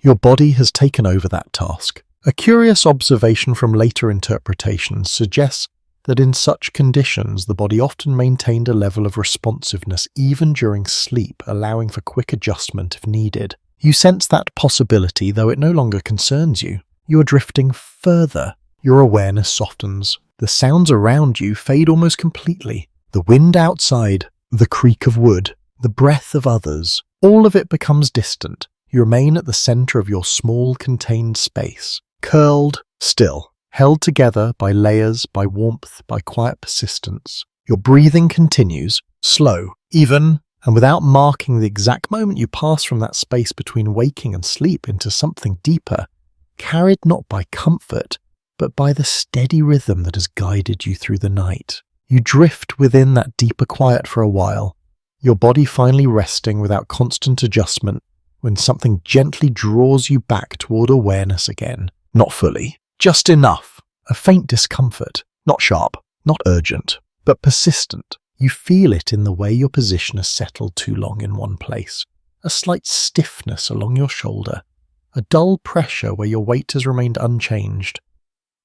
Your body has taken over that task. A curious observation from later interpretations suggests that in such conditions the body often maintained a level of responsiveness even during sleep, allowing for quick adjustment if needed. You sense that possibility, though it no longer concerns you. You are drifting further. Your awareness softens. The sounds around you fade almost completely. The wind outside, the creak of wood, the breath of others, all of it becomes distant. You remain at the center of your small, contained space, curled, still, held together by layers, by warmth, by quiet persistence. Your breathing continues, slow, even, and without marking the exact moment you pass from that space between waking and sleep into something deeper, carried not by comfort, but by the steady rhythm that has guided you through the night. You drift within that deeper quiet for a while, your body finally resting without constant adjustment when something gently draws you back toward awareness again. Not fully, just enough. A faint discomfort, not sharp, not urgent, but persistent. You feel it in the way your position has settled too long in one place. A slight stiffness along your shoulder, a dull pressure where your weight has remained unchanged.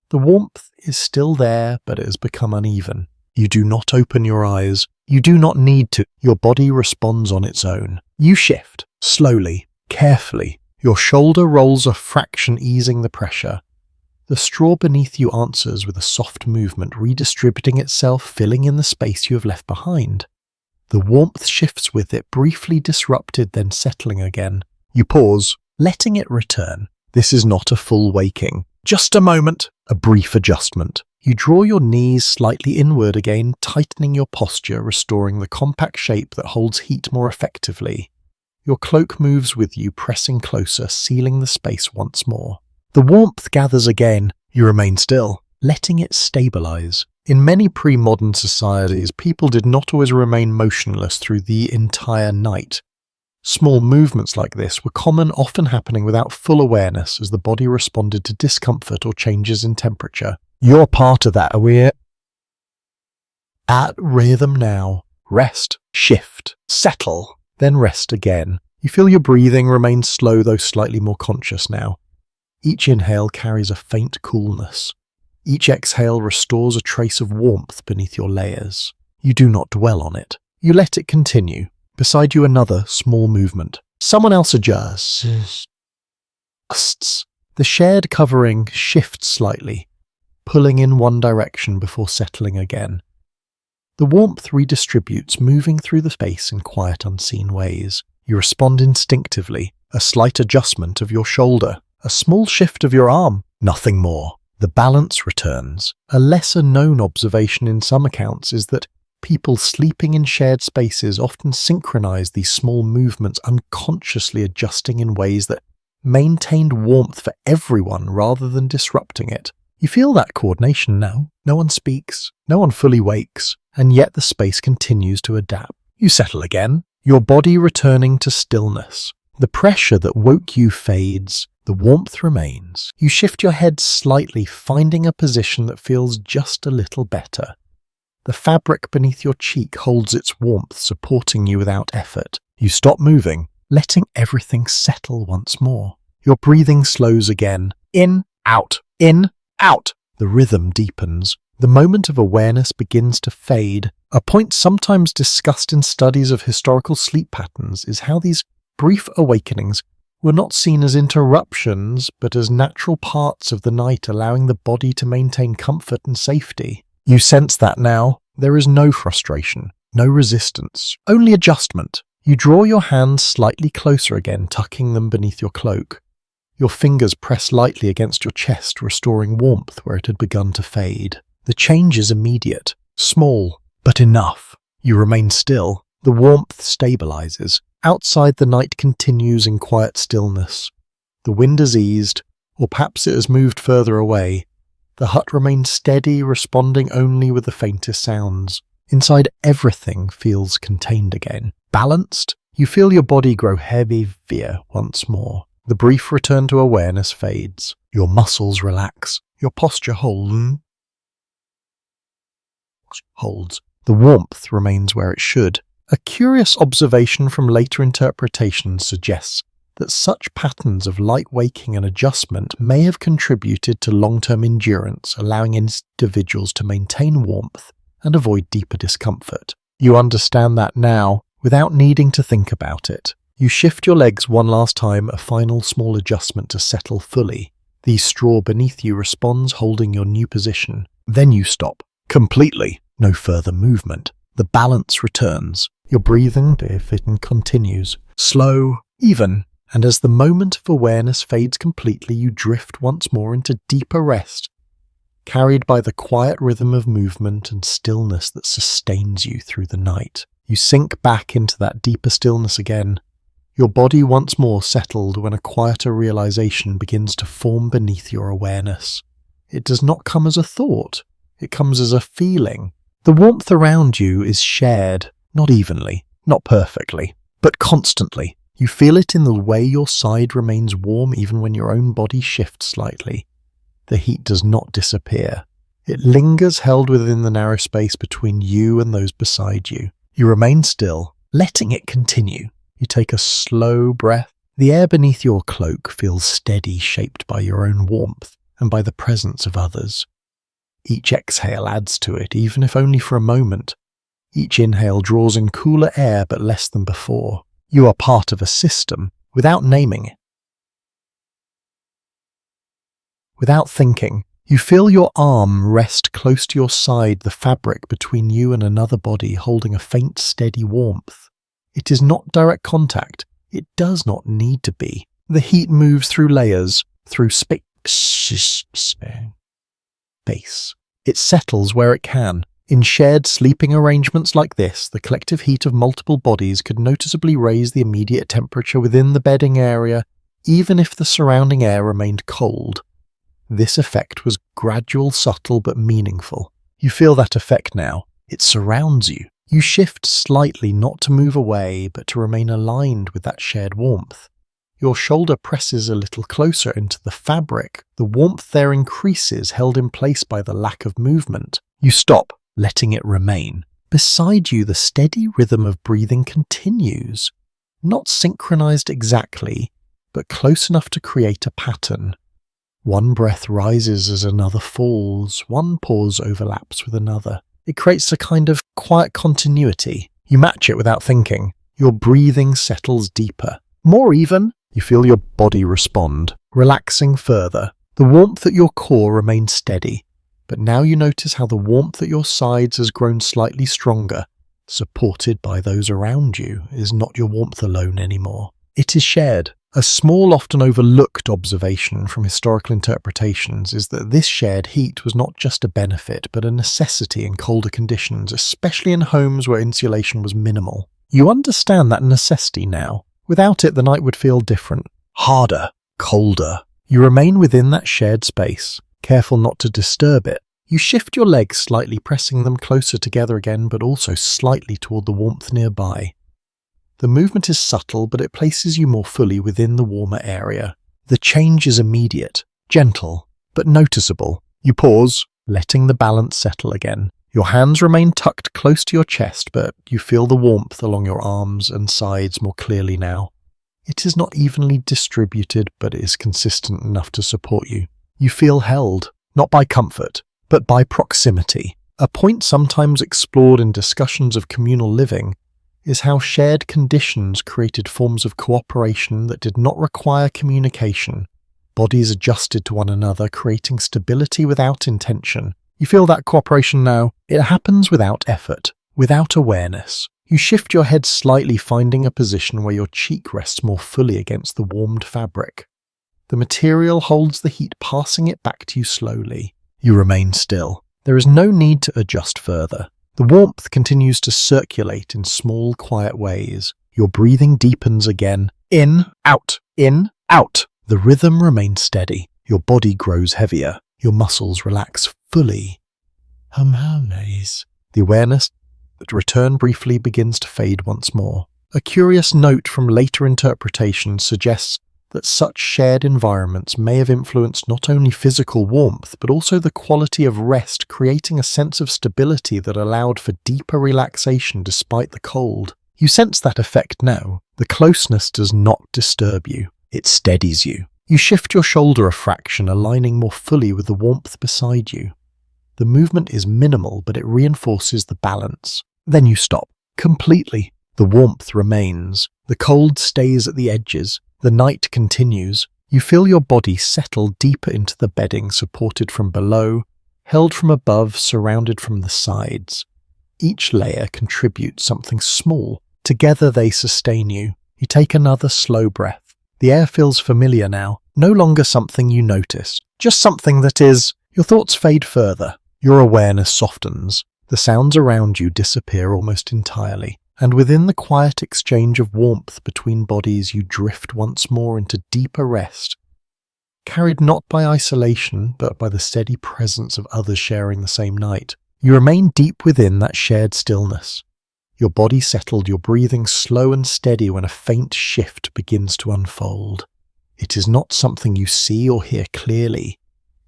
The warmth is still there, but it has become uneven. You do not open your eyes. You do not need to. Your body responds on its own. You shift, slowly, carefully. Your shoulder rolls a fraction, easing the pressure. The straw beneath you answers with a soft movement, redistributing itself, filling in the space you have left behind. The warmth shifts with it, briefly disrupted, then settling again. You pause, letting it return. This is not a full waking. Just a moment, a brief adjustment. You draw your knees slightly inward again, tightening your posture, restoring the compact shape that holds heat more effectively. Your cloak moves with you, pressing closer, sealing the space once more. The warmth gathers again. You remain still, letting it stabilize. In many pre-modern societies, people did not always remain motionless through the entire night. Small movements like this were common, often happening without full awareness as the body responded to discomfort or changes in temperature. You're part of that aware. At rhythm now. Rest, shift, settle, then rest again. You feel your breathing remains slow, though slightly more conscious now. Each inhale carries a faint coolness. Each exhale restores a trace of warmth beneath your layers. You do not dwell on it. You let it continue. Beside you another small movement. Someone else adjusts. The shared covering shifts slightly, pulling in one direction before settling again. The warmth redistributes, moving through the space in quiet, unseen ways. You respond instinctively, a slight adjustment of your shoulder, a small shift of your arm, nothing more. The balance returns. A lesser-known observation in some accounts is that people sleeping in shared spaces often synchronize these small movements, unconsciously adjusting in ways that maintained warmth for everyone rather than disrupting it. You feel that coordination now. No one speaks, no one fully wakes, and yet the space continues to adapt. You settle again, your body returning to stillness. The pressure that woke you fades. The warmth remains. You shift your head slightly, finding a position that feels just a little better. The fabric beneath your cheek holds its warmth, supporting you without effort. You stop moving, letting everything settle once more. Your breathing slows again. In, out, in, out. The rhythm deepens. The moment of awareness begins to fade. A point sometimes discussed in studies of historical sleep patterns is how these brief awakenings were not seen as interruptions, but as natural parts of the night, allowing the body to maintain comfort and safety. You sense that now. There is no frustration, no resistance, only adjustment. You draw your hands slightly closer again, tucking them beneath your cloak. Your fingers press lightly against your chest, restoring warmth where it had begun to fade. The change is immediate, small, but enough. You remain still. The warmth stabilizes. Outside, the night continues in quiet stillness. The wind has eased, or perhaps it has moved further away. The hut remains steady, responding only with the faintest sounds. Inside, everything feels contained again. Balanced, you feel your body grow heavier once more. The brief return to awareness fades. Your muscles relax. Your posture holds. The warmth remains where it should. A curious observation from later interpretations suggests that such patterns of light waking and adjustment may have contributed to long-term endurance, allowing individuals to maintain warmth and avoid deeper discomfort. You understand that now, without needing to think about it. You shift your legs one last time, a final small adjustment to settle fully. The straw beneath you responds, holding your new position. Then you stop. Completely. No further movement. The balance returns. Your breathing continues. Slow, even. And as the moment of awareness fades completely, you drift once more into deeper rest, carried by the quiet rhythm of movement and stillness that sustains you through the night. You sink back into that deeper stillness again, your body once more settled when a quieter realization begins to form beneath your awareness. It does not come as a thought, it comes as a feeling. The warmth around you is shared, not evenly, not perfectly, but constantly. You feel it in the way your side remains warm even when your own body shifts slightly. The heat does not disappear. It lingers, held within the narrow space between you and those beside you. You remain still, letting it continue. You take a slow breath. The air beneath your cloak feels steady, shaped by your own warmth and by the presence of others. Each exhale adds to it, even if only for a moment. Each inhale draws in cooler air, but less than before. You are part of a system, without naming it. Without thinking, you feel your arm rest close to your side, the fabric between you and another body holding a faint, steady warmth. It is not direct contact. It does not need to be. The heat moves through layers, through space. It settles where it can. In shared sleeping arrangements like this, the collective heat of multiple bodies could noticeably raise the immediate temperature within the bedding area, even if the surrounding air remained cold. This effect was gradual, subtle, but meaningful. You feel that effect now. It surrounds you. You shift slightly, not to move away, but to remain aligned with that shared warmth. Your shoulder presses a little closer into the fabric. The warmth there increases, held in place by the lack of movement. You stop, letting it remain. Beside you, the steady rhythm of breathing continues. Not synchronized exactly, but close enough to create a pattern. One breath rises as another falls. One pause overlaps with another. It creates a kind of quiet continuity. You match it without thinking. Your breathing settles deeper. More even, you feel your body respond, relaxing further. The warmth at your core remains steady, but now you notice how the warmth at your sides has grown slightly stronger. Supported by those around you is not your warmth alone anymore. It is shared. A small, often overlooked observation from historical interpretations is that this shared heat was not just a benefit, but a necessity in colder conditions, especially in homes where insulation was minimal. You understand that necessity now. Without it, the night would feel different, harder, colder. You remain within that shared space, careful not to disturb it. You shift your legs slightly, pressing them closer together again, but also slightly toward the warmth nearby. The movement is subtle, but it places you more fully within the warmer area. The change is immediate, gentle, but noticeable. You pause, letting the balance settle again. Your hands remain tucked close to your chest, but you feel the warmth along your arms and sides more clearly now. It is not evenly distributed, but it is consistent enough to support you. You feel held, not by comfort, but by proximity. A point sometimes explored in discussions of communal living is how shared conditions created forms of cooperation that did not require communication. Bodies adjusted to one another, creating stability without intention. You feel that cooperation now? It happens without effort, without awareness. You shift your head slightly, finding a position where your cheek rests more fully against the warmed fabric. The material holds the heat, passing it back to you slowly. You remain still. There is no need to adjust further. The warmth continues to circulate in small, quiet ways. Your breathing deepens again. In, out, in, out. The rhythm remains steady. Your body grows heavier. Your muscles relax fully. Hum-hum-maze. The awareness that return briefly begins to fade once more. A curious note from later interpretations suggests that such shared environments may have influenced not only physical warmth, but also the quality of rest, creating a sense of stability that allowed for deeper relaxation despite the cold. You sense that effect now. The closeness does not disturb you. It steadies you. You shift your shoulder a fraction, aligning more fully with the warmth beside you. The movement is minimal, but it reinforces the balance. Then you stop. Completely. The warmth remains. The cold stays at the edges. The night continues. You feel your body settle deeper into the bedding, supported from below, held from above, surrounded from the sides. Each layer contributes something small. Together they sustain you. You take another slow breath. The air feels familiar now, no longer something you notice, just something that is. Your thoughts fade further. Your awareness softens. The sounds around you disappear almost entirely. And within the quiet exchange of warmth between bodies, you drift once more into deeper rest, carried not by isolation, but by the steady presence of others sharing the same night. You remain deep within that shared stillness. Your body settled, your breathing slow and steady when a faint shift begins to unfold. It is not something you see or hear clearly.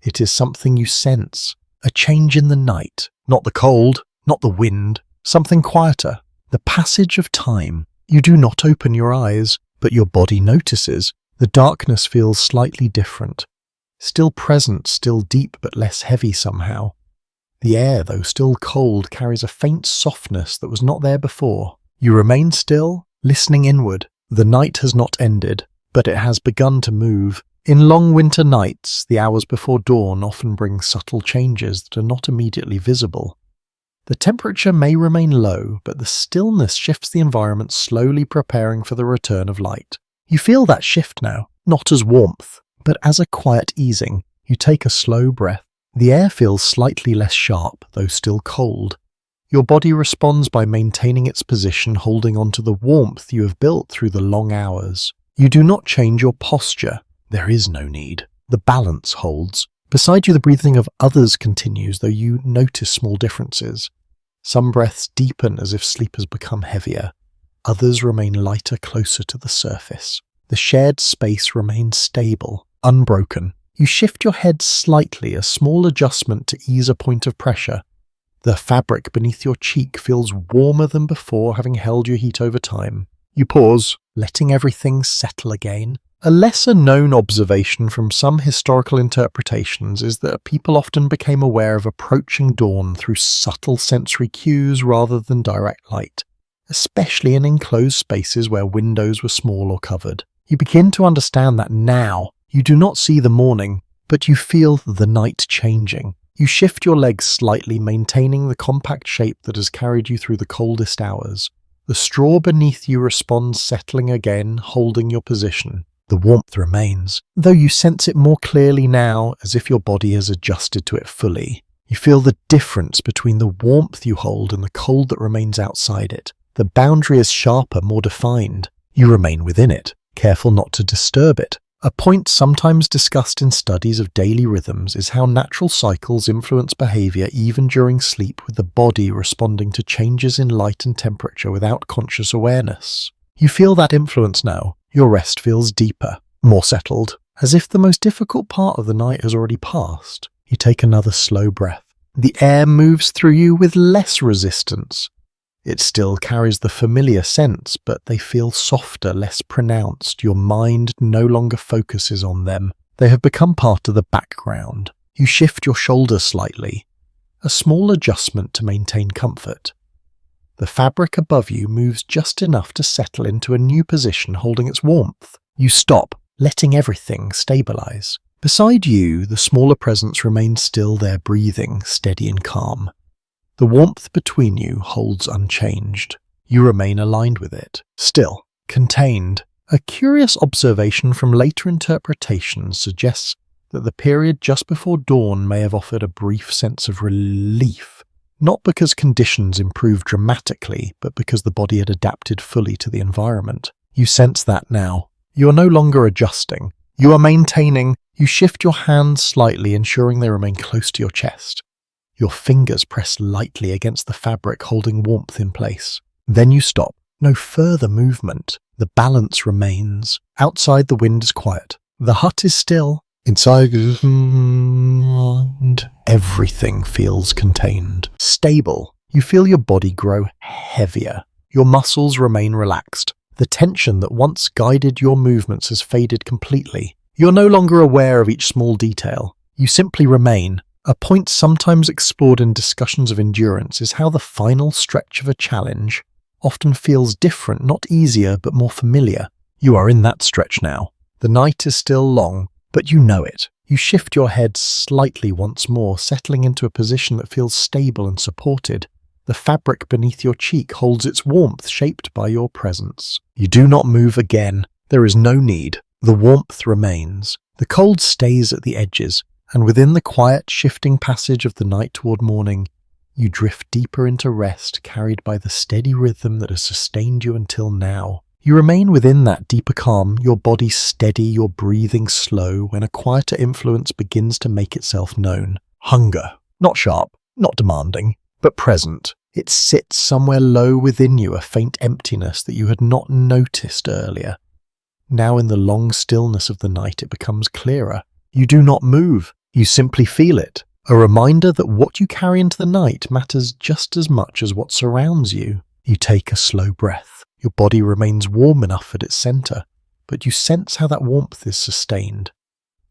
It is something you sense. A change in the night, not the cold, not the wind, something quieter. The passage of time. You do not open your eyes, but your body notices. The darkness feels slightly different. Still present, still deep, but less heavy somehow. The air, though still cold, carries a faint softness that was not there before. You remain still, listening inward. The night has not ended, but it has begun to move. In long winter nights, the hours before dawn often bring subtle changes that are not immediately visible. The temperature may remain low, but the stillness shifts the environment, slowly preparing for the return of light. You feel that shift now, not as warmth, but as a quiet easing. You take a slow breath. The air feels slightly less sharp, though still cold. Your body responds by maintaining its position, holding on to the warmth you have built through the long hours. You do not change your posture. There is no need. The balance holds. Beside you, the breathing of others continues, though you notice small differences. Some breaths deepen as if sleep has become heavier. Others remain lighter, closer to the surface. The shared space remains stable, unbroken. You shift your head slightly, a small adjustment to ease a point of pressure. The fabric beneath your cheek feels warmer than before, having held your heat over time. You pause, letting everything settle again. A lesser-known observation from some historical interpretations is that people often became aware of approaching dawn through subtle sensory cues rather than direct light, especially in enclosed spaces where windows were small or covered. You begin to understand that now. You do not see the morning, but you feel the night changing. You shift your legs slightly, maintaining the compact shape that has carried you through the coldest hours. The straw beneath you responds, settling again, holding your position. The warmth remains, though you sense it more clearly now, as if your body has adjusted to it fully. You feel the difference between the warmth you hold and the cold that remains outside it. The boundary is sharper, more defined. You remain within it, careful not to disturb it. A point sometimes discussed in studies of daily rhythms is how natural cycles influence behavior even during sleep, with the body responding to changes in light and temperature without conscious awareness. You feel that influence now. Your rest feels deeper, more settled, as if the most difficult part of the night has already passed. You take another slow breath. The air moves through you with less resistance. It still carries the familiar scents, but they feel softer, less pronounced. Your mind no longer focuses on them. They have become part of the background. You shift your shoulders slightly. a small adjustment to maintain comfort. The fabric above you moves just enough to settle into a new position holding its warmth. You stop, letting everything stabilize. Beside you, the smaller presence remains still there, breathing, steady and calm. The warmth between you holds unchanged. You remain aligned with it, still, contained. A curious observation from later interpretations suggests that the period just before dawn may have offered a brief sense of relief, not because conditions improved dramatically, but because the body had adapted fully to the environment. You sense that now. You are no longer adjusting. You are maintaining. You shift your hands slightly, ensuring they remain close to your chest. Your fingers press lightly against the fabric, holding warmth in place. Then you stop. No further movement. The balance remains. Outside, the wind is quiet. The hut is still. Inside, and everything feels contained. Stable. You feel your body grow heavier. Your muscles remain relaxed. The tension that once guided your movements has faded completely. You're no longer aware of each small detail. You simply remain. A point sometimes explored in discussions of endurance is how the final stretch of a challenge often feels different, not easier, but more familiar. You are in that stretch now. The night is still long, but you know it. You shift your head slightly once more, settling into a position that feels stable and supported. The fabric beneath your cheek holds its warmth, shaped by your presence. You do not move again. There is no need. The warmth remains. The cold stays at the edges, and within the quiet, shifting passage of the night toward morning, you drift deeper into rest, carried by the steady rhythm that has sustained you until now. You remain within that deeper calm, your body steady, your breathing slow, when a quieter influence begins to make itself known. Hunger. Not sharp, not demanding, but present. It sits somewhere low within you, a faint emptiness that you had not noticed earlier. Now in the long stillness of the night it becomes clearer. You do not move, you simply feel it. A reminder that what you carry into the night matters just as much as what surrounds you. You take a slow breath. Your body remains warm enough at its center, but you sense how that warmth is sustained,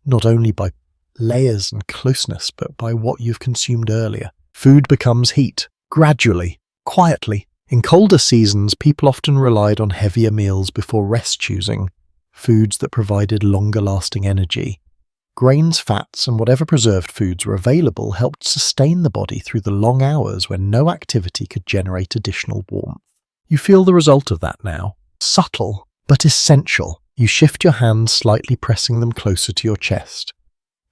not only by layers and closeness, but by what you've consumed earlier. Food becomes heat, gradually, quietly. In colder seasons, people often relied on heavier meals before rest, choosing foods that provided longer-lasting energy. Grains, fats, and whatever preserved foods were available helped sustain the body through the long hours when no activity could generate additional warmth. You feel the result of that now. Subtle, but essential. You shift your hands, slightly pressing them closer to your chest.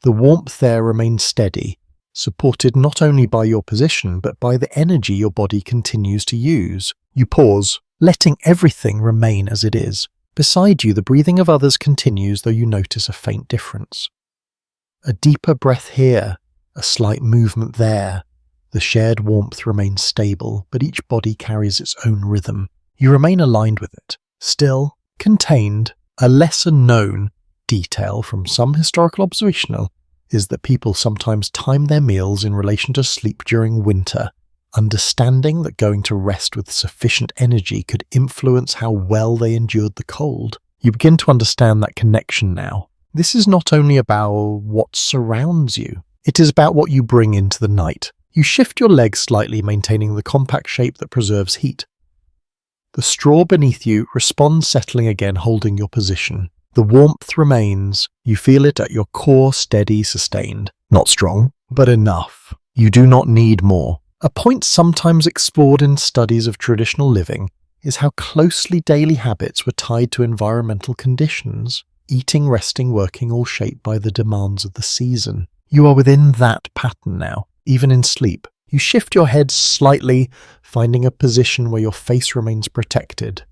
The warmth there remains steady, supported not only by your position, but by the energy your body continues to use. You pause, letting everything remain as it is. Beside you, the breathing of others continues, though you notice a faint difference. A deeper breath here, a slight movement there. The shared warmth remains stable, but each body carries its own rhythm. You remain aligned with it, still, contained. A lesser-known detail from some historical observation is that people sometimes time their meals in relation to sleep during winter, understanding that going to rest with sufficient energy could influence how well they endured the cold. You begin to understand that connection now. This is not only about what surrounds you, it is about what you bring into the night. You shift your legs slightly, maintaining the compact shape that preserves heat. The straw beneath you responds, settling again, holding your position. The warmth remains. You feel it at your core, steady, sustained. Not strong, but enough. You do not need more. A point sometimes explored in studies of traditional living is how closely daily habits were tied to environmental conditions. Eating, resting, working, all shaped by the demands of the season. You are within that pattern now, even in sleep. You shift your head slightly, finding a position where your face remains protected.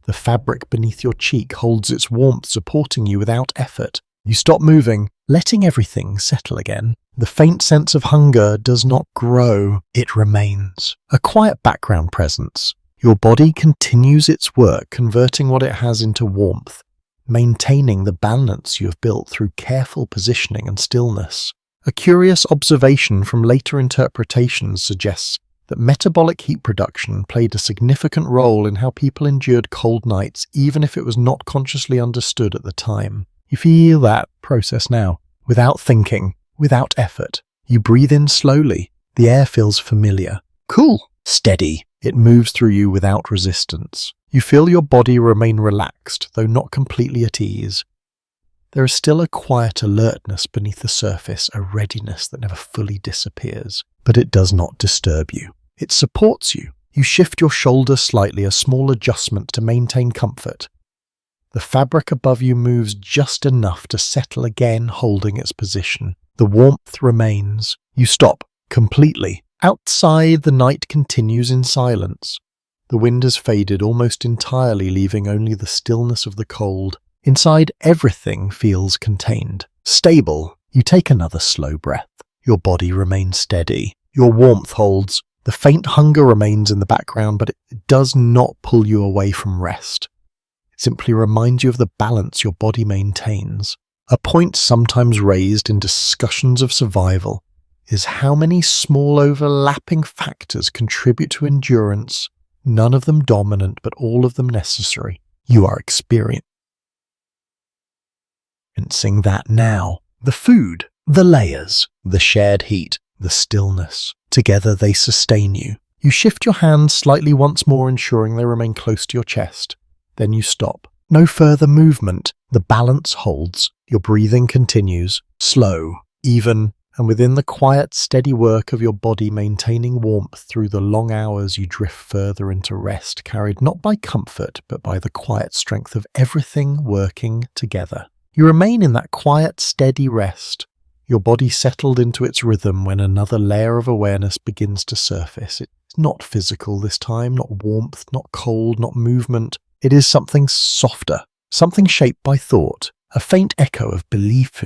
The fabric beneath your cheek holds its warmth, supporting you without effort. You stop moving, letting everything settle again. The faint sense of hunger does not grow, it remains. A quiet background presence. Your body continues its work, converting what it has into warmth, maintaining the balance you have built through careful positioning and stillness. A curious observation from later interpretations suggests that metabolic heat production played a significant role in how people endured cold nights, even if it was not consciously understood at the time. You feel that process now, without thinking, without effort. You breathe in slowly, The air feels familiar. Cool. Steady. It moves through you without resistance. You feel your body remain relaxed, though not completely at ease. There is still a quiet alertness beneath the surface, a readiness that never fully disappears. But it does not disturb you. It supports you. You shift your shoulders slightly, a small adjustment to maintain comfort. The fabric above you moves just enough to settle again, holding its position. The warmth remains. You stop, completely. Outside, the night continues in silence. The wind has faded almost entirely, leaving only the stillness of the cold. Inside, everything feels contained. Stable. You take another slow breath. Your body remains steady. Your warmth holds. The faint hunger remains in the background, but it does not pull you away from rest. It simply reminds you of the balance your body maintains. A point sometimes raised in discussions of survival is how many small overlapping factors contribute to endurance, none of them dominant, but all of them necessary. You are experiencing that now. The food, the layers, the shared heat, the stillness. Together they sustain you. You shift your hands slightly once more, ensuring they remain close to your chest. Then you stop. No further movement. The balance holds. Your breathing continues, slow, even, and within the quiet, steady work of your body maintaining warmth through the long hours, you drift further into rest, carried not by comfort, but by the quiet strength of everything working together. You remain in that quiet, steady rest, your body settled into its rhythm when another layer of awareness begins to surface. It's not physical this time, not warmth, not cold, not movement. It is something softer, something shaped by thought, a faint echo of belief.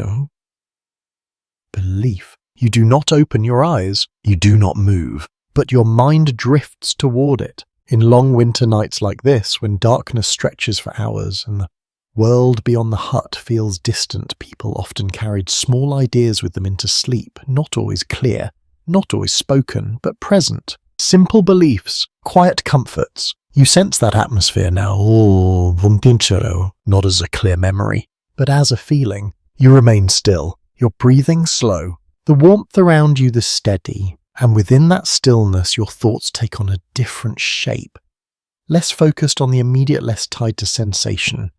Belief. You do not open your eyes, you do not move, but your mind drifts toward it. In long winter nights like this, when darkness stretches for hours and the world beyond the hut feels distant, people often carried small ideas with them into sleep, not always clear, not always spoken, but present. Simple beliefs, quiet comforts. You sense that atmosphere now, not as a clear memory, but as a feeling. You remain still, your breathing slow, the warmth around you the steady, and within that stillness your thoughts take on a different shape. Less focused on the immediate, less tied to sensation.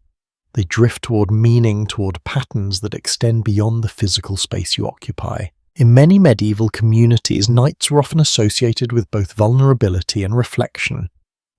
They drift toward meaning, toward patterns that extend beyond the physical space you occupy. In many medieval communities, nights were often associated with both vulnerability and reflection.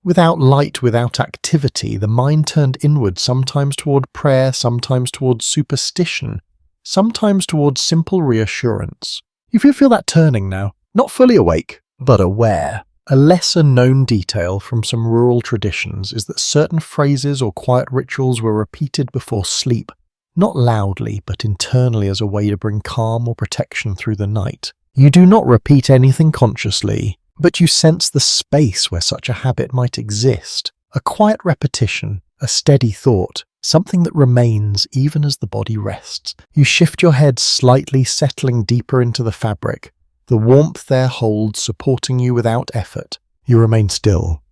Without light, without activity, the mind turned inward, sometimes toward prayer, sometimes toward superstition, sometimes toward simple reassurance. You feel that turning now, not fully awake, but aware. A lesser-known detail from some rural traditions is that certain phrases or quiet rituals were repeated before sleep, not loudly, but internally as a way to bring calm or protection through the night. You do not repeat anything consciously, but you sense the space where such a habit might exist. A quiet repetition, a steady thought, something that remains even as the body rests. You shift your head slightly, settling deeper into the fabric. The warmth there holds, supporting you without effort. You remain still.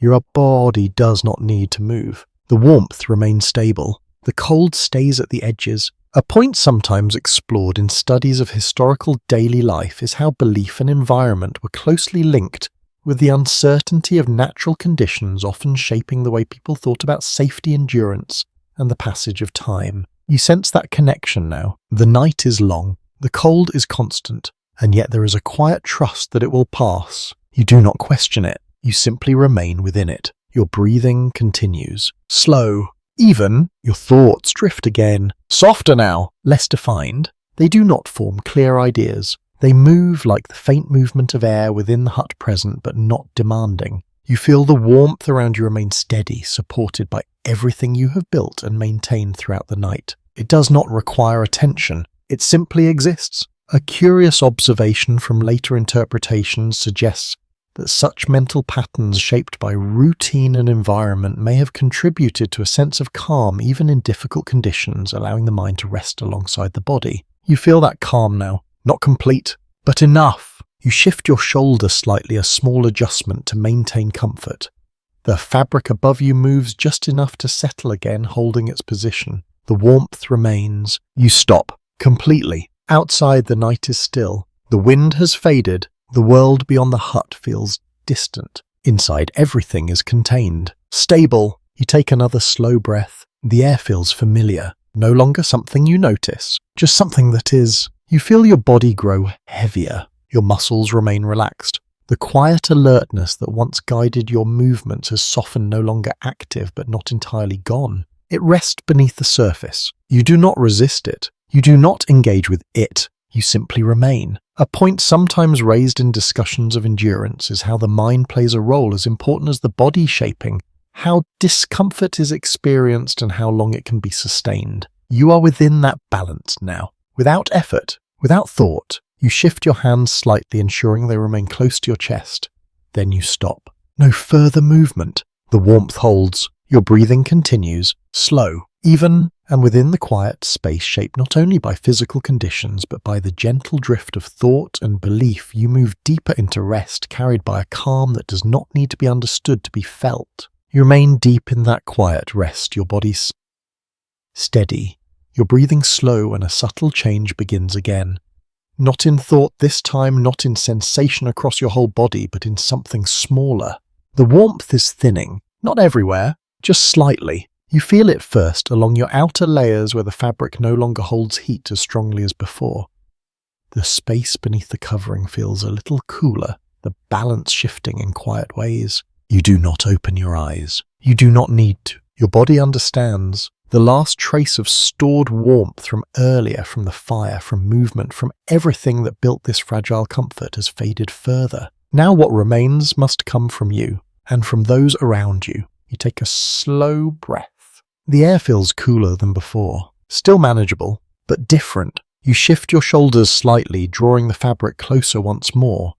Your body does not need to move. The warmth remains stable. The cold stays at the edges. A point sometimes explored in studies of historical daily life is how belief and environment were closely linked, with the uncertainty of natural conditions often shaping the way people thought about safety, endurance, and the passage of time. You sense that connection now. The night is long, the cold is constant, and yet there is a quiet trust that it will pass. You do not question it, you simply remain within it. Your breathing continues. Slow, even, your thoughts drift again. Softer now, less defined. They do not form clear ideas. They move like the faint movement of air within the hut present, but not demanding. You feel the warmth around you remain steady, supported by everything you have built and maintained throughout the night. It does not require attention. It simply exists. A curious observation from later interpretations suggests that such mental patterns shaped by routine and environment may have contributed to a sense of calm even in difficult conditions, allowing the mind to rest alongside the body. You feel that calm now. Not complete, but enough. You shift your shoulder slightly, a small adjustment to maintain comfort. The fabric above you moves just enough to settle again, holding its position. The warmth remains. You stop, completely. Outside, the night is still. The wind has faded. The world beyond the hut feels distant. Inside, everything is contained, stable. You take another slow breath. The air feels familiar. No longer something you notice, just something that is. You feel your body grow heavier. Your muscles remain relaxed. The quiet alertness that once guided your movements has softened, no longer active but not entirely gone. It rests beneath the surface. You do not resist it. You do not engage with it. You simply remain. A point sometimes raised in discussions of endurance is how the mind plays a role as important as the body shaping, how discomfort is experienced and how long it can be sustained. You are within that balance now. Without effort, without thought, you shift your hands slightly, ensuring they remain close to your chest. Then you stop. No further movement. The warmth holds. Your breathing continues, slow, even, and within the quiet space shaped not only by physical conditions but by the gentle drift of thought and belief. You move deeper into rest, carried by a calm that does not need to be understood to be felt. You remain deep in that quiet rest, your body steady, your breathing slow, and a subtle change begins again. Not in thought this time, not in sensation across your whole body, but in something smaller. The warmth is thinning, not everywhere, just slightly. You feel it first along your outer layers where the fabric no longer holds heat as strongly as before. The space beneath the covering feels a little cooler, the balance shifting in quiet ways. You do not open your eyes. You do not need to. Your body understands. The last trace of stored warmth from earlier, from the fire, from movement, from everything that built this fragile comfort has faded further. Now what remains must come from you, and from those around you. You take a slow breath. The air feels cooler than before, still manageable, but different. You shift your shoulders slightly, drawing the fabric closer once more.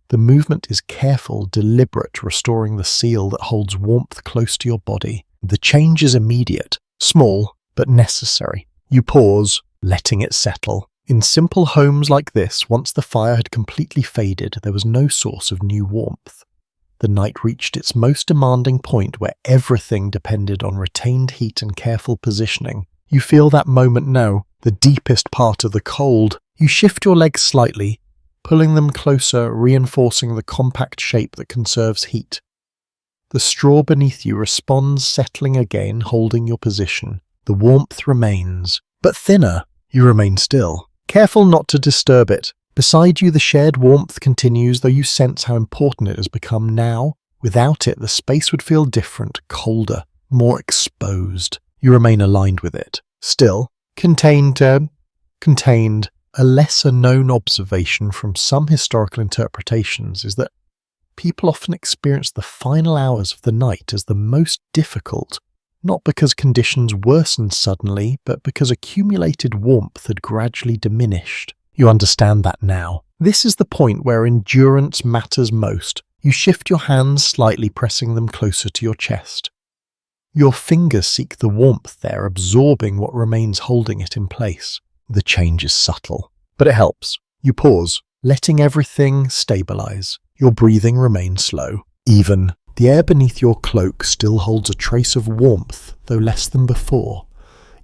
The movement is careful, deliberate, restoring the seal that holds warmth close to your body. The change is immediate. Small, but necessary. You pause, letting it settle. In simple homes like this, once the fire had completely faded, there was no source of new warmth. The night reached its most demanding point where everything depended on retained heat and careful positioning. You feel that moment now, the deepest part of the cold. You shift your legs slightly, pulling them closer, reinforcing the compact shape that conserves heat. The straw beneath you responds, settling again, holding your position. The warmth remains, but thinner. You remain still, careful not to disturb it. Beside you, the shared warmth continues, though you sense how important it has become now. Without it, the space would feel different, colder, more exposed. You remain aligned with it. Still, contained. A lesser-known observation from some historical interpretations is that people often experience the final hours of the night as the most difficult, not because conditions worsened suddenly, but because accumulated warmth had gradually diminished. You understand that now. This is the point where endurance matters most. You shift your hands slightly, pressing them closer to your chest. Your fingers seek the warmth there, absorbing what remains, holding it in place. The change is subtle, but it helps. You pause, letting everything stabilize. Your breathing remains slow, even. The air beneath your cloak still holds a trace of warmth, though less than before.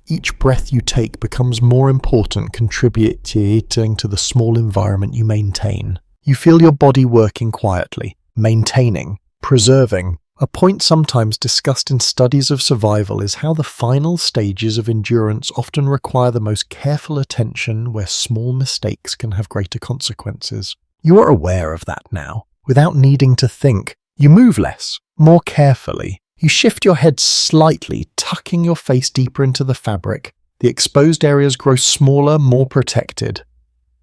Each breath you take becomes more important, contributing to the small environment you maintain. You feel your body working quietly, maintaining, preserving. A point sometimes discussed in studies of survival is how the final stages of endurance often require the most careful attention, where small mistakes can have greater consequences. You are aware of that now. Without needing to think, you move less, more carefully. You shift your head slightly, tucking your face deeper into the fabric. The exposed areas grow smaller, more protected.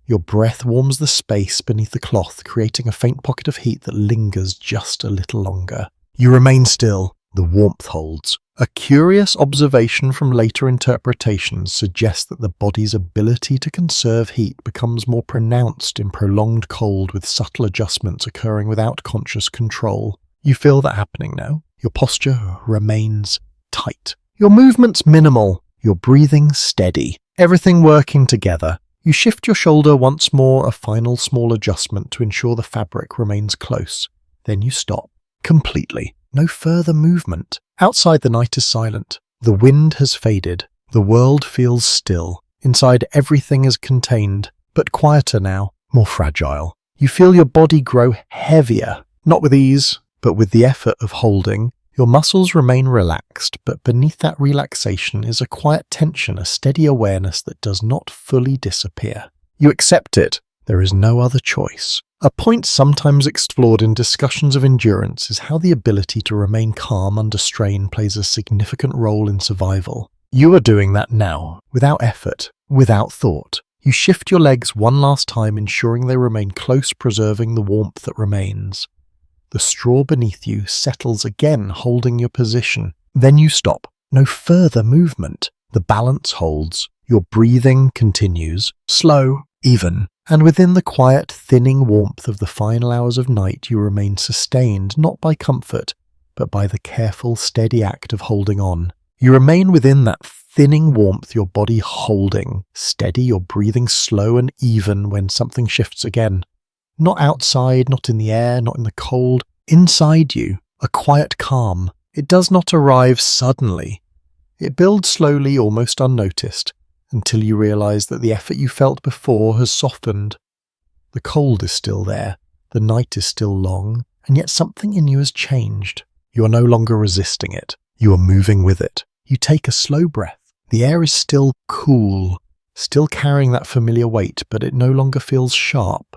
Your breath warms the space beneath the cloth, creating a faint pocket of heat that lingers just a little longer. You remain still. The warmth holds. A curious observation from later interpretations suggests that the body's ability to conserve heat becomes more pronounced in prolonged cold, with subtle adjustments occurring without conscious control. You feel that happening now. Your posture remains tight. Your movements minimal. Your breathing steady. Everything working together. You shift your shoulder once more, a final small adjustment to ensure the fabric remains close. Then you stop. Completely. No further movement. Outside, the night is silent. The wind has faded. The world feels still. Inside, everything is contained, but quieter now, more fragile. You feel your body grow heavier, not with ease, but with the effort of holding. Your muscles remain relaxed, but beneath that relaxation is a quiet tension, a steady awareness that does not fully disappear. You accept it. There is no other choice. A point sometimes explored in discussions of endurance is how the ability to remain calm under strain plays a significant role in survival. You are doing that now, without effort, without thought. You shift your legs one last time, ensuring they remain close, preserving the warmth that remains. The straw beneath you settles again, holding your position. Then you stop. No further movement. The balance holds. Your breathing continues, slow, even. And within the quiet, thinning warmth of the final hours of night, you remain sustained not by comfort, but by the careful, steady act of holding on. You remain within that thinning warmth, your body holding, steady, your breathing slow and even when something shifts again. Not outside, not in the air, not in the cold. Inside you, a quiet calm. It does not arrive suddenly. It builds slowly, almost unnoticed, until you realize that the effort you felt before has softened. The cold is still there, the night is still long, and yet something in you has changed. You are no longer resisting it. You are moving with it. You take a slow breath. The air is still cool, still carrying that familiar weight, but it no longer feels sharp.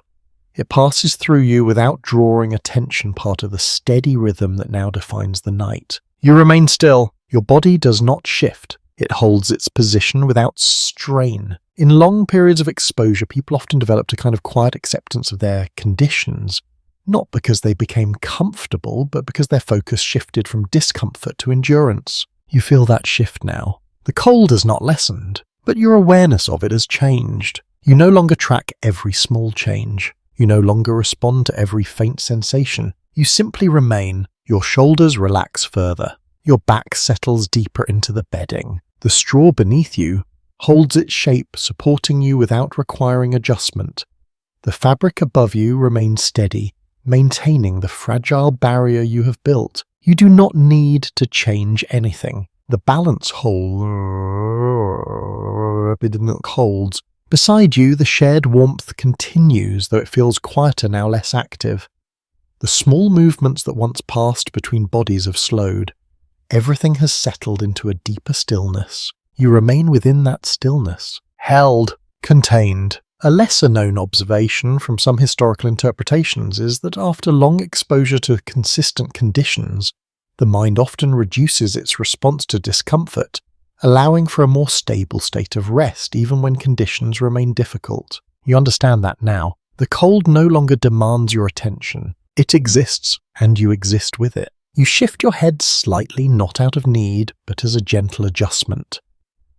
It passes through you without drawing attention, part of the steady rhythm that now defines the night. You remain still. Your body does not shift. It holds its position without strain. In long periods of exposure, people often developed a kind of quiet acceptance of their conditions, not because they became comfortable, but because their focus shifted from discomfort to endurance. You feel that shift now. The cold has not lessened, but your awareness of it has changed. You no longer track every small change. You no longer respond to every faint sensation. You simply remain. Your shoulders relax further. Your back settles deeper into the bedding. The straw beneath you holds its shape, supporting you without requiring adjustment. The fabric above you remains steady, maintaining the fragile barrier you have built. You do not need to change anything. The balance holds. Beside you, the shared warmth continues, though it feels quieter now, less active. The small movements that once passed between bodies have slowed. Everything has settled into a deeper stillness. You remain within that stillness, held, contained. A lesser-known observation from some historical interpretations is that after long exposure to consistent conditions, the mind often reduces its response to discomfort, allowing for a more stable state of rest even when conditions remain difficult. You understand that now. The cold no longer demands your attention. It exists, and you exist with it. You shift your head slightly, not out of need, but as a gentle adjustment.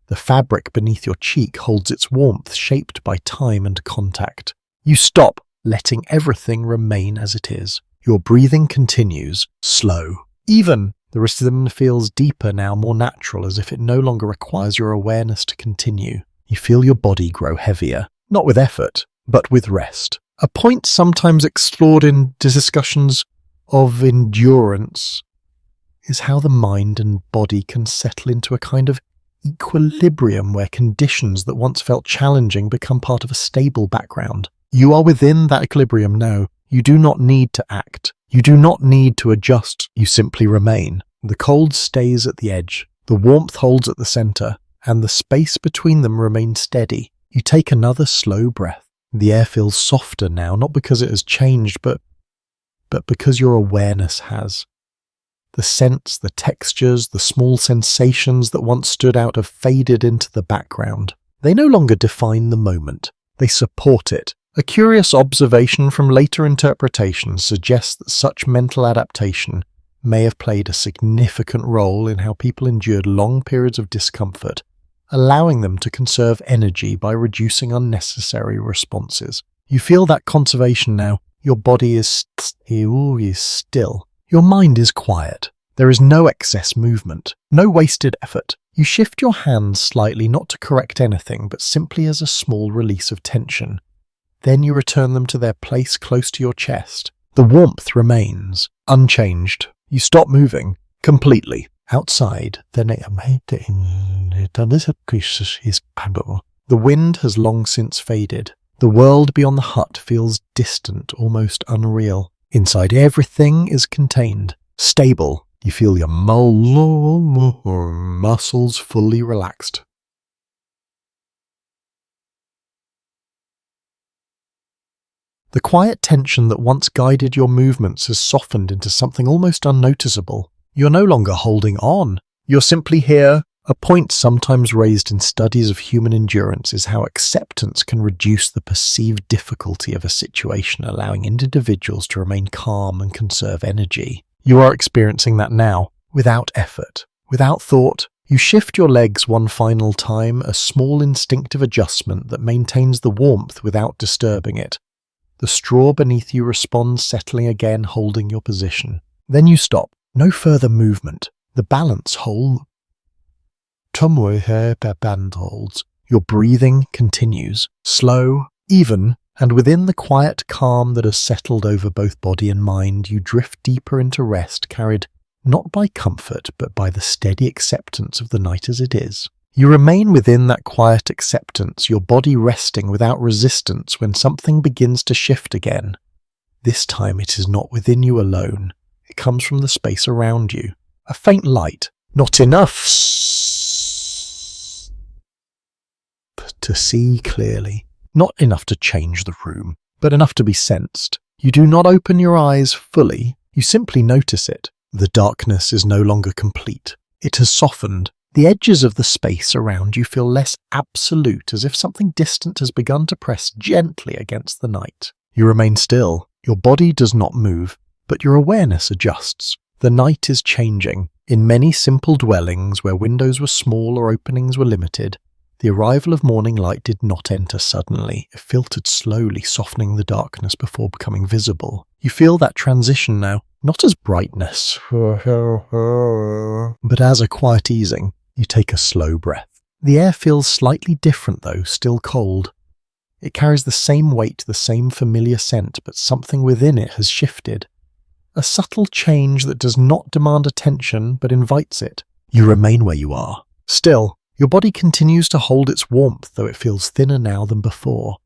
The fabric beneath your cheek holds its warmth, shaped by time and contact. You stop, letting everything remain as it is. Your breathing continues, slow, even. The rhythm feels deeper now, more natural, as if it no longer requires your awareness to continue. You feel your body grow heavier, not with effort, but with rest. A point sometimes explored in discussions of endurance is how the mind and body can settle into a kind of equilibrium where conditions that once felt challenging become part of a stable background. You are within that equilibrium now. You do not need to act. You do not need to adjust. You simply remain. The cold stays at the edge. The warmth holds at the center, and the space between them remains steady. You take another slow breath. The air feels softer now, not because it has changed, but because your awareness has. The scents, the textures, the small sensations that once stood out have faded into the background. They no longer define the moment. They support it. A curious observation from later interpretations suggests that such mental adaptation may have played a significant role in how people endured long periods of discomfort, allowing them to conserve energy by reducing unnecessary responses. You feel that conservation now. Your body is still. Your mind is quiet. There is no excess movement, no wasted effort. You shift your hands slightly, not to correct anything, but simply as a small release of tension. Then you return them to their place close to your chest. The warmth remains, unchanged. You stop moving, completely. Outside, The wind has long since faded. The world beyond the hut feels distant, almost unreal. Inside, everything is contained, stable. You feel your muscles fully relaxed. The quiet tension that once guided your movements has softened into something almost unnoticeable. You're no longer holding on. You're simply here. A point sometimes raised in studies of human endurance is how acceptance can reduce the perceived difficulty of a situation, allowing individuals to remain calm and conserve energy. You are experiencing that now, without effort, without thought. You shift your legs one final time, a small instinctive adjustment that maintains the warmth without disturbing it. The straw beneath you responds, settling again, holding your position. Then you stop. No further movement. The balance holds. Your breathing continues, slow, even, and within the quiet calm that has settled over both body and mind, you drift deeper into rest, carried not by comfort, but by the steady acceptance of the night as it is. You remain within that quiet acceptance, your body resting without resistance when something begins to shift again. This time it is not within you alone. It comes from the space around you. A faint light, not enough to see clearly, not enough to change the room, but enough to be sensed. You do not open your eyes fully, you simply notice it. The darkness is no longer complete. It has softened. The edges of the space around you feel less absolute, as if something distant has begun to press gently against the night. You remain still. Your body does not move, but your awareness adjusts. The night is changing. In many simple dwellings where windows were small or openings were limited, the arrival of morning light did not enter suddenly. It filtered slowly, softening the darkness before becoming visible. You feel that transition now, not as brightness, but as a quiet easing. You take a slow breath. The air feels slightly different though, still cold. It carries the same weight, the same familiar scent, but something within it has shifted. A subtle change that does not demand attention, but invites it. You remain where you are. Still, your body continues to hold its warmth, though it feels thinner now than before.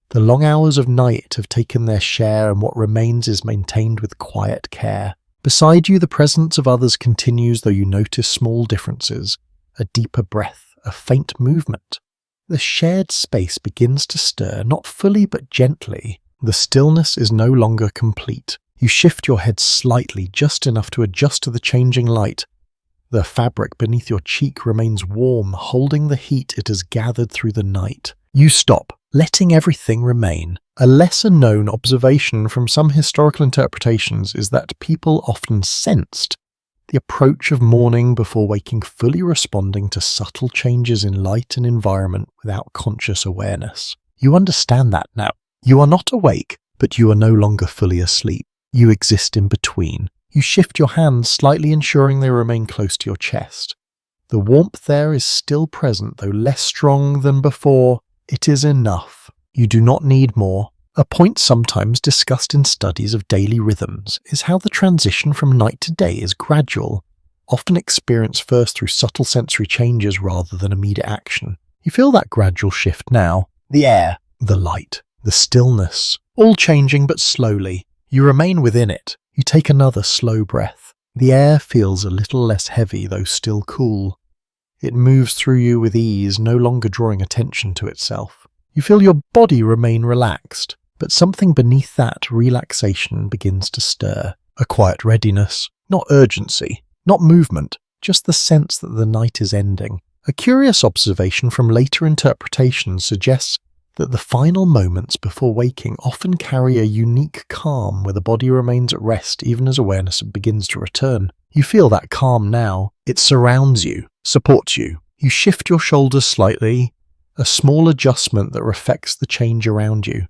The long hours of night have taken their share, and what remains is maintained with quiet care. Beside you, the presence of others continues, though you notice small differences. A deeper breath, a faint movement. The shared space begins to stir, not fully but gently. The stillness is no longer complete. You shift your head slightly, just enough to adjust to the changing light. The fabric beneath your cheek remains warm, holding the heat it has gathered through the night. You stop, letting everything remain. A lesser-known observation from some historical interpretations is that people often sensed the approach of morning before waking, fully responding to subtle changes in light and environment without conscious awareness. You understand that now. You are not awake, but you are no longer fully asleep. You exist in between. You shift your hands slightly, ensuring they remain close to your chest. The warmth there is still present, though less strong than before. It is enough. You do not need more. A point sometimes discussed in studies of daily rhythms is how the transition from night to day is gradual, often experienced first through subtle sensory changes rather than immediate action. You feel that gradual shift now. The air, the light, the stillness, all changing but slowly. You remain within it. You take another slow breath. The air feels a little less heavy, though still cool. It moves through you with ease, no longer drawing attention to itself. You feel your body remain relaxed, but something beneath that relaxation begins to stir. A quiet readiness, not urgency, not movement, just the sense that the night is ending. A curious observation from later interpretations suggests that the final moments before waking often carry a unique calm where the body remains at rest even as awareness begins to return. You feel that calm now. It surrounds you, supports you. You shift your shoulders slightly, a small adjustment that reflects the change around you.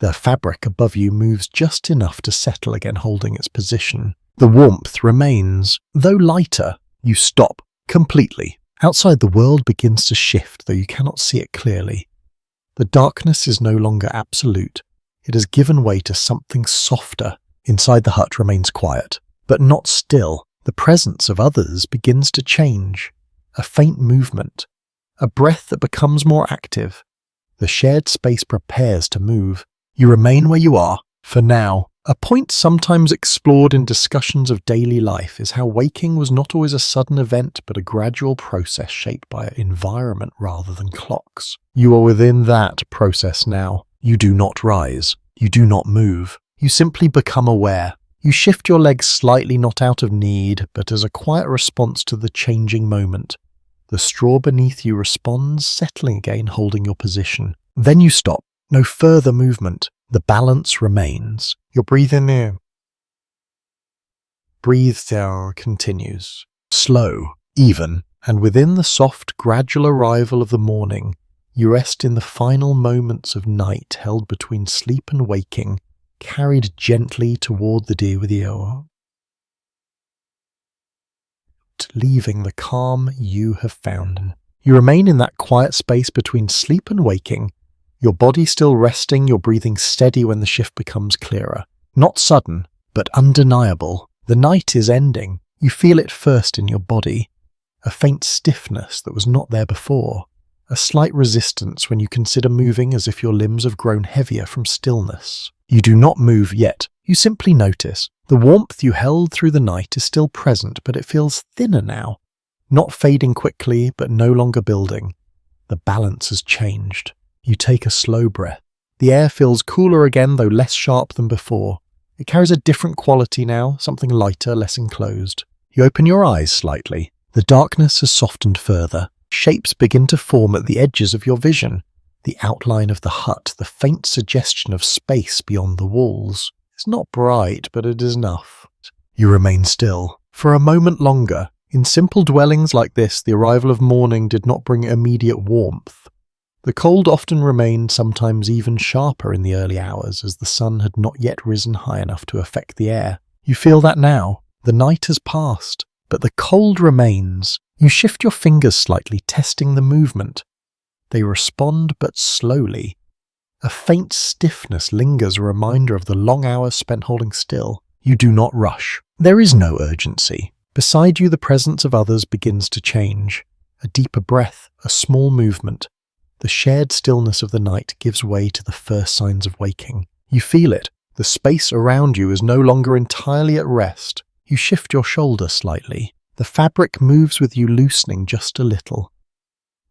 The fabric above you moves just enough to settle again, holding its position. The warmth remains, though lighter. You stop completely. Outside, the world begins to shift, though you cannot see it clearly. The darkness is no longer absolute. It has given way to something softer. Inside, the hut remains quiet, but not still. The presence of others begins to change. A faint movement, a breath that becomes more active. The shared space prepares to move. You remain where you are, for now. A point sometimes explored in discussions of daily life is how waking was not always a sudden event but a gradual process shaped by environment rather than clocks. You are within that process now. You do not rise. You do not move. You simply become aware. You shift your legs slightly, not out of need, but as a quiet response to the changing moment. The straw beneath you responds, settling again, holding your position. Then you stop. No further movement. The balance remains. Your breathing in. Breathe out continues. Slow, even, and within the soft, gradual arrival of the morning, you rest in the final moments of night held between sleep and waking, carried gently toward the deer with you, leaving the calm you have found. You remain in that quiet space between sleep and waking, your body still resting, your breathing steady when the shift becomes clearer. Not sudden, but undeniable. The night is ending. You feel it first in your body. A faint stiffness that was not there before. A slight resistance when you consider moving, as if your limbs have grown heavier from stillness. You do not move yet. You simply notice. The warmth you held through the night is still present, but it feels thinner now. Not fading quickly, but no longer building. The balance has changed. You take a slow breath. The air feels cooler again, though less sharp than before. It carries a different quality now, something lighter, less enclosed. You open your eyes slightly. The darkness has softened further. Shapes begin to form at the edges of your vision. The outline of the hut, the faint suggestion of space beyond the walls. It's not bright, but it is enough. You remain still. For a moment longer. In simple dwellings like this, the arrival of morning did not bring immediate warmth. The cold often remained, sometimes even sharper in the early hours, as the sun had not yet risen high enough to affect the air. You feel that now. The night has passed, but the cold remains. You shift your fingers slightly, testing the movement. They respond, but slowly. A faint stiffness lingers, a reminder of the long hours spent holding still. You do not rush. There is no urgency. Beside you, the presence of others begins to change. A deeper breath, a small movement. The shared stillness of the night gives way to the first signs of waking. You feel it. The space around you is no longer entirely at rest. You shift your shoulder slightly. The fabric moves with you, loosening just a little.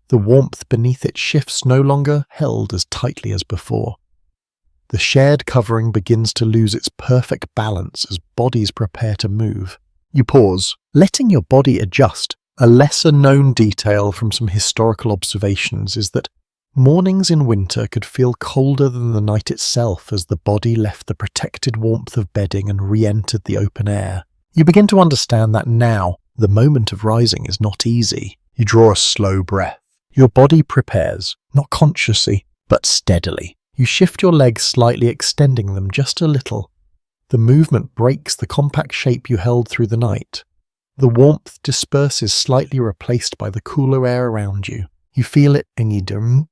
The warmth beneath it shifts, no longer held as tightly as before. The shared covering begins to lose its perfect balance as bodies prepare to move. You pause, letting your body adjust. A lesser-known detail from some historical observations is that mornings in winter could feel colder than the night itself as the body left the protected warmth of bedding and re-entered the open air. You begin to understand that now, the moment of rising is not easy. You draw a slow breath. Your body prepares, not consciously, but steadily. You shift your legs slightly, extending them just a little. The movement breaks the compact shape you held through the night. The warmth disperses, slightly replaced by the cooler air around you. You feel it immediately.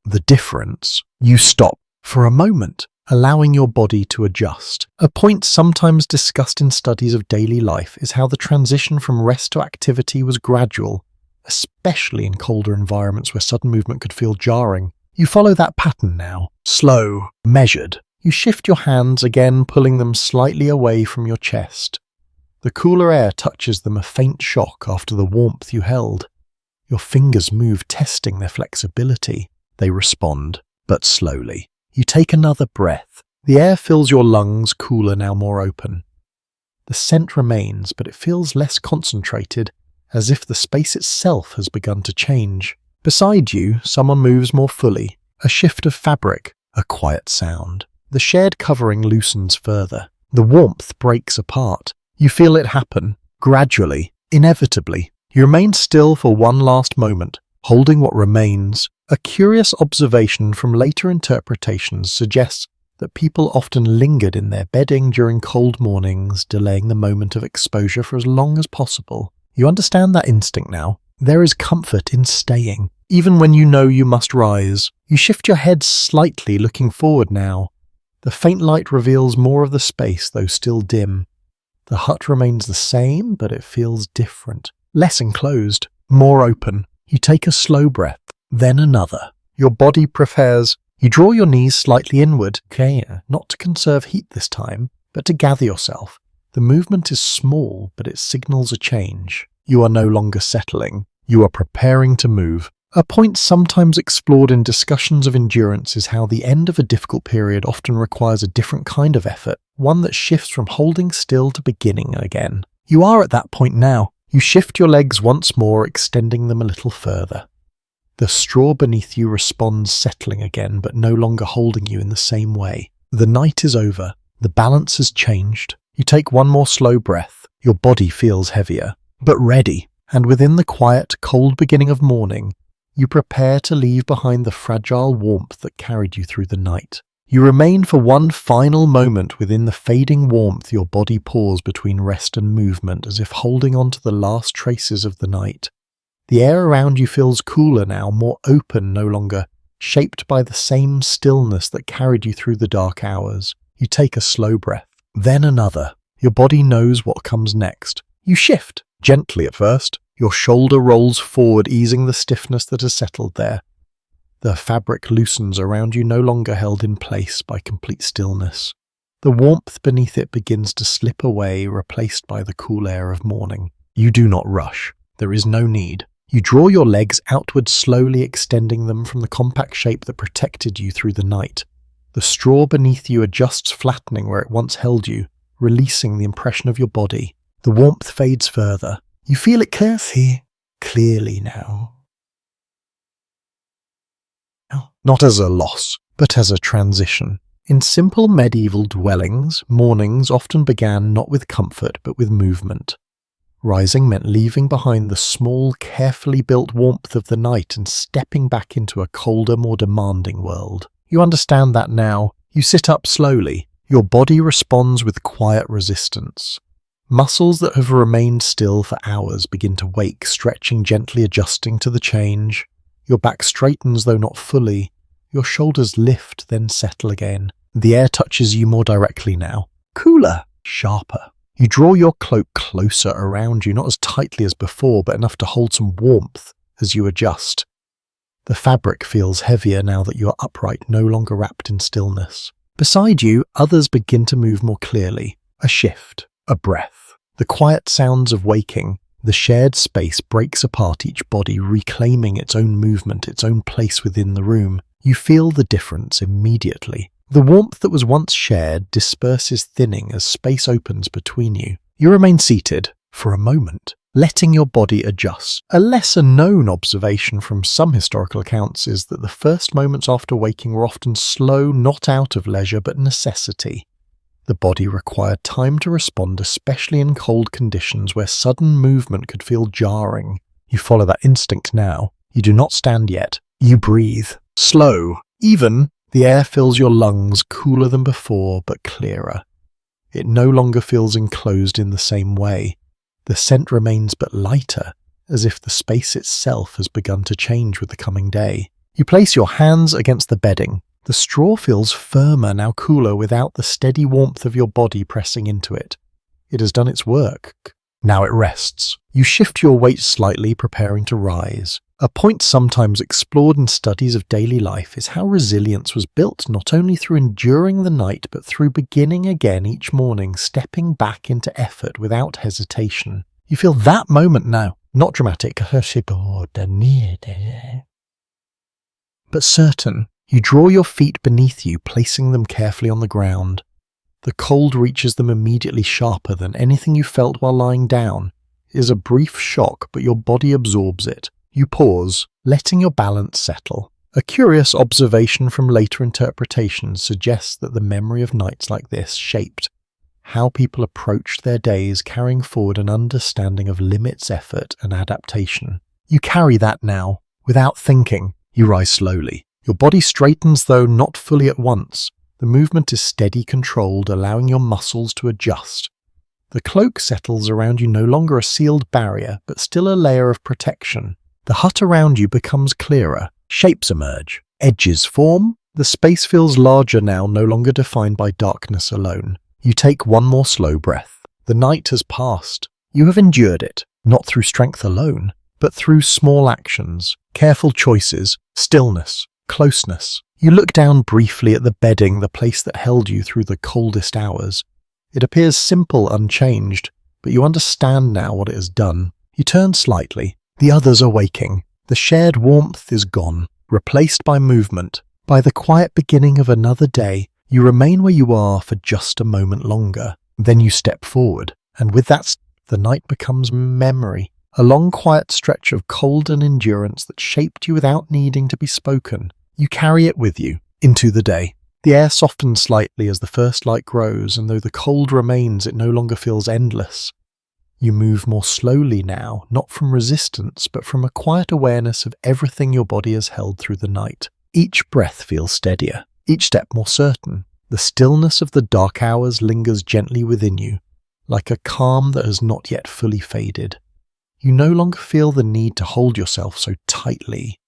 The difference. You stop for a moment, allowing your body to adjust. A point sometimes discussed in studies of daily life is how the transition from rest to activity was gradual, especially in colder environments where sudden movement could feel jarring. You follow that pattern now, slow, measured. You shift your hands again, pulling them slightly away from your chest. The cooler air touches them, a faint shock after the warmth you held. Your fingers move, testing their flexibility. They respond, but slowly. You take another breath. The air fills your lungs, cooler now, more open. The scent remains, but it feels less concentrated, as if the space itself has begun to change. Beside you, someone moves more fully. A shift of fabric, a quiet sound. The shared covering loosens further. The warmth breaks apart. You feel it happen, gradually, inevitably. You remain still for one last moment, holding what remains. A curious observation from later interpretations suggests that people often lingered in their bedding during cold mornings, delaying the moment of exposure for as long as possible. You understand that instinct now. There is comfort in staying, even when you know you must rise. You shift your head slightly, looking forward now. The faint light reveals more of the space, though still dim. The hut remains the same, but it feels different. less enclosed, more open. You take a slow breath, then another. Your body prepares. You draw your knees slightly inward, not to conserve heat this time, but to gather yourself. The movement is small, but it signals a change. You are no longer settling. You are preparing to move. A point sometimes explored in discussions of endurance is how the end of a difficult period often requires a different kind of effort, one that shifts from holding still to beginning again. You are at that point now. You shift your legs once more, extending them a little further. The straw beneath you responds, settling again, but no longer holding you in the same way. The night is over. The balance has changed. You take one more slow breath. Your body feels heavier, but ready. And within the quiet, cold beginning of morning, you prepare to leave behind the fragile warmth that carried you through the night. You remain for one final moment within the fading warmth. Your body paws between rest and movement, as if holding on to the last traces of the night. The air around you feels cooler now, more open, no longer shaped by the same stillness that carried you through the dark hours. You take a slow breath, then another. Your body knows what comes next. You shift, gently at first. Your shoulder rolls forward, easing the stiffness that has settled there. The fabric loosens around you, no longer held in place by complete stillness. The warmth beneath it begins to slip away, replaced by the cool air of morning. You do not rush. There is no need. You draw your legs outward, slowly extending them from the compact shape that protected you through the night. The straw beneath you adjusts, flattening where it once held you, releasing the impression of your body. The warmth fades further. You feel it clearly now. Not as a loss, but as a transition. In simple medieval dwellings, mornings often began not with comfort, but with movement. Rising meant leaving behind the small, carefully built warmth of the night and stepping back into a colder, more demanding world. You understand that now. You sit up slowly. Your body responds with quiet resistance. Muscles that have remained still for hours begin to wake, stretching, gently adjusting to the change. Your back straightens, though not fully. Your shoulders lift, then settle again. The air touches you more directly now. Cooler, sharper. You draw your cloak closer around you, not as tightly as before, but enough to hold some warmth as you adjust. The fabric feels heavier now that you are upright, no longer wrapped in stillness. Beside you, others begin to move more clearly. A shift, a breath. The quiet sounds of waking. The shared space breaks apart, each body reclaiming its own movement, its own place within the room. You feel the difference immediately. The warmth that was once shared disperses, thinning as space opens between you. You remain seated for a moment, letting your body adjust. A lesser-known observation from some historical accounts is that the first moments after waking were often slow, not out of leisure, but necessity. The body required time to respond, especially in cold conditions where sudden movement could feel jarring. You follow that instinct now. You do not stand yet. You breathe. Slow, even. The air fills your lungs, cooler than before, but clearer. It no longer feels enclosed in the same way. The scent remains but lighter, as if the space itself has begun to change with the coming day. You place your hands against the bedding. The straw feels firmer, now cooler, without the steady warmth of your body pressing into it. It has done its work. Now it rests. You shift your weight slightly, preparing to rise. A point sometimes explored in studies of daily life is how resilience was built not only through enduring the night, but through beginning again each morning, stepping back into effort without hesitation. You feel that moment now, not dramatic, but certain. You draw your feet beneath you, placing them carefully on the ground. The cold reaches them immediately, sharper than anything you felt while lying down. It is a brief shock, but your body absorbs it. You pause, letting your balance settle. A curious observation from later interpretations suggests that the memory of nights like this shaped how people approached their days, carrying forward an understanding of limits, effort, and adaptation. You carry that now. Without thinking, you rise slowly. Your body straightens, though not fully at once. The movement is steady, controlled, allowing your muscles to adjust. The cloak settles around you, no longer a sealed barrier, but still a layer of protection. The hut around you becomes clearer. Shapes emerge. Edges form. The space feels larger now, no longer defined by darkness alone. You take one more slow breath. The night has passed. You have endured it. not through strength alone, but through small actions, careful choices, stillness, closeness. You look down briefly at the bedding, the place that held you through the coldest hours. It appears simple, unchanged, but you understand now what it has done. You turn slightly. The others are waking. The shared warmth is gone, replaced by movement. By the quiet beginning of another day, you remain where you are for just a moment longer. Then you step forward, and with that, the night becomes memory. A long quiet stretch of cold and endurance that shaped you without needing to be spoken. You carry it with you into the day. The air softens slightly as the first light grows, and though the cold remains, it no longer feels endless. You move more slowly now, not from resistance, but from a quiet awareness of everything your body has held through the night. Each breath feels steadier, each step more certain. The stillness of the dark hours lingers gently within you, like a calm that has not yet fully faded. You no longer feel the need to hold yourself so tightly.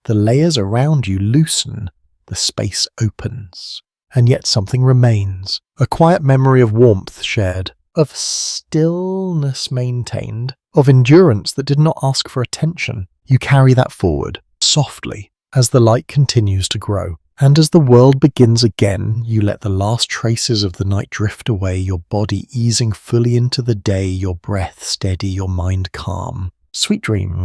The layers around you loosen, the space opens, and yet something remains. A quiet memory of warmth shared, of stillness maintained, of endurance that did not ask for attention. You carry that forward, softly, as the light continues to grow. And as the world begins again, you let the last traces of the night drift away, your body easing fully into the day, your breath steady, your mind calm. Sweet dreams.